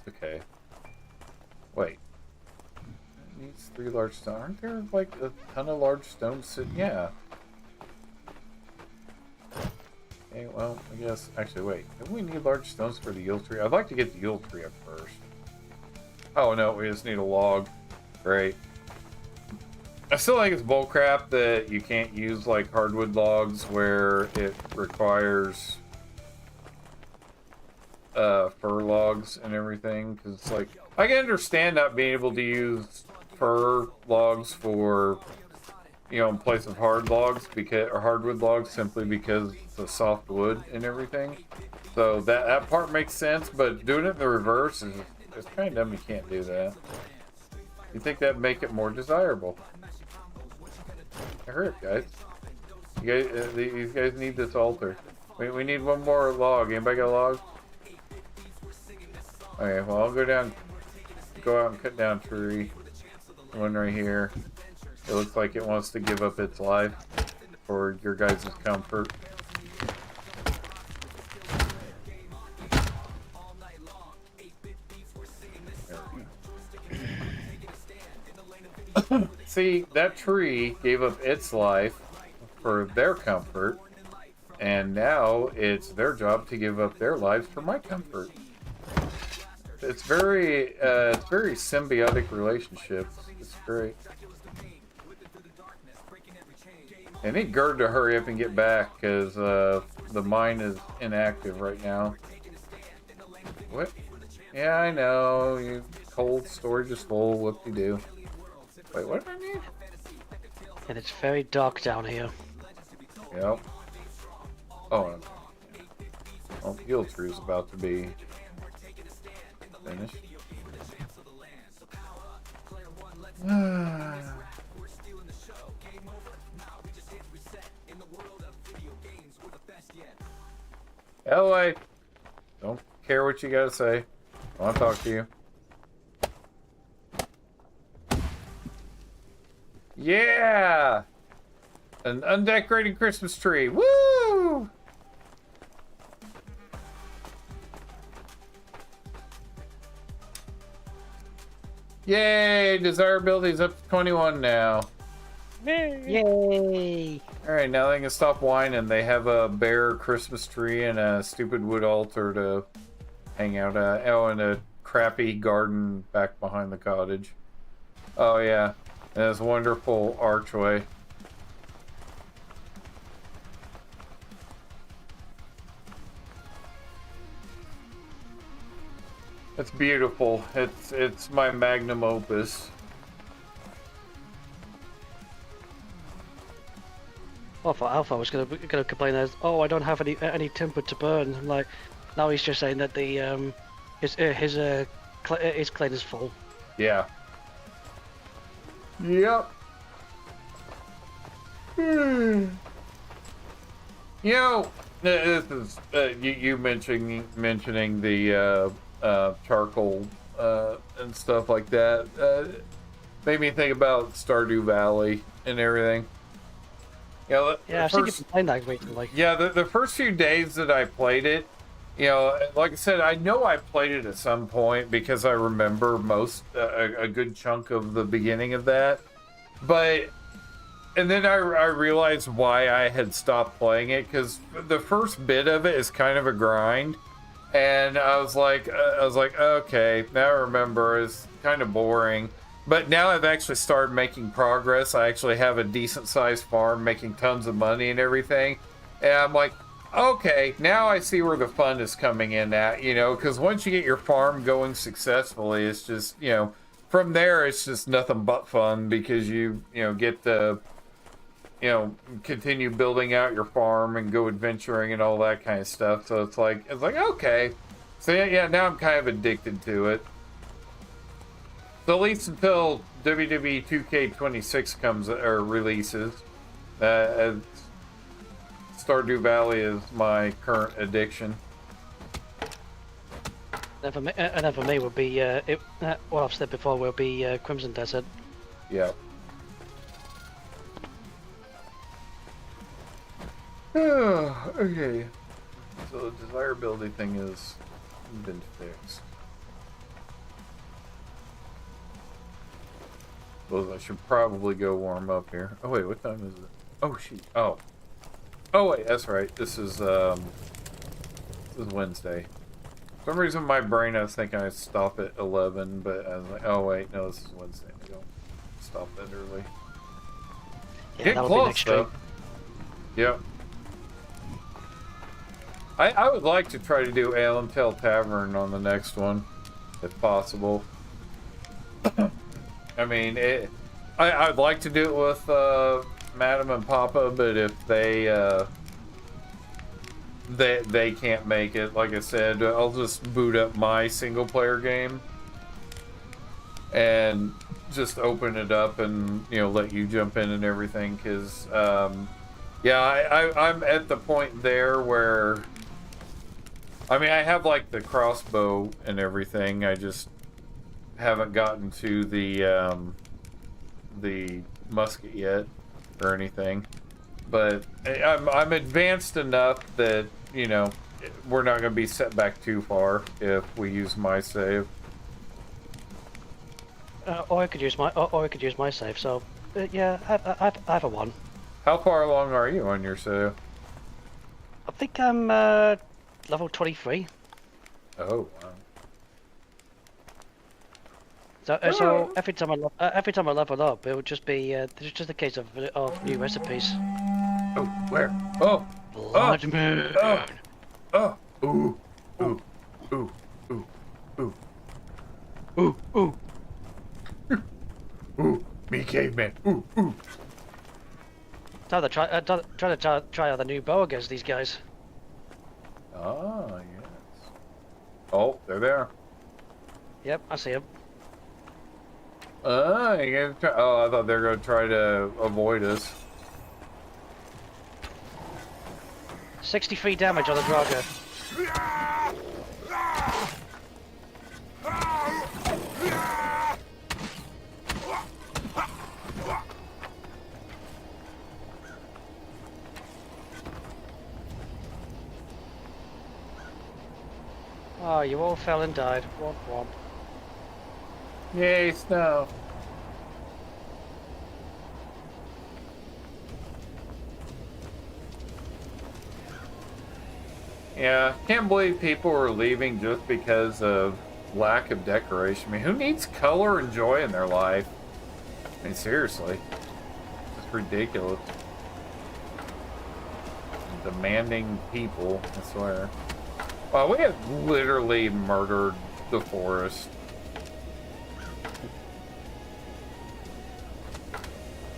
Speaker 1: Okay. Wait. It needs 3 large stones. Aren't there like a ton of large stones sitting? Yeah. Okay, well, I guess. Actually, wait. Don't we need large stones for the Yule tree? I'd like to get the Yule tree up first. Oh no, we just need a log. Great. I still think it's bullcrap that you can't use like hardwood logs where it requires fir logs and everything, because it's like, I can understand not being able to use fir logs for, you know, in place of hard logs, because, or hardwood logs, simply because it's a soft wood and everything. So that part makes sense, but doing it in the reverse is it's kind of dumb. You can't do that. You think that'd make it more desirable? Hurry up, guys. These guys need this altar. We need one more log. Anybody got a log? Okay, well, I'll go out and cut down a tree. One right here. It looks like it wants to give up its life for your guys' comfort. See, that tree gave up its life for their comfort, and now it's their job to give up their lives for my comfort. It's very symbiotic relationship. It's great. I need Gerd to hurry up and get back, because the mine is inactive right now. What? Yeah, I know. You cold storage is full. Whoop-de-doo. Wait, what did I need?
Speaker 2: And it's very dark down here.
Speaker 1: Yep. Oh. Well, Guild Tree about to be finished. LA. Don't care what you gotta say. I want to talk to you. Yeah! An undecorated Christmas tree. Woo! Yay! Desirability is up to 21 now.
Speaker 2: Yay!
Speaker 1: Alright, now they can stop whining. They have a bare Christmas tree and a stupid wood altar to hang out at. Oh, and a crappy garden back behind the cottage. Oh, yeah. And this wonderful archway. It's beautiful. It's my magnum opus.
Speaker 2: Well, I thought Alpha was gonna complain that, oh, I don't have any timber to burn. I'm like, now he's just saying that the his clay is full.
Speaker 1: Yeah. Yep. You know, this is you mentioning the charcoal and stuff like that. Made me think about Stardew Valley and everything. You know,
Speaker 2: Yeah, I've seen you playing that recently.
Speaker 1: Yeah, the first few days that I played it, you know, like I said, I know I played it at some point because I remember a good chunk of the beginning of that. And then I realized why I had stopped playing it, because the first bit of it is kind of a grind. And I was like, okay, now I remember, it's kind of boring. But now I've actually started making progress. I actually have a decent sized farm making tons of money and everything. And I'm like, okay, now I see where the fun is coming in at, you know, because once you get your farm going successfully, it's just, you know, from there, it's just nothing but fun because you get to, you know, continue building out your farm and go adventuring and all that kind of stuff. So it's like, okay. So yeah, now I'm kind of addicted to it. So at least until WWE 2K26 comes or releases, Stardew Valley is my current addiction.
Speaker 2: And for me would be what I've said before will be Crimson Desert.
Speaker 1: Yeah. Okay. So the desirability thing has been fixed. Well, I should probably go warm up here. Oh wait, what time is it? Oh shoot. Oh wait, that's right. This is Wednesday. For some reason, my brain, I was thinking I'd stop at 11, but I was like, oh wait, no, this is Wednesday. We don't stop that early.
Speaker 2: Yeah,
Speaker 1: Get
Speaker 2: that'll
Speaker 1: close,
Speaker 2: be next stream.
Speaker 1: though. Yep. I would like to try to do Ale and Tail Tavern on the next one, if possible. I mean, I'd like to do it with Madam and Papa, but if they can't make it, like I said, I'll just boot up my single player game and just open it up and, you know, let you jump in and everything, because yeah, I'm at the point there where, I mean, I have like the crossbow and everything, I just haven't gotten to the musket yet or anything, but I'm advanced enough that, you know, we're not going to be set back too far if we use my save.
Speaker 2: Or I could use my save. So yeah, I have a one.
Speaker 1: How far along are you on your save?
Speaker 2: I think I'm level 23.
Speaker 1: Oh wow.
Speaker 2: So every time I level up, it would just be just a case of new recipes.
Speaker 1: Oh, where? Oh,
Speaker 2: Blood moon.
Speaker 1: Oh, ooh, ooh, ooh, ooh, ooh,
Speaker 2: Ooh, ooh.
Speaker 1: ooh, me caveman, ooh, ooh.
Speaker 2: Try to try out the new bow against these guys.
Speaker 1: Ah, yes. Oh, they're there.
Speaker 2: Yep, I see them.
Speaker 1: You gonna try? Oh, I thought they were gonna try to avoid us.
Speaker 2: 63 damage on the Drago. Oh, you all fell and died. Womp womp.
Speaker 1: Yay, snow. Yeah, can't believe people are leaving just because of lack of decoration. I mean, who needs color and joy in their life? I mean, seriously. It's ridiculous. Demanding people, I swear. Wow, we have literally murdered the forest.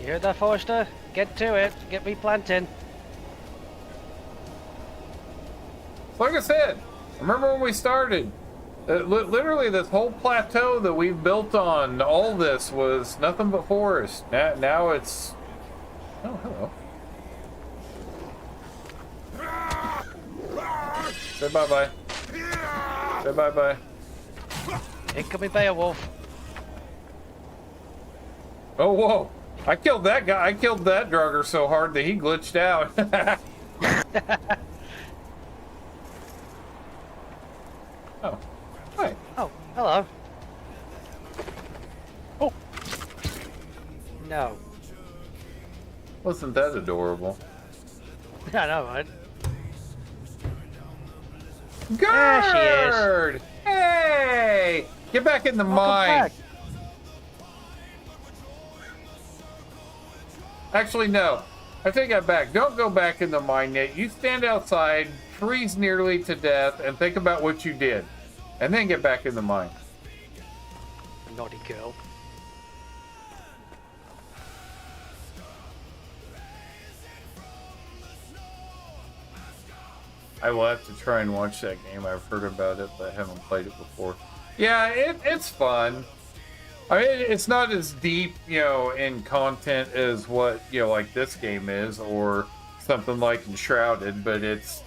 Speaker 2: You heard that, Forrester? Get to it. Get me planting.
Speaker 1: Like I said, remember when we started? Literally, this whole plateau that we've built on, all this was nothing but forest. Now it's... Oh, hello. Say bye-bye. Say bye-bye.
Speaker 2: Incoming Beowulf.
Speaker 1: Oh, whoa. I killed that guy. I killed that drugger so hard that he glitched out. Oh. Hi.
Speaker 2: Oh, hello.
Speaker 3: Oh.
Speaker 2: No.
Speaker 1: Wasn't that adorable?
Speaker 2: I know, right?
Speaker 1: Gerd!
Speaker 2: There she is.
Speaker 1: Hey! Get back in the
Speaker 2: Welcome
Speaker 1: mine.
Speaker 2: back.
Speaker 1: Actually, no. I take that back. Don't go back in the mine yet. You stand outside, freeze nearly to death, and think about what you did. And then get back in the mine.
Speaker 2: Naughty girl.
Speaker 1: I will have to try and watch that game. I've heard about it, but I haven't played it before. Yeah, it's fun. I mean, it's not as deep, in content as what, like this game is, or something like Enshrouded, but it's,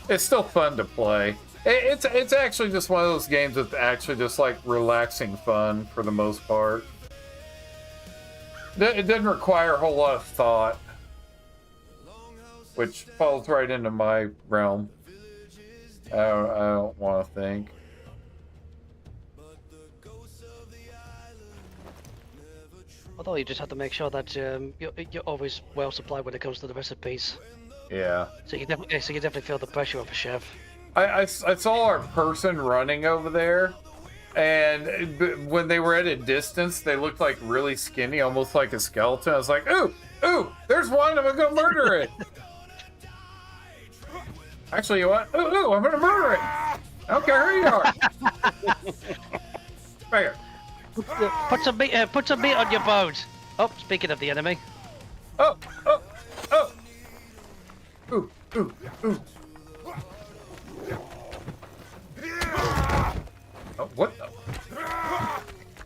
Speaker 1: it's still fun to play. It's actually just one of those games that's actually just like relaxing fun for the most part. It doesn't require a whole lot of thought, which falls right into my realm. I don't want to think.
Speaker 2: Although you just have to make sure that you're always well supplied when it comes to the recipes.
Speaker 1: Yeah.
Speaker 2: So you definitely feel the pressure of a chef.
Speaker 1: I saw our person running over there, and when they were at a distance, they looked like really skinny, almost like a skeleton. I was like, ooh, there's one, I'm gonna go murder it. Actually, you know what? Ooh, I'm gonna murder it. I don't care who you are. Right here.
Speaker 2: Put some meat on your bones. Oh, speaking of the enemy.
Speaker 1: Oh. Ooh. Oh, what the?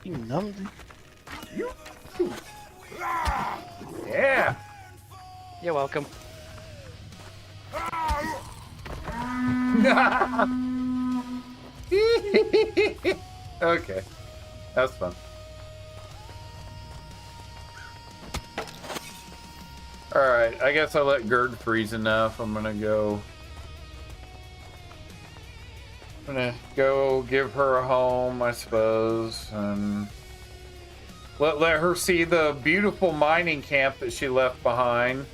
Speaker 4: You numbed it.
Speaker 1: Yeah.
Speaker 2: You're welcome.
Speaker 1: Okay. That's fun. Alright, I guess I let Gerd freeze enough. I'm gonna go give her a home, I suppose, and let her see the beautiful mining camp that she left behind.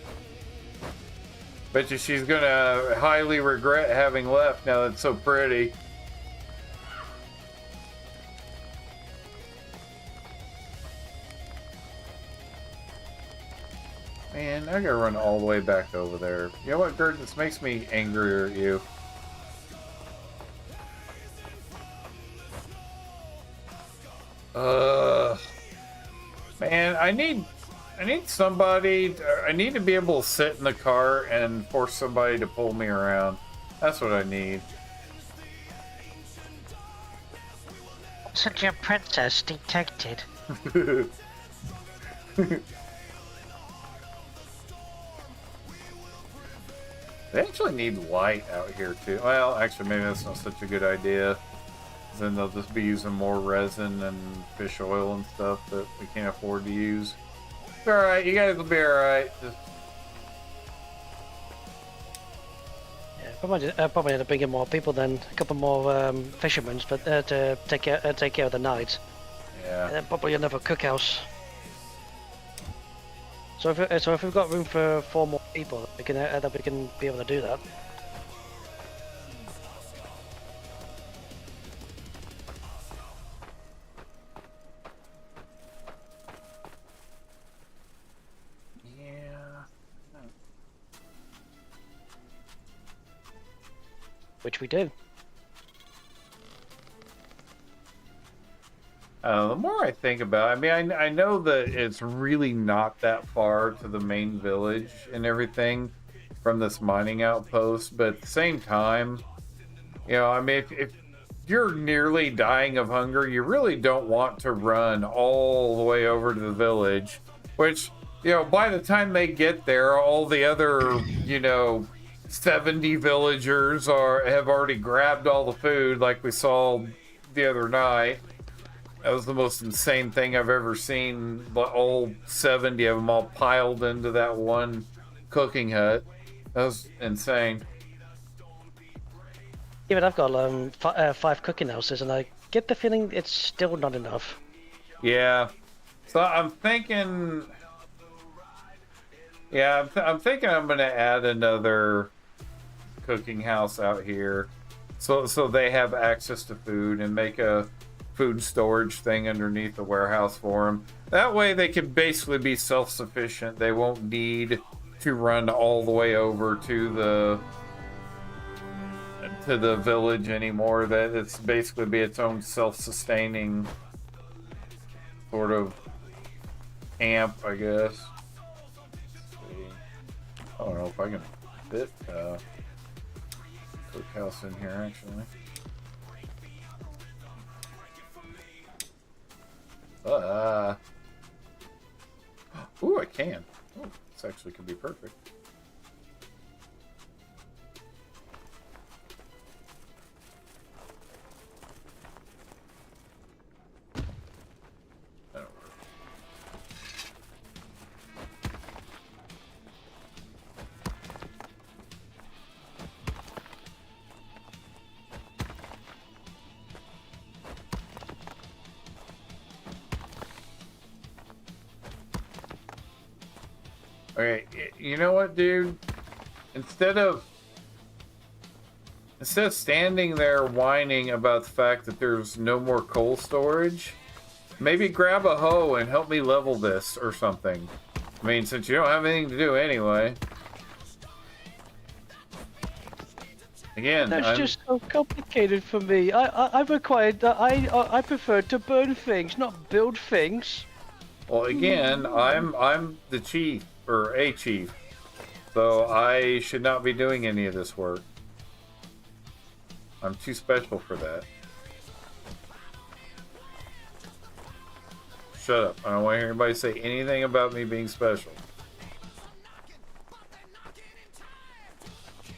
Speaker 1: Bet you she's gonna highly regret having left now that it's so pretty. Man, I gotta run all the way back over there. You know what, Gert? This makes me angrier at you. Man, I need somebody. I need to be able to sit in the car and force somebody to pull me around. That's what I need.
Speaker 2: Such a princess detected.
Speaker 1: They actually need light out here too. Well, actually, maybe that's not such a good idea. Then they'll just be using more resin and fish oil and stuff that we can't afford to use. It's alright, you guys will be alright.
Speaker 2: Yeah, probably end up bringing more people than a couple more fishermen, but to take care of the night.
Speaker 1: Yeah.
Speaker 2: And then probably another cookhouse. So if we've got room for 4 more people, we can be able to do that. Which we do.
Speaker 1: The more I think about it, I mean, I know that it's really not that far to the main village and everything from this mining outpost, but at the same time, you know, I mean, if you're nearly dying of hunger, you really don't want to run all the way over to the village, which, you know, by the time they get there, all the other, you know, 70 villagers have already grabbed all the food, like we saw the other night. That was the most insane thing I've ever seen. All 70 of them all piled into that one cooking hut. That was insane.
Speaker 2: Yeah, but I've got 5 cooking houses, and I get the feeling it's still not enough.
Speaker 1: Yeah. So I'm thinking... Yeah, I'm thinking I'm going to add another cooking house out here. So they have access to food and make a food storage thing underneath the warehouse for them. That way they can basically be self-sufficient. They won't need to run all the way over to the village anymore. That it's basically be its own self-sustaining sort of camp, I guess. I don't know if I can fit cookhouse in here actually. Ooh, I can. Oh, this actually could be perfect. That'll work. Okay, you know what, dude? Instead of standing there whining about the fact that there's no more coal storage, maybe grab a hoe and help me level this or something. I mean, since you don't have anything to do anyway. Again,
Speaker 2: That's just so complicated for me. I prefer to burn things, not build things.
Speaker 1: Well, again, I'm the chief, or a chief, so I should not be doing any of this work. I'm too special for that. Shut up. I don't want to hear anybody say anything about me being special.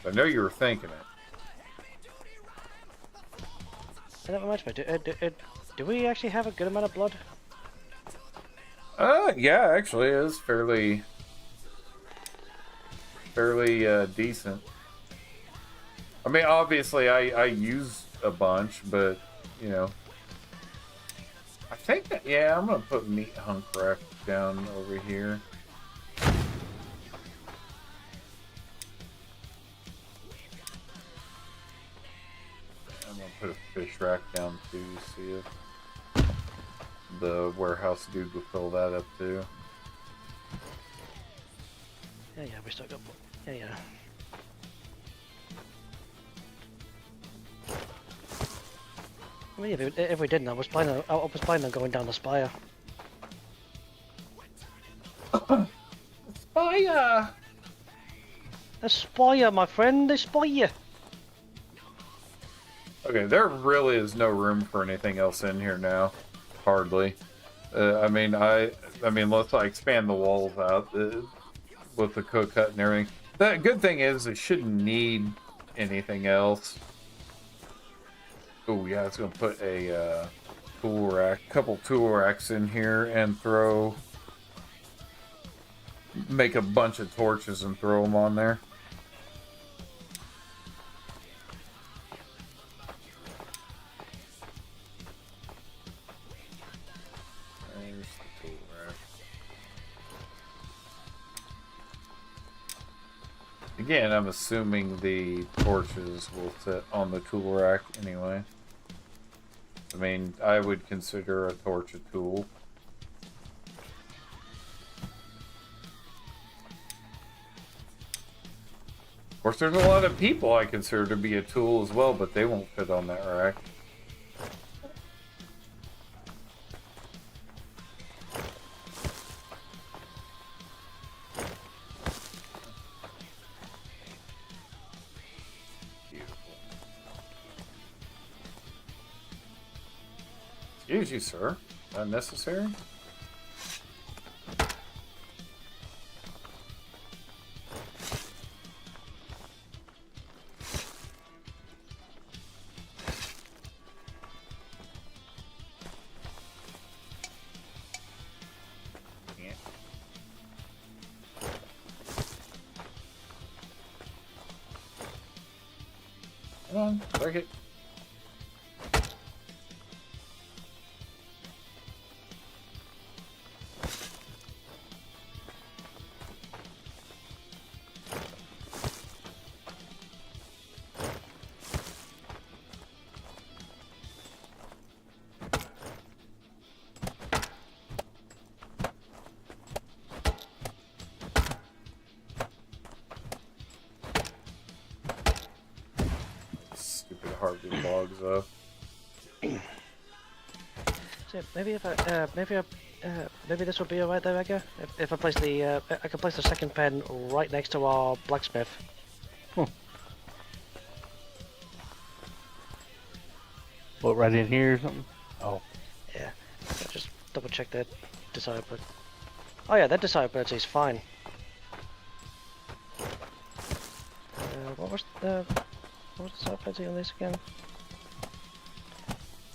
Speaker 1: I know you were thinking it.
Speaker 2: That reminds me, do we actually have a good amount of blood?
Speaker 1: Yeah, actually, it is fairly decent. I mean, obviously, I use a bunch, but, you know. I think that, yeah, I'm gonna put meat hunk rack down over here. I'm gonna put a fish rack down too, see if the warehouse dude will fill that up too.
Speaker 2: Yeah, we still got. Yeah. I mean, if we didn't, I was planning on going down the spire.
Speaker 1: Spire!
Speaker 2: A spire, my friend, a spire.
Speaker 1: Okay, there really is no room for anything else in here now. Hardly. I mean, unless I expand the walls out with the cook hut and everything. The good thing is, it shouldn't need anything else. Oh yeah, it's gonna put a couple tool racks in here, and make a bunch of torches and throw them on there. There's the tool rack. Again, I'm assuming the torches will sit on the tool rack anyway. I mean, I would consider a torch a tool. Of course, there's a lot of people I consider to be a tool as well, but they won't fit on that rack. Excuse you, sir. Unnecessary? Yeah. Come on, break it. Stupid hardwood logs up.
Speaker 2: So maybe maybe this would be alright there, Edgar. If I place I can place the second pen right next to our blacksmith.
Speaker 4: What, right in here or something? Oh.
Speaker 2: Yeah. So just double check that disciple. Oh yeah, that disciplity is fine. What was the disciplity on this again?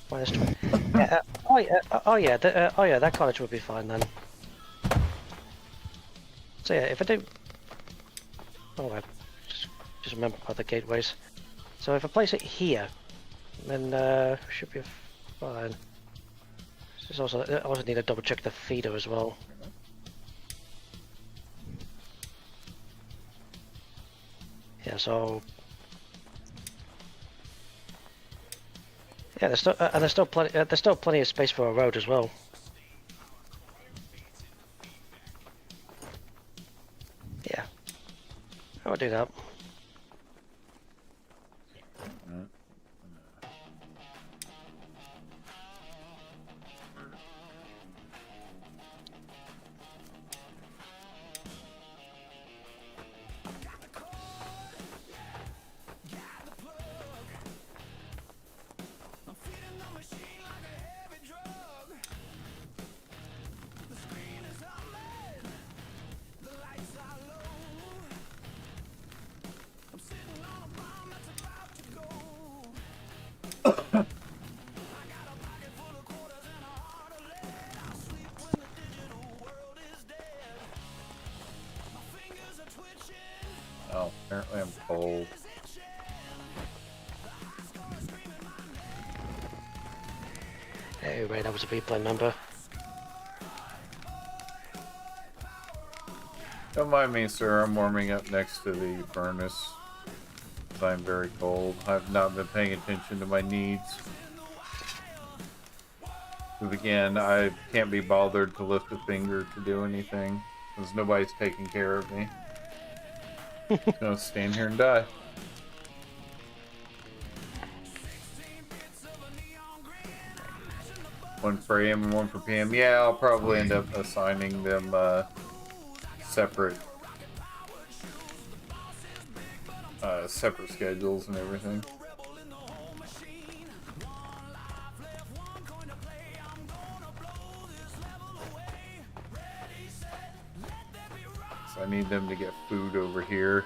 Speaker 2: Minus 20. Yeah, oh yeah, that cottage would be fine then. So yeah, if I do, oh well, just remember about the gateways. So if I place it here, then should be fine. I also need to double check the feeder as well. Yeah, so yeah, there's still plenty of space for a road as well. Yeah, I would do that.
Speaker 1: Oh, apparently I'm cold.
Speaker 2: Hey, right, that was a replay member.
Speaker 1: Don't mind me, sir. I'm warming up next to the furnace. I'm very cold. I've not been paying attention to my needs. Because again, I can't be bothered to lift a finger to do anything. Because nobody's taking care of me. Just gonna stand here and die. One for AM and one for PM. Yeah, I'll probably end up assigning them separate separate schedules and everything. So I need them to get food over here.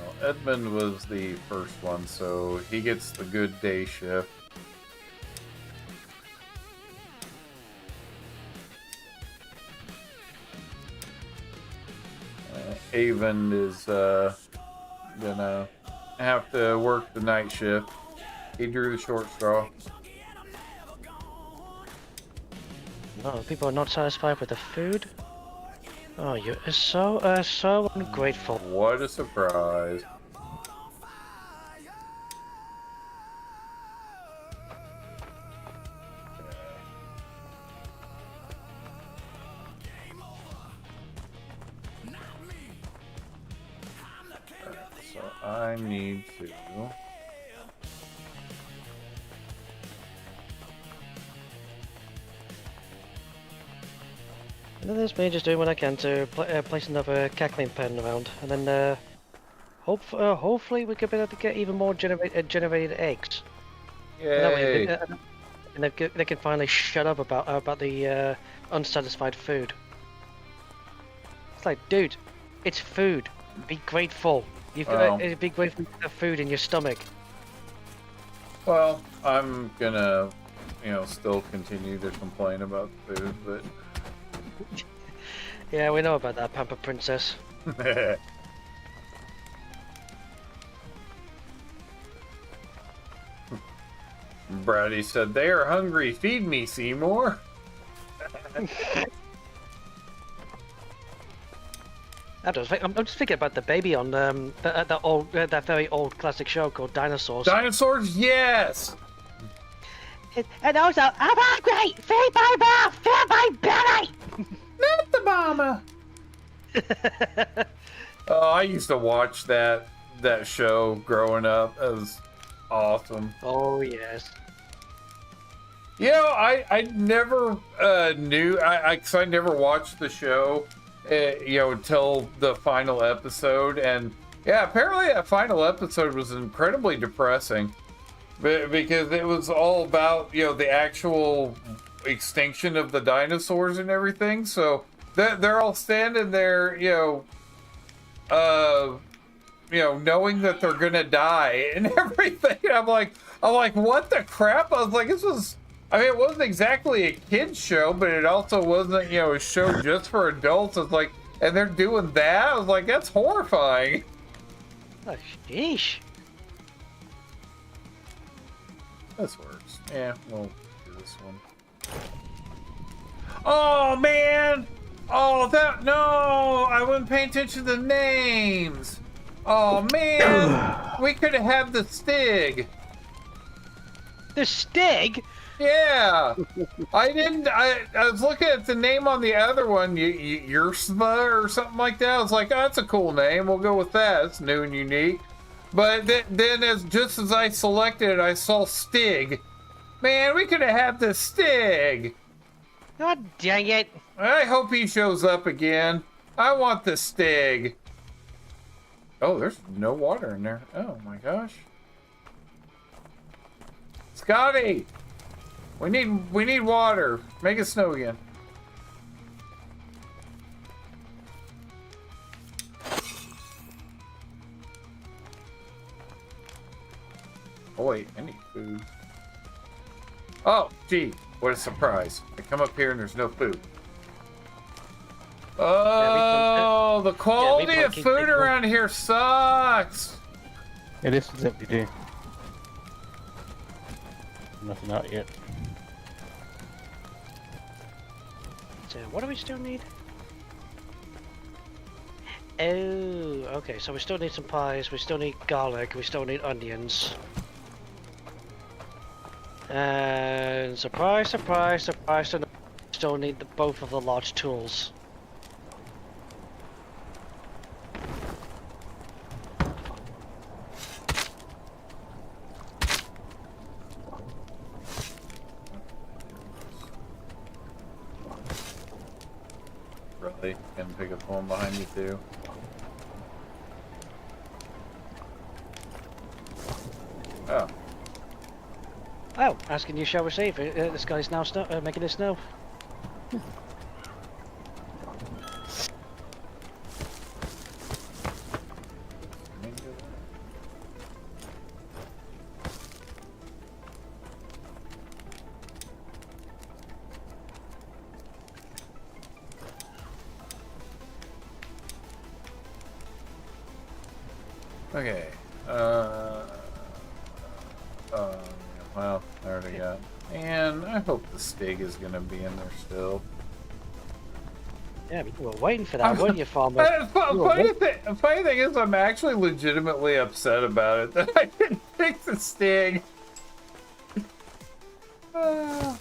Speaker 1: Well, Edmund was the first one, so he gets the good day shift. Avon is gonna have to work the night shift. He drew the short straw.
Speaker 2: Oh, people are not satisfied with the food? Oh, you are so ungrateful.
Speaker 1: What a surprise. So I need to...
Speaker 2: And then there's me just doing what I can to place another cackling pen around, and then hopefully we could be able to get even more generated eggs. And that way,
Speaker 1: Yay!
Speaker 2: and they can finally shut up about the unsatisfied food. It's like, dude, it's food. Be grateful. You've got
Speaker 1: Well.
Speaker 2: be grateful for the food in your stomach.
Speaker 1: Well, I'm gonna, still continue to complain about food, but...
Speaker 2: Yeah, we know about that, Pamper Princess.
Speaker 1: Brady said, "They are hungry. Feed me, Seymour."
Speaker 2: I'm just thinking about the baby on that very old classic show called Dinosaurs.
Speaker 1: Dinosaurs, yes.
Speaker 2: And also, I'm hungry! Feed my mouth! Feed my belly!
Speaker 1: Not the mama. Oh, I used to watch that show growing up. It was awesome.
Speaker 2: Oh, yes.
Speaker 1: I never knew. Cause I never watched the show. Until the final episode, and yeah, apparently that final episode was incredibly depressing, because it was all about the actual extinction of the dinosaurs and everything. So they're all standing there, knowing that they're gonna die and everything. I'm like, what the crap? I was like, this was. I mean, it wasn't exactly a kid's show, but it also wasn't, a show just for adults. It's like, and they're doing that? I was like, that's horrifying.
Speaker 2: Oh, sheesh.
Speaker 1: This works. Yeah, we'll do this one. Oh, man! Oh, no! I wasn't paying attention to the names! Oh, man! We could have had the Stig!
Speaker 2: The Stig?
Speaker 1: Yeah, I was looking at the name on the other one, Yursva or something like that. I was like, oh, that's a cool name. We'll go with that. It's new and unique. But then, just as I selected it, I saw Stig. Man, we could have had the Stig.
Speaker 2: God dang it!
Speaker 1: I hope he shows up again. I want the Stig. Oh, there's no water in there. Oh my gosh, Scotty. We need water. Make it snow again. Oh wait, I need food. Oh, gee, what a surprise. I come up here and there's no food. Oh, the quality of food around here sucks.
Speaker 4: Yeah, this is empty too. Nothing out yet.
Speaker 2: So, what do we still need? Oh, okay, so we still need some pies, we still need garlic, we still need onions. And surprise, surprise, surprise, and still need both of the large tools.
Speaker 1: Really? Can pick up one behind you too. Oh.
Speaker 2: Oh, asking you shall receive. This guy's now making it snow.
Speaker 1: Okay. Well, I already got. And I hope the Stig is gonna be in there still.
Speaker 2: Yeah, but you were waiting for that, weren't you, Farmer?
Speaker 1: Funny thing is, I'm actually legitimately upset about it that I didn't pick the Stig.
Speaker 2: Yeah,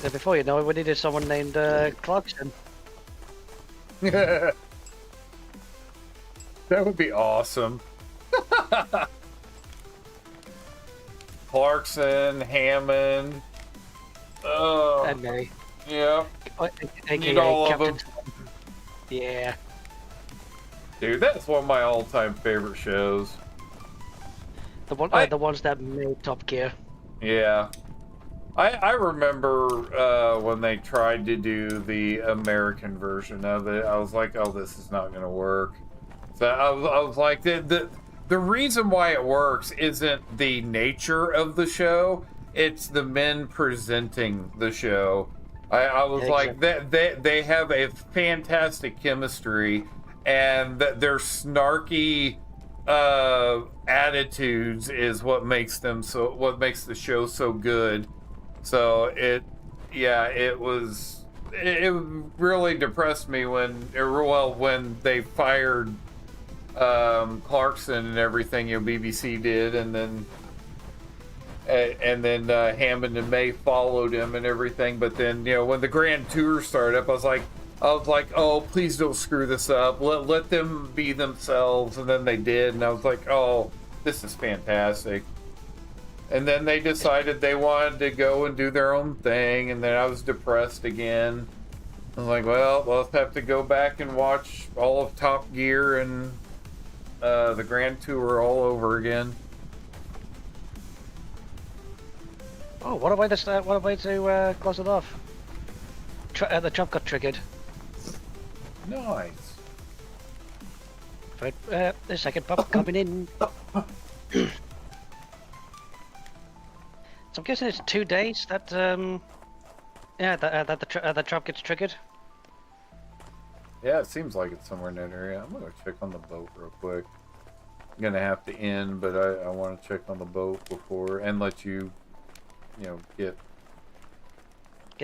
Speaker 2: before you know it, we needed someone named Clarkson.
Speaker 1: That would be awesome. Clarkson, Hammond.
Speaker 2: And me.
Speaker 1: Yeah.
Speaker 2: AKA
Speaker 1: Need all of
Speaker 2: Captain.
Speaker 1: them.
Speaker 2: Yeah.
Speaker 1: Dude, that's one of my all-time favorite shows.
Speaker 2: The ones that made Top Gear.
Speaker 1: Yeah. I remember when they tried to do the American version of it, I was like, oh, this is not going to work. So I was like, the reason why it works isn't the nature of the show, it's the men presenting the show. I was like, they have a fantastic chemistry, and their snarky attitudes is what makes the show so good. So it really depressed me when they fired Clarkson and everything, BBC did, and then Hammond and May followed him and everything. But then, when the Grand Tour started up, I was like, oh, please don't screw this up. Let them be themselves. And then they did, and I was like, oh, this is fantastic. And then they decided they wanted to go and do their own thing, and then I was depressed again. I was like, well, I'll have to go back and watch all of Top Gear and the Grand Tour all over again.
Speaker 2: Oh, what a way to close it off. The trap got triggered.
Speaker 1: Nice.
Speaker 2: Right, the second pop coming in. So I'm guessing it's 2 days that that the trap gets triggered.
Speaker 1: Yeah, it seems like it's somewhere in that area. I'm gonna check on the boat real quick. I'm gonna have to end, but I want to check on the boat before and let you, get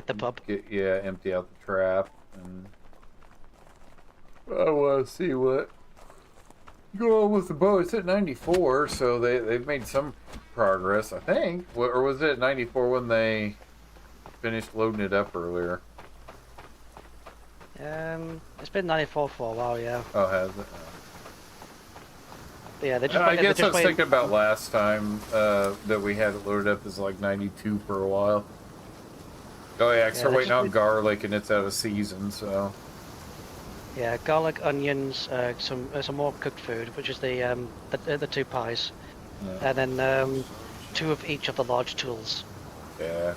Speaker 2: the pub.
Speaker 1: Empty out the trap, and I want to see what go on with the boat. It's at 94, so they've made some progress, I think. Or was it 94 when they finished loading it up earlier?
Speaker 2: It's been 94 for a while, yeah.
Speaker 1: Oh, has it?
Speaker 2: But yeah,
Speaker 1: I guess I was thinking about last time that we had it loaded up as like 92 for a while. Oh yeah, because we're waiting on garlic and it's out of season, so.
Speaker 2: Yeah, garlic, onions, some more cooked food, which is the 2 pies, and then 2 of each of the large tools.
Speaker 1: Yeah.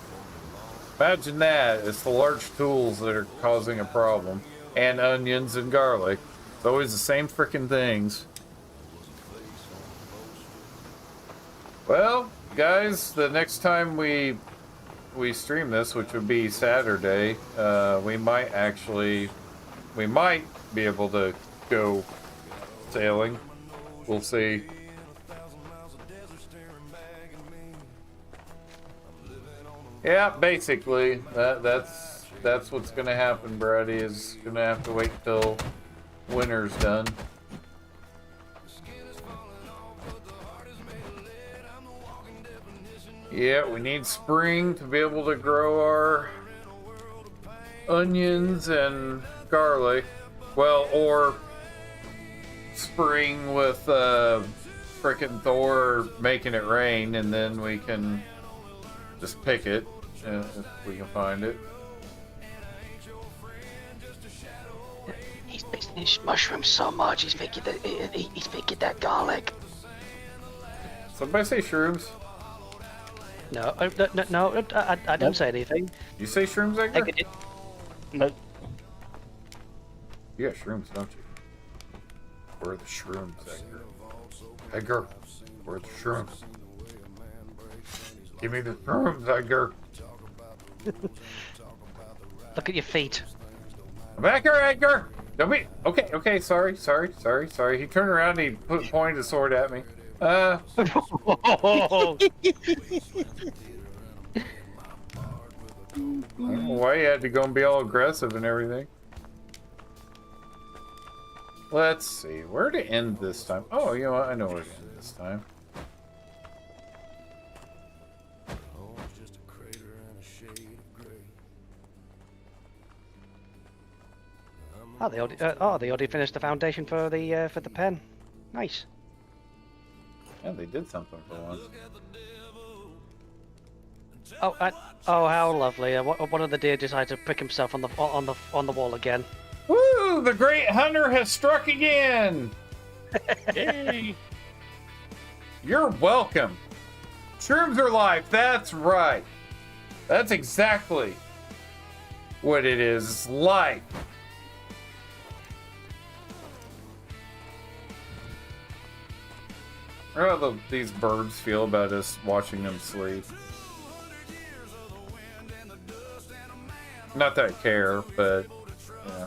Speaker 1: Imagine that. It's the large tools that are causing a problem, and onions and garlic. It's always the same frickin' things. Well, guys, the next time we stream this, which would be Saturday, we might be able to go sailing. We'll see. Yeah, basically, that's what's gonna happen. Brady is gonna have to wait till winter's done. Yeah, we need spring to be able to grow our onions and garlic. Well, or spring with frickin' Thor making it rain, and then we can just pick it if we can find it.
Speaker 2: He's mixing his mushrooms so much. He's making that garlic.
Speaker 1: Somebody say shrooms.
Speaker 2: No, no, I didn't say anything.
Speaker 1: You say shrooms, Edgar?
Speaker 3: No.
Speaker 1: You got shrooms, don't you? Where are the shrooms, Edgar? Edgar, where are the shrooms? Give me the shrooms, Edgar.
Speaker 2: Look at your feet.
Speaker 1: I'm back here, Edgar. Don't be. Okay. Sorry. He turned around and he pointed his sword at me. I don't know why you had to go and be all aggressive and everything. Let's see, where to end this time? Oh, you know what? I know where to end this time.
Speaker 2: Oh, they already finished the foundation for the pen. Nice.
Speaker 1: Yeah, they did something for once.
Speaker 2: Oh, how lovely! One of the deer decided to prick himself on the wall again.
Speaker 1: Woo! The great hunter has struck again!
Speaker 3: Yay!
Speaker 1: You're welcome. Shrooms are life. That's right. That's exactly what it is. It's life. How do these birds feel about us watching them sleep? Not that I care, but yeah.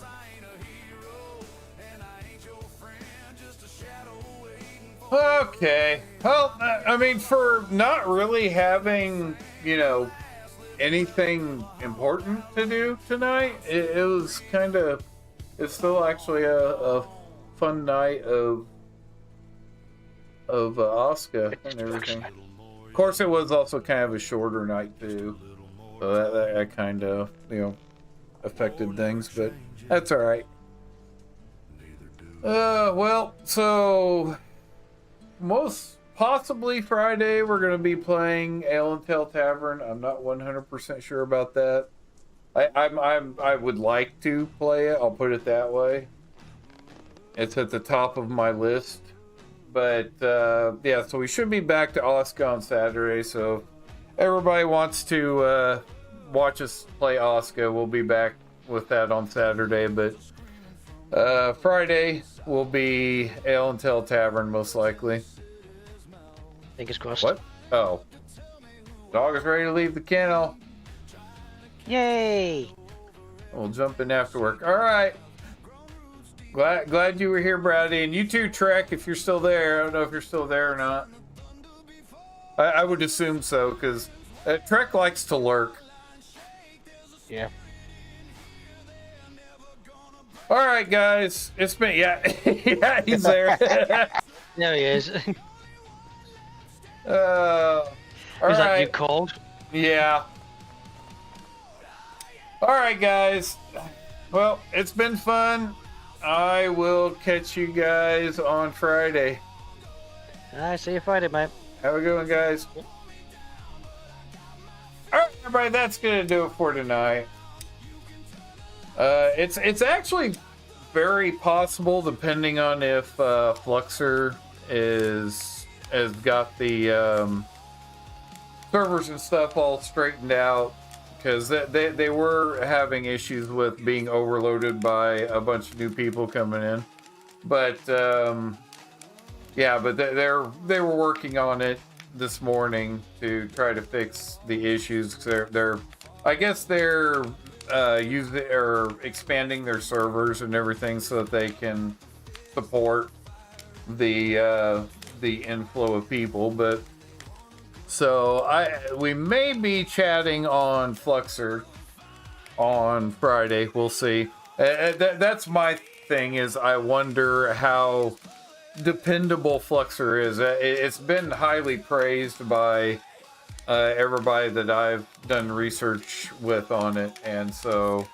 Speaker 1: Okay. Well, I mean, for not really having, anything important to do tonight, it was kind of, it's still actually a fun night of Aska and everything. Of course, it was also kind of a shorter night too, so that kind of affected things, but that's all right. Well, so most possibly Friday we're gonna be playing Ale and Tail Tavern. I'm not 100% sure about that. I would like to play it. I'll put it that way. It's at the top of my list. But yeah, so we should be back to Aska on Saturday. So if everybody wants to watch us play Aska, we'll be back with that on Saturday. But Friday will be Ale and Tail Tavern most likely.
Speaker 2: Fingers crossed.
Speaker 1: What? Oh, dog is ready to leave the kennel.
Speaker 2: Yay!
Speaker 1: We'll jump in after work. All right. Glad you were here, Brady, and you too, Trek. If you're still there, I don't know if you're still there or not. I would assume so, because Trek likes to lurk.
Speaker 3: Yeah.
Speaker 1: All right, guys, it's been yeah, he's there.
Speaker 2: There he is.
Speaker 1: All
Speaker 2: Is that
Speaker 1: right.
Speaker 2: you called?
Speaker 1: Yeah. All right, guys. Well, it's been fun. I will catch you guys on Friday.
Speaker 2: See you Friday, mate.
Speaker 1: Have a good one, guys. All right, everybody, that's gonna do it for tonight. It's actually very possible, depending on if Fluxer has got the servers and stuff all straightened out, because they were having issues with being overloaded by a bunch of new people coming in. But yeah, but they were working on it this morning to try to fix the issues. They're I guess they're using or expanding their servers and everything so that they can support the inflow of people. But so we may be chatting on Fluxer on Friday. We'll see. That's my thing, is I wonder how dependable Fluxer is. It's been highly praised by everybody that I've done research with on it, and so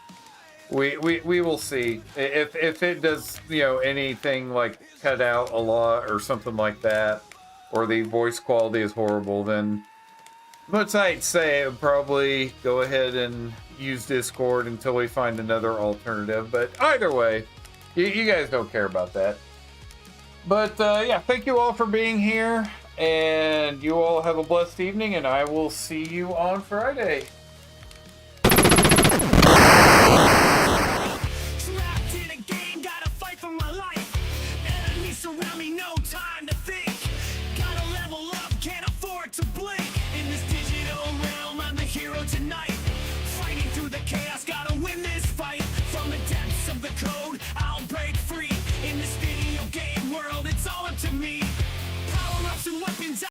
Speaker 1: we will see if it does, you know, anything like cut out a lot or something like that, or the voice quality is horrible. Then but I'd say probably go ahead and use Discord until we find another alternative. But either way, you guys don't care about that. But yeah, thank you all for being here, and you all have a blessed evening, and I will see you on Friday.
Speaker 5: Trapped in a game, gotta fight for my life. Enemies surround me, no time to think. Gotta level up, can't afford to blink. In this digital realm, I'm the hero tonight. Fighting through the chaos, gotta win this fight. From the depths of the code, I'll break free. In this video game world, it's all up to me.